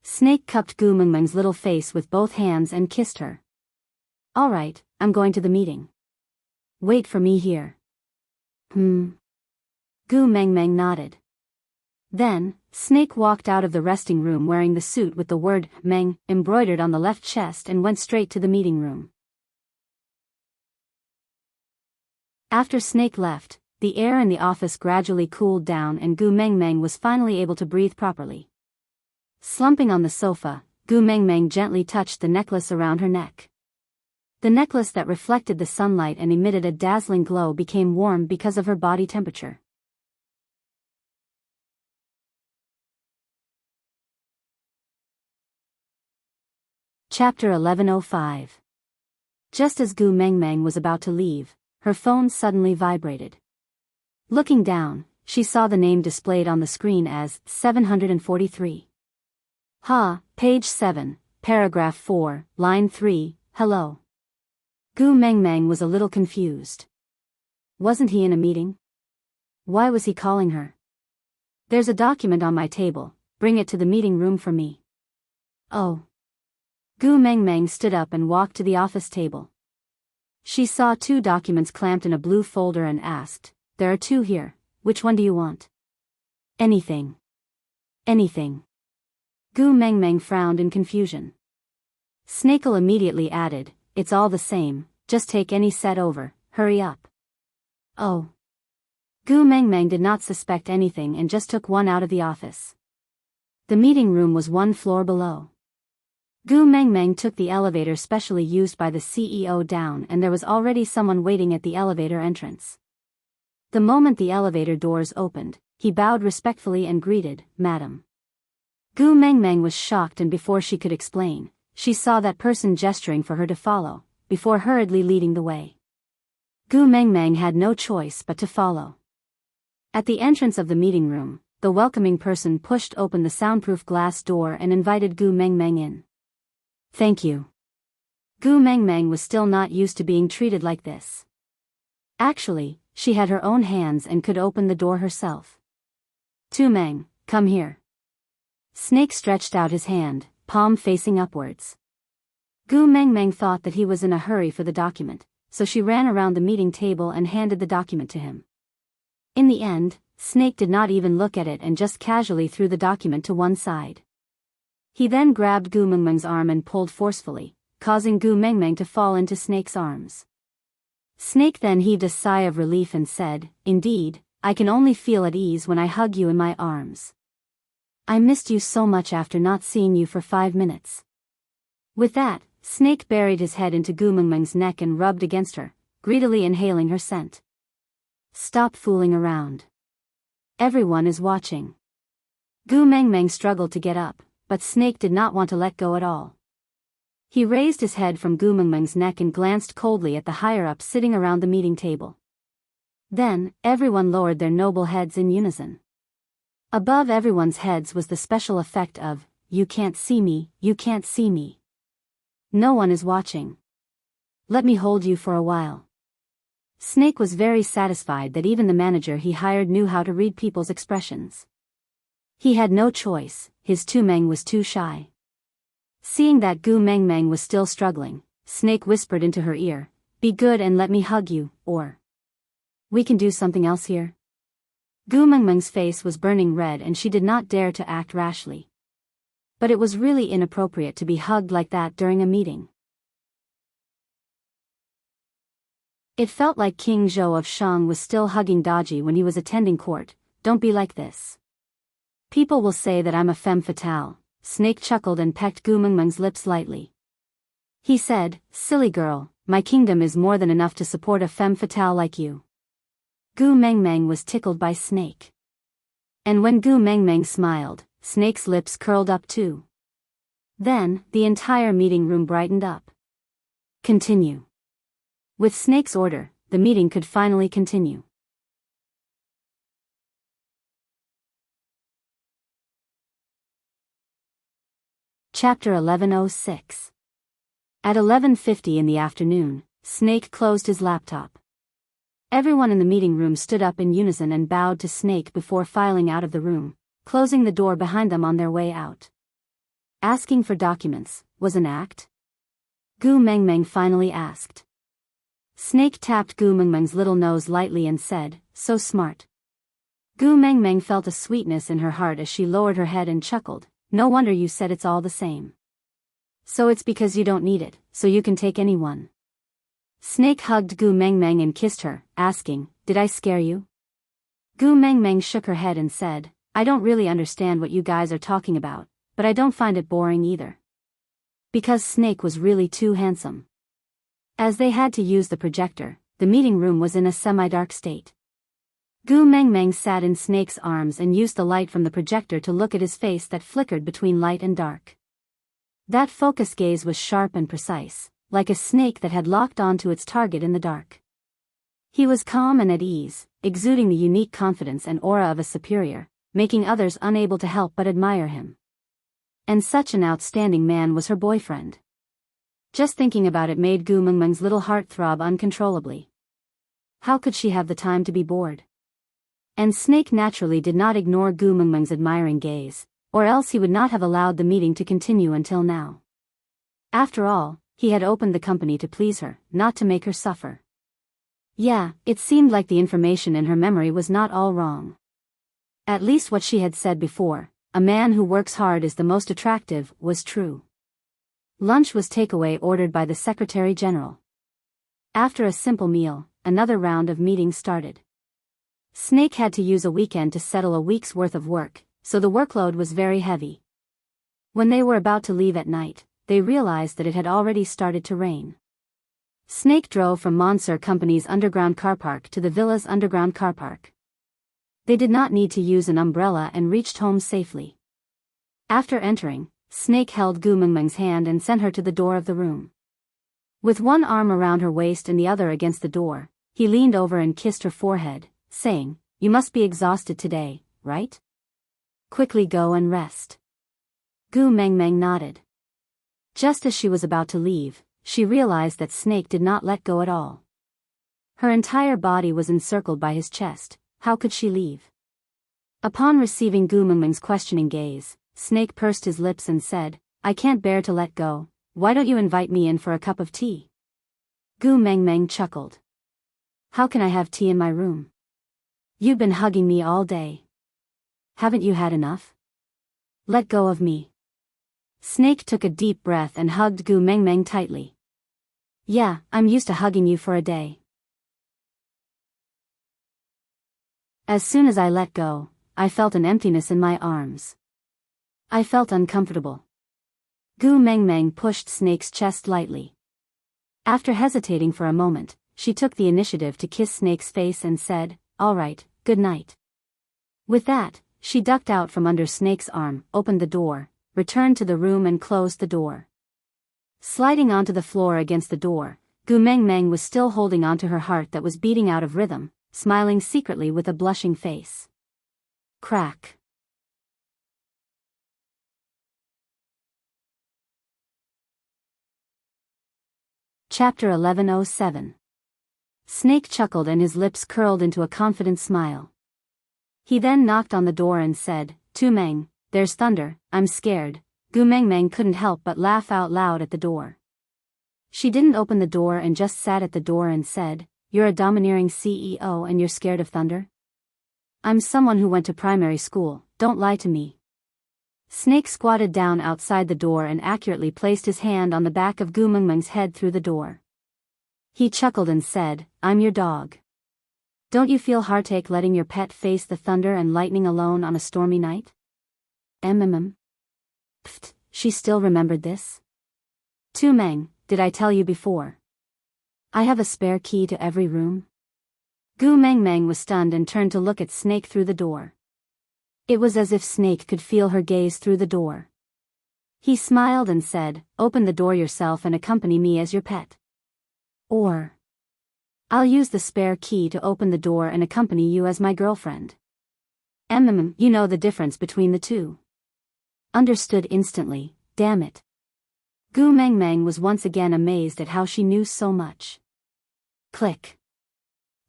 Snake cupped Gu Mengmeng's little face with both hands and kissed her. "All right, I'm going to the meeting. Wait for me here." Gu Mengmeng nodded. Then, Snake walked out of the resting room wearing the suit with the word Meng embroidered on the left chest and went straight to the meeting room. After Snake left, the air in the office gradually cooled down and Gu Mengmeng was finally able to breathe properly. Slumping on the sofa, Gu Mengmeng gently touched the necklace around her neck. The necklace that reflected the sunlight and emitted a dazzling glow became warm because of her body temperature. Chapter 1105. Just as Gu Mengmeng was about to leave, her phone suddenly vibrated. Looking down, she saw the name displayed on the screen as 743. Page 7, paragraph 4, line 3, hello. Gu Mengmeng was a little confused. Wasn't he in a meeting? Why was he calling her? There's a document on my table, bring it to the meeting room for me. Oh. Gu Mengmeng stood up and walked to the office table. She saw 2 documents clamped in a blue folder and asked, there are 2 here, which one do you want? Anything. Anything. Gu Mengmeng frowned in confusion. Snakel immediately added, it's all the same, just take any set over, hurry up. Oh. Gu Mengmeng did not suspect anything and just took one out of the office. The meeting room was 1 floor below. Gu Mengmeng took the elevator specially used by the CEO down, and there was already someone waiting at the elevator entrance. The moment the elevator doors opened, he bowed respectfully and greeted, Madam. Gu Mengmeng was shocked, and before she could explain, she saw that person gesturing for her to follow, before hurriedly leading the way. Gu Mengmeng had no choice but to follow. At the entrance of the meeting room, the welcoming person pushed open the soundproof glass door and invited Gu Mengmeng in. Thank you. Gu Mengmeng was still not used to being treated like this. Actually, she had her own hands and could open the door herself. Tu Meng, come here. Snake stretched out his hand, palm facing upwards. Gu Mengmeng thought that he was in a hurry for the document, so she ran around the meeting table and handed the document to him. In the end, Snake did not even look at it and just casually threw the document to one side. He then grabbed Gu Mengmeng's arm and pulled forcefully, causing Gu Mengmeng to fall into Snake's arms. Snake then heaved a sigh of relief and said, Indeed, I can only feel at ease when I hug you in my arms. I missed you so much after not seeing you for 5 minutes. With that, Snake buried his head into Gu Mengmeng's neck and rubbed against her, greedily inhaling her scent. Stop fooling around. Everyone is watching. Gu Mengmeng struggled to get up, but Snake did not want to let go at all. He raised his head from Gu Mengmeng's neck and glanced coldly at the higher-ups sitting around the meeting table. Then, everyone lowered their noble heads in unison. Above everyone's heads was the special effect of, you can't see me, you can't see me. No one is watching. Let me hold you for a while. Snake was very satisfied that even the manager he hired knew how to read people's expressions. He had no choice, his Tu Meng was too shy. Seeing that Gu Mengmeng was still struggling, Snake whispered into her ear, be good and let me hug you, or we can do something else here. Gu Mengmeng's face was burning red and she did not dare to act rashly. But it was really inappropriate to be hugged like that during a meeting. It felt like King Zhou of Shang was still hugging Daji when he was attending court. Don't be like this. People will say that I'm a femme fatale. Snake chuckled and pecked Gu Mengmeng's lips lightly. He said, silly girl, my kingdom is more than enough to support a femme fatale like you. Gu Mengmeng was tickled by Snake. And when Gu Mengmeng smiled, Snake's lips curled up too. Then, the entire meeting room brightened up. Continue. With Snake's order, the meeting could finally continue. Chapter 1106. At 11:50 in the afternoon, Snake closed his laptop. Everyone in the meeting room stood up in unison and bowed to Snake before filing out of the room, closing the door behind them on their way out. Asking for documents was an act? Gu Mengmeng finally asked. Snake tapped Gu Mengmeng's little nose lightly and said, so smart. Gu Mengmeng felt a sweetness in her heart as she lowered her head and chuckled. No wonder you said it's all the same. So it's because you don't need it, so you can take anyone. Snake hugged Gu Mengmeng and kissed her, asking, did I scare you? Gu Mengmeng shook her head and said, I don't really understand what you guys are talking about, but I don't find it boring either. Because Snake was really too handsome. As they had to use the projector, the meeting room was in a semi-dark state. Gu Mengmeng sat in Snake's arms and used the light from the projector to look at his face that flickered between light and dark. That focus gaze was sharp and precise, like a snake that had locked onto its target in the dark. He was calm and at ease, exuding the unique confidence and aura of a superior, making others unable to help but admire him. And such an outstanding man was her boyfriend. Just thinking about it made Gu Mengmeng's little heart throb uncontrollably. How could she have the time to be bored? And Snake naturally did not ignore Gu Mengmeng's admiring gaze, or else he would not have allowed the meeting to continue until now. After all, he had opened the company to please her, not to make her suffer. Yeah, it seemed like the information in her memory was not all wrong. At least what she had said before, a man who works hard is the most attractive, was true. Lunch was takeaway ordered by the Secretary General. After a simple meal, another round of meetings started. Snake had to use a weekend to settle a week's worth of work, so the workload was very heavy. When they were about to leave at night, they realized that it had already started to rain. Snake drove from Monsieur Company's underground car park to the villa's underground car park. They did not need to use an umbrella and reached home safely. After entering, Snake held Gu Mengmeng's hand and sent her to the door of the room. With one arm around her waist and the other against the door, he leaned over and kissed her forehead, saying, "You must be exhausted today, right? Quickly go and rest." Gu Mengmeng nodded. Just as she was about to leave, she realized that Snake did not let go at all. Her entire body was encircled by his chest. How could she leave? Upon receiving Gu Mengmeng's questioning gaze, Snake pursed his lips and said, "I can't bear to let go. Why don't you invite me in for a cup of tea?" Gu Mengmeng chuckled. "How can I have tea in my room? You've been hugging me all day. Haven't you had enough? Let go of me." Snake took a deep breath and hugged Gu Mengmeng tightly. "Yeah, I'm used to hugging you for a day. As soon as I let go, I felt an emptiness in my arms. I felt uncomfortable." Gu Mengmeng pushed Snake's chest lightly. After hesitating for a moment, she took the initiative to kiss Snake's face and said, "All right, good night." With that, she ducked out from under Snake's arm, opened the door, returned to the room and closed the door. Sliding onto the floor against the door, Gu Mengmeng was still holding onto her heart that was beating out of rhythm, smiling secretly with a blushing face. Crack. Chapter 1107. Snake chuckled and his lips curled into a confident smile. He then knocked on the door and said, "Tu Meng, there's thunder, I'm scared." Gu Mengmeng couldn't help but laugh out loud at the door. She didn't open the door and just sat at the door and said, "You're a domineering CEO and you're scared of thunder? I'm someone who went to primary school, don't lie to me." Snake squatted down outside the door and accurately placed his hand on the back of Gu Mengmeng's head through the door. He chuckled and said, "I'm your dog. Don't you feel heartache letting your pet face the thunder and lightning alone on a stormy night?" Pfft, she still remembered this. "Tu Meng, did I tell you before? I have a spare key to every room." Gu Mengmeng was stunned and turned to look at Snake through the door. It was as if Snake could feel her gaze through the door. He smiled and said, "Open the door yourself and accompany me as your pet. Or I'll use the spare key to open the door and accompany you as my girlfriend. You know the difference between the two." Understood instantly, damn it. Gu Mengmeng was once again amazed at how she knew so much. Click.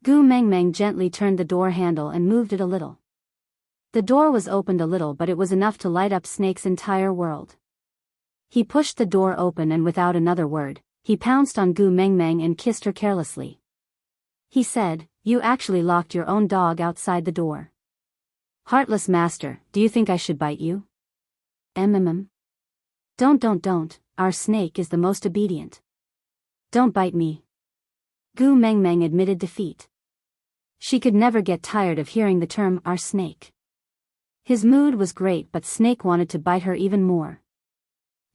Gu Mengmeng gently turned the door handle and moved it a little. The door was opened a little, but it was enough to light up Snake's entire world. He pushed the door open and without another word, he pounced on Gu Mengmeng and kissed her carelessly. He said, "You actually locked your own dog outside the door. Heartless master, do you think I should bite you?" Don't, our Snake is the most obedient. "Don't bite me." Gu Mengmeng admitted defeat. She could never get tired of hearing the term "our Snake." His mood was great, but Snake wanted to bite her even more.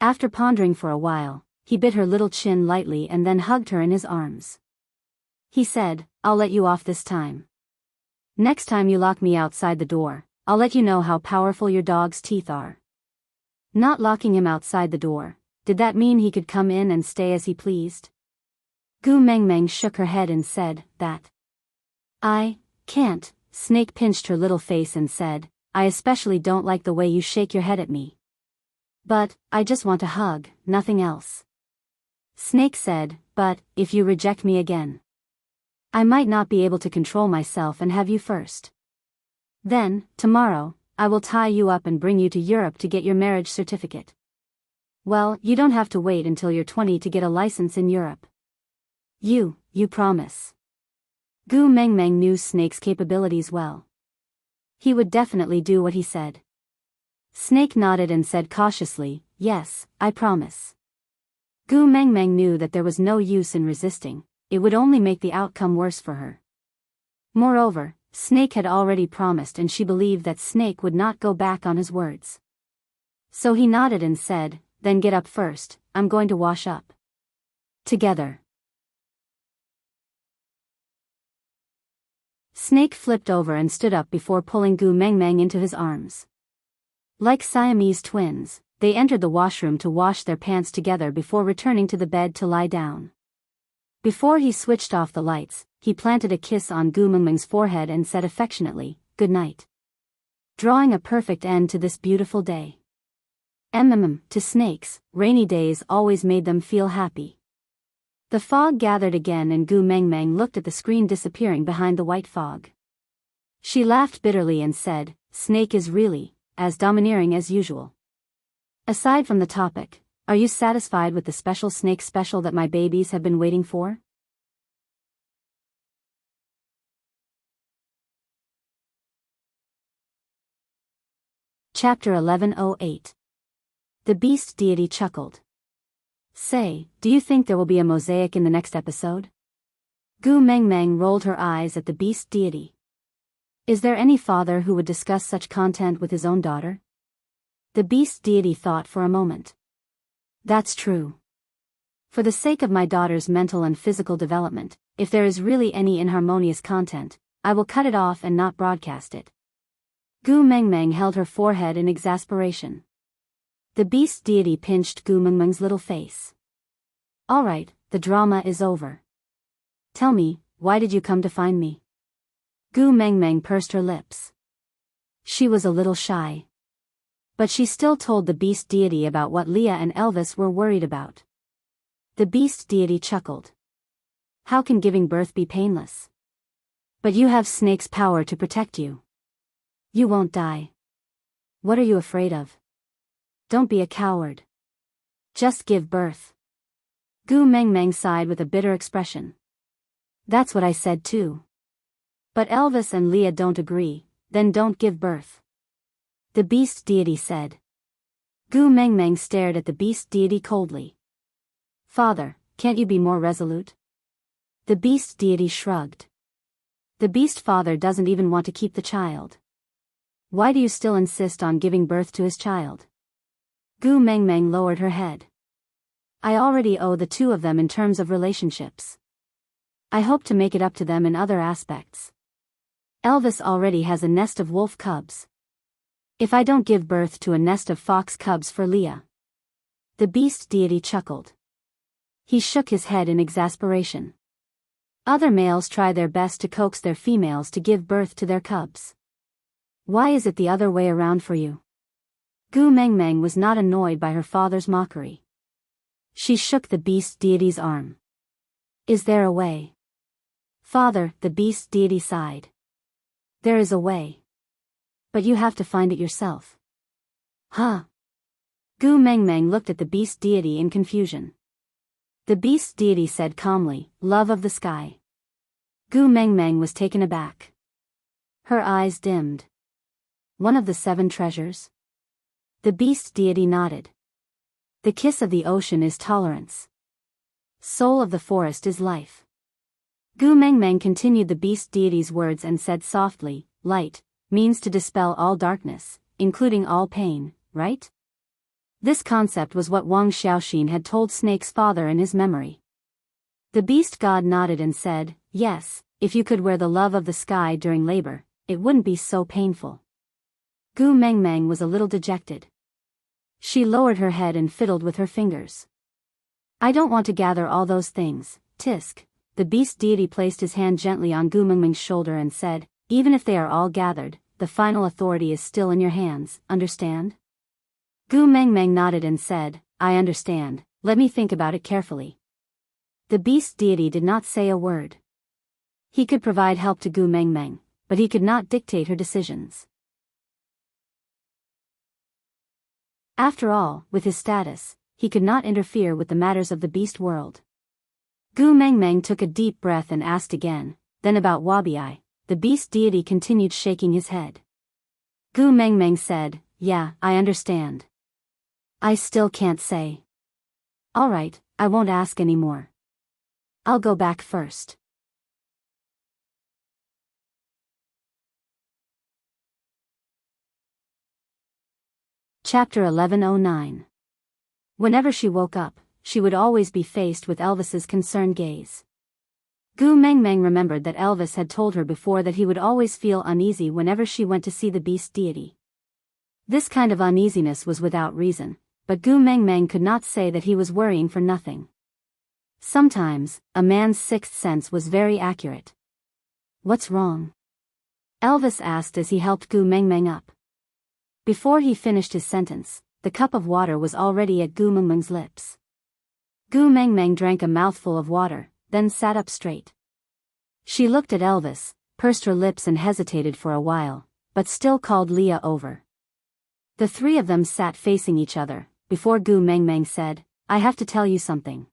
After pondering for a while, he bit her little chin lightly and then hugged her in his arms. He said, "I'll let you off this time. Next time you lock me outside the door, I'll let you know how powerful your dog's teeth are." Not locking him outside the door, did that mean he could come in and stay as he pleased? Gu Mengmeng shook her head and said, Can't. Snake pinched her little face and said, I especially don't like the way you shake your head at me. But, I just want a hug, nothing else. Snake said, but, if you reject me again, I might not be able to control myself and have you first. Then, tomorrow, I will tie you up and bring you to Europe to get your marriage certificate. Well, you don't have to wait until you're 20 to get a license in Europe. You promise. Gu Mengmeng knew Snake's capabilities well. He would definitely do what he said. Snake nodded and said cautiously, yes, I promise. Gu Mengmeng knew that there was no use in resisting, it would only make the outcome worse for her. Moreover, Snake had already promised and she believed that Snake would not go back on his words. So he nodded and said, then get up first, I'm going to wash up. Together. Snake flipped over and stood up before pulling Gu Mengmeng into his arms. Like Siamese twins, they entered the washroom to wash their pants together before returning to the bed to lie down. Before he switched off the lights, he planted a kiss on Gu Mengmeng's forehead and said affectionately, good night. Drawing a perfect end to this beautiful day. To Snakes, rainy days always made them feel happy. The fog gathered again and Gu Mengmeng looked at the screen disappearing behind the white fog. She laughed bitterly and said, Snake is really, as domineering as usual. Aside from the topic, are you satisfied with the special Snake special that my babies have been waiting for? Chapter 1108. The Beast Deity chuckled. Say, do you think there will be a mosaic in the next episode? Gu Mengmeng rolled her eyes at the Beast Deity. Is there any father who would discuss such content with his own daughter? The Beast Deity thought for a moment. That's true. For the sake of my daughter's mental and physical development, if there is really any inharmonious content, I will cut it off and not broadcast it. Gu Mengmeng held her forehead in exasperation. The Beast Deity pinched Gu Mengmeng's little face. All right, the drama is over. Tell me, why did you come to find me? Gu Mengmeng pursed her lips. She was a little shy. But she still told the Beast Deity about what Leah and Elvis were worried about. The Beast Deity chuckled. How can giving birth be painless? But you have Snake's power to protect you. You won't die. What are you afraid of? Don't be a coward. Just give birth. Gu Mengmeng sighed with a bitter expression. That's what I said too. But Elvis and Leah don't agree, then don't give birth. The Beast Deity said. Gu Mengmeng stared at the Beast Deity coldly. Father, can't you be more resolute? The Beast Deity shrugged. The Beast Father doesn't even want to keep the child. Why do you still insist on giving birth to his child? Gu Mengmeng lowered her head. I already owe the two of them in terms of relationships. I hope to make it up to them in other aspects. Elvis already has a nest of wolf cubs. If I don't give birth to a nest of fox cubs for Leah. The Beast Deity chuckled. He shook his head in exasperation. Other males try their best to coax their females to give birth to their cubs. Why is it the other way around for you? Gu Mengmeng was not annoyed by her father's mockery. She shook the Beast Deity's arm. Is there a way? Father, the Beast Deity sighed. There is a way. But you have to find it yourself. Huh? Gu Mengmeng looked at the Beast Deity in confusion. The Beast Deity said calmly, love of the sky. Gu Mengmeng was taken aback. Her eyes dimmed. One of the 7 treasures? The Beast Deity nodded. The kiss of the ocean is tolerance. Soul of the forest is life. Gu Mengmeng continued the Beast Deity's words and said softly, light means to dispel all darkness, including all pain, right? This concept was what Wang Xiaoxin had told Snake's father in his memory. The beast god nodded and said, yes, if you could wear the love of the sky during labor, it wouldn't be so painful. Gu Mengmeng was a little dejected. She lowered her head and fiddled with her fingers. I don't want to gather all those things, Tisk. The Beast Deity placed his hand gently on Gu Mengmeng's shoulder and said, even if they are all gathered, the final authority is still in your hands, understand? Gu Mengmeng nodded and said, I understand, let me think about it carefully. The beast deity did not say a word. He could provide help to Gu Mengmeng, but he could not dictate her decisions. After all, with his status, he could not interfere with the matters of the beast world. Gu Mengmeng took a deep breath and asked again, then about Wabi. The beast deity continued shaking his head. Gu Mengmeng said, yeah, I understand. I still can't say. Alright, I won't ask anymore. I'll go back first. Chapter 1109. Whenever she woke up, she would always be faced with Elvis's concerned gaze. Gu Mengmeng remembered that Elvis had told her before that he would always feel uneasy whenever she went to see the beast deity. This kind of uneasiness was without reason, but Gu Mengmeng could not say that he was worrying for nothing. Sometimes, a man's sixth sense was very accurate. What's wrong? Elvis asked as he helped Gu Mengmeng up. Before he finished his sentence, the cup of water was already at Gu Mengmeng's lips. Gu Mengmeng drank a mouthful of water, then sat up straight. She looked at Elvis, pursed her lips and hesitated for a while, but still called Leah over. The three of them sat facing each other, before Gu Mengmeng said, I have to tell you something.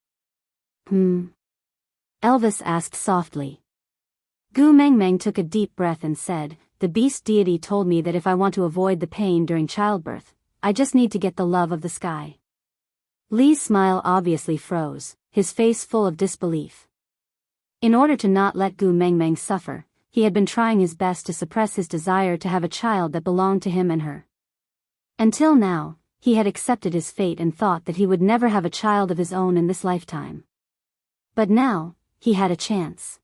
Elvis asked softly. Gu Mengmeng took a deep breath and said, the beast deity told me that if I want to avoid the pain during childbirth, I just need to get the love of the sky. Lee's smile obviously froze, his face full of disbelief. In order to not let Gu Mengmeng suffer, he had been trying his best to suppress his desire to have a child that belonged to him and her. Until now, he had accepted his fate and thought that he would never have a child of his own in this lifetime. But now, he had a chance.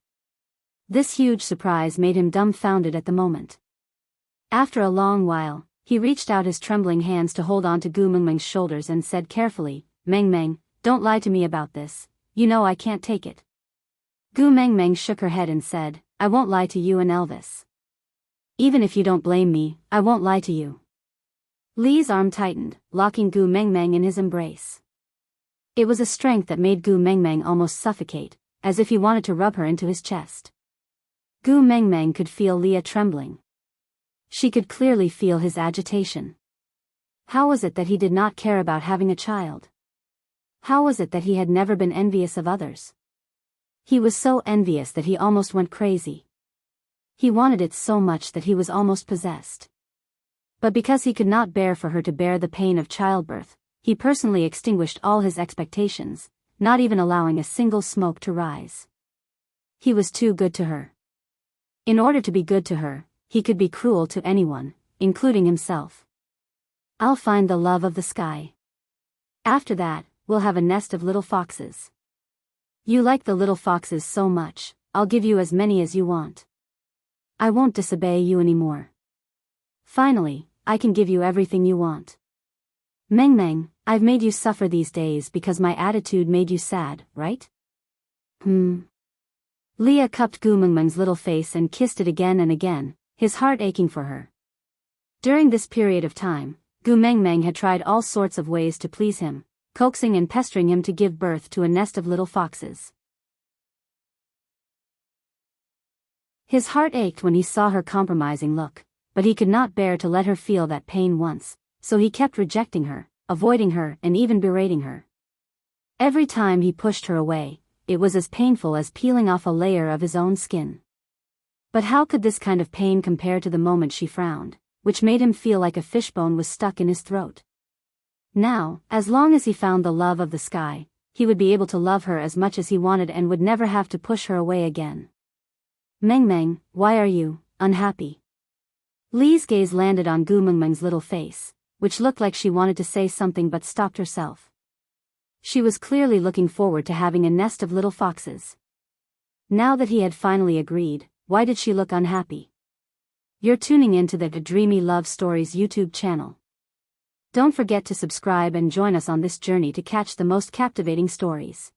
This huge surprise made him dumbfounded at the moment. After a long while, he reached out his trembling hands to hold on to Gu Mengmeng's shoulders and said carefully, Mengmeng, don't lie to me about this, you know I can't take it. Gu Mengmeng shook her head and said, I won't lie to you and Elvis. Even if you don't blame me, I won't lie to you. Lee's arm tightened, locking Gu Mengmeng in his embrace. It was a strength that made Gu Mengmeng almost suffocate, as if he wanted to rub her into his chest. Gu Mengmeng could feel Leah trembling. She could clearly feel his agitation. How was it that he did not care about having a child? How was it that he had never been envious of others? He was so envious that he almost went crazy. He wanted it so much that he was almost possessed. But because he could not bear for her to bear the pain of childbirth, he personally extinguished all his expectations, not even allowing a single smoke to rise. He was too good to her. In order to be good to her, he could be cruel to anyone, including himself. I'll find the love of the sky. After that, we'll have a nest of little foxes. You like the little foxes so much, I'll give you as many as you want. I won't disobey you anymore. Finally, I can give you everything you want. Mengmeng, I've made you suffer these days because my attitude made you sad, right? Leah cupped Gu Mengmeng's little face and kissed it again and again, his heart aching for her. During this period of time, Gu Mengmeng had tried all sorts of ways to please him, coaxing and pestering him to give birth to a nest of little foxes. His heart ached when he saw her compromising look, but he could not bear to let her feel that pain once, so he kept rejecting her, avoiding her and even berating her. Every time he pushed her away, it was as painful as peeling off a layer of his own skin. But how could this kind of pain compare to the moment she frowned, which made him feel like a fishbone was stuck in his throat? Now, as long as he found the love of the sky, he would be able to love her as much as he wanted and would never have to push her away again. Mengmeng, why are you unhappy? Lee's gaze landed on Gu Mengmeng's little face, which looked like she wanted to say something but stopped herself. She was clearly looking forward to having a nest of little foxes. Now that he had finally agreed, why did she look unhappy? You're tuning into the Dreamy Love Stories YouTube channel. Don't forget to subscribe and join us on this journey to catch the most captivating stories.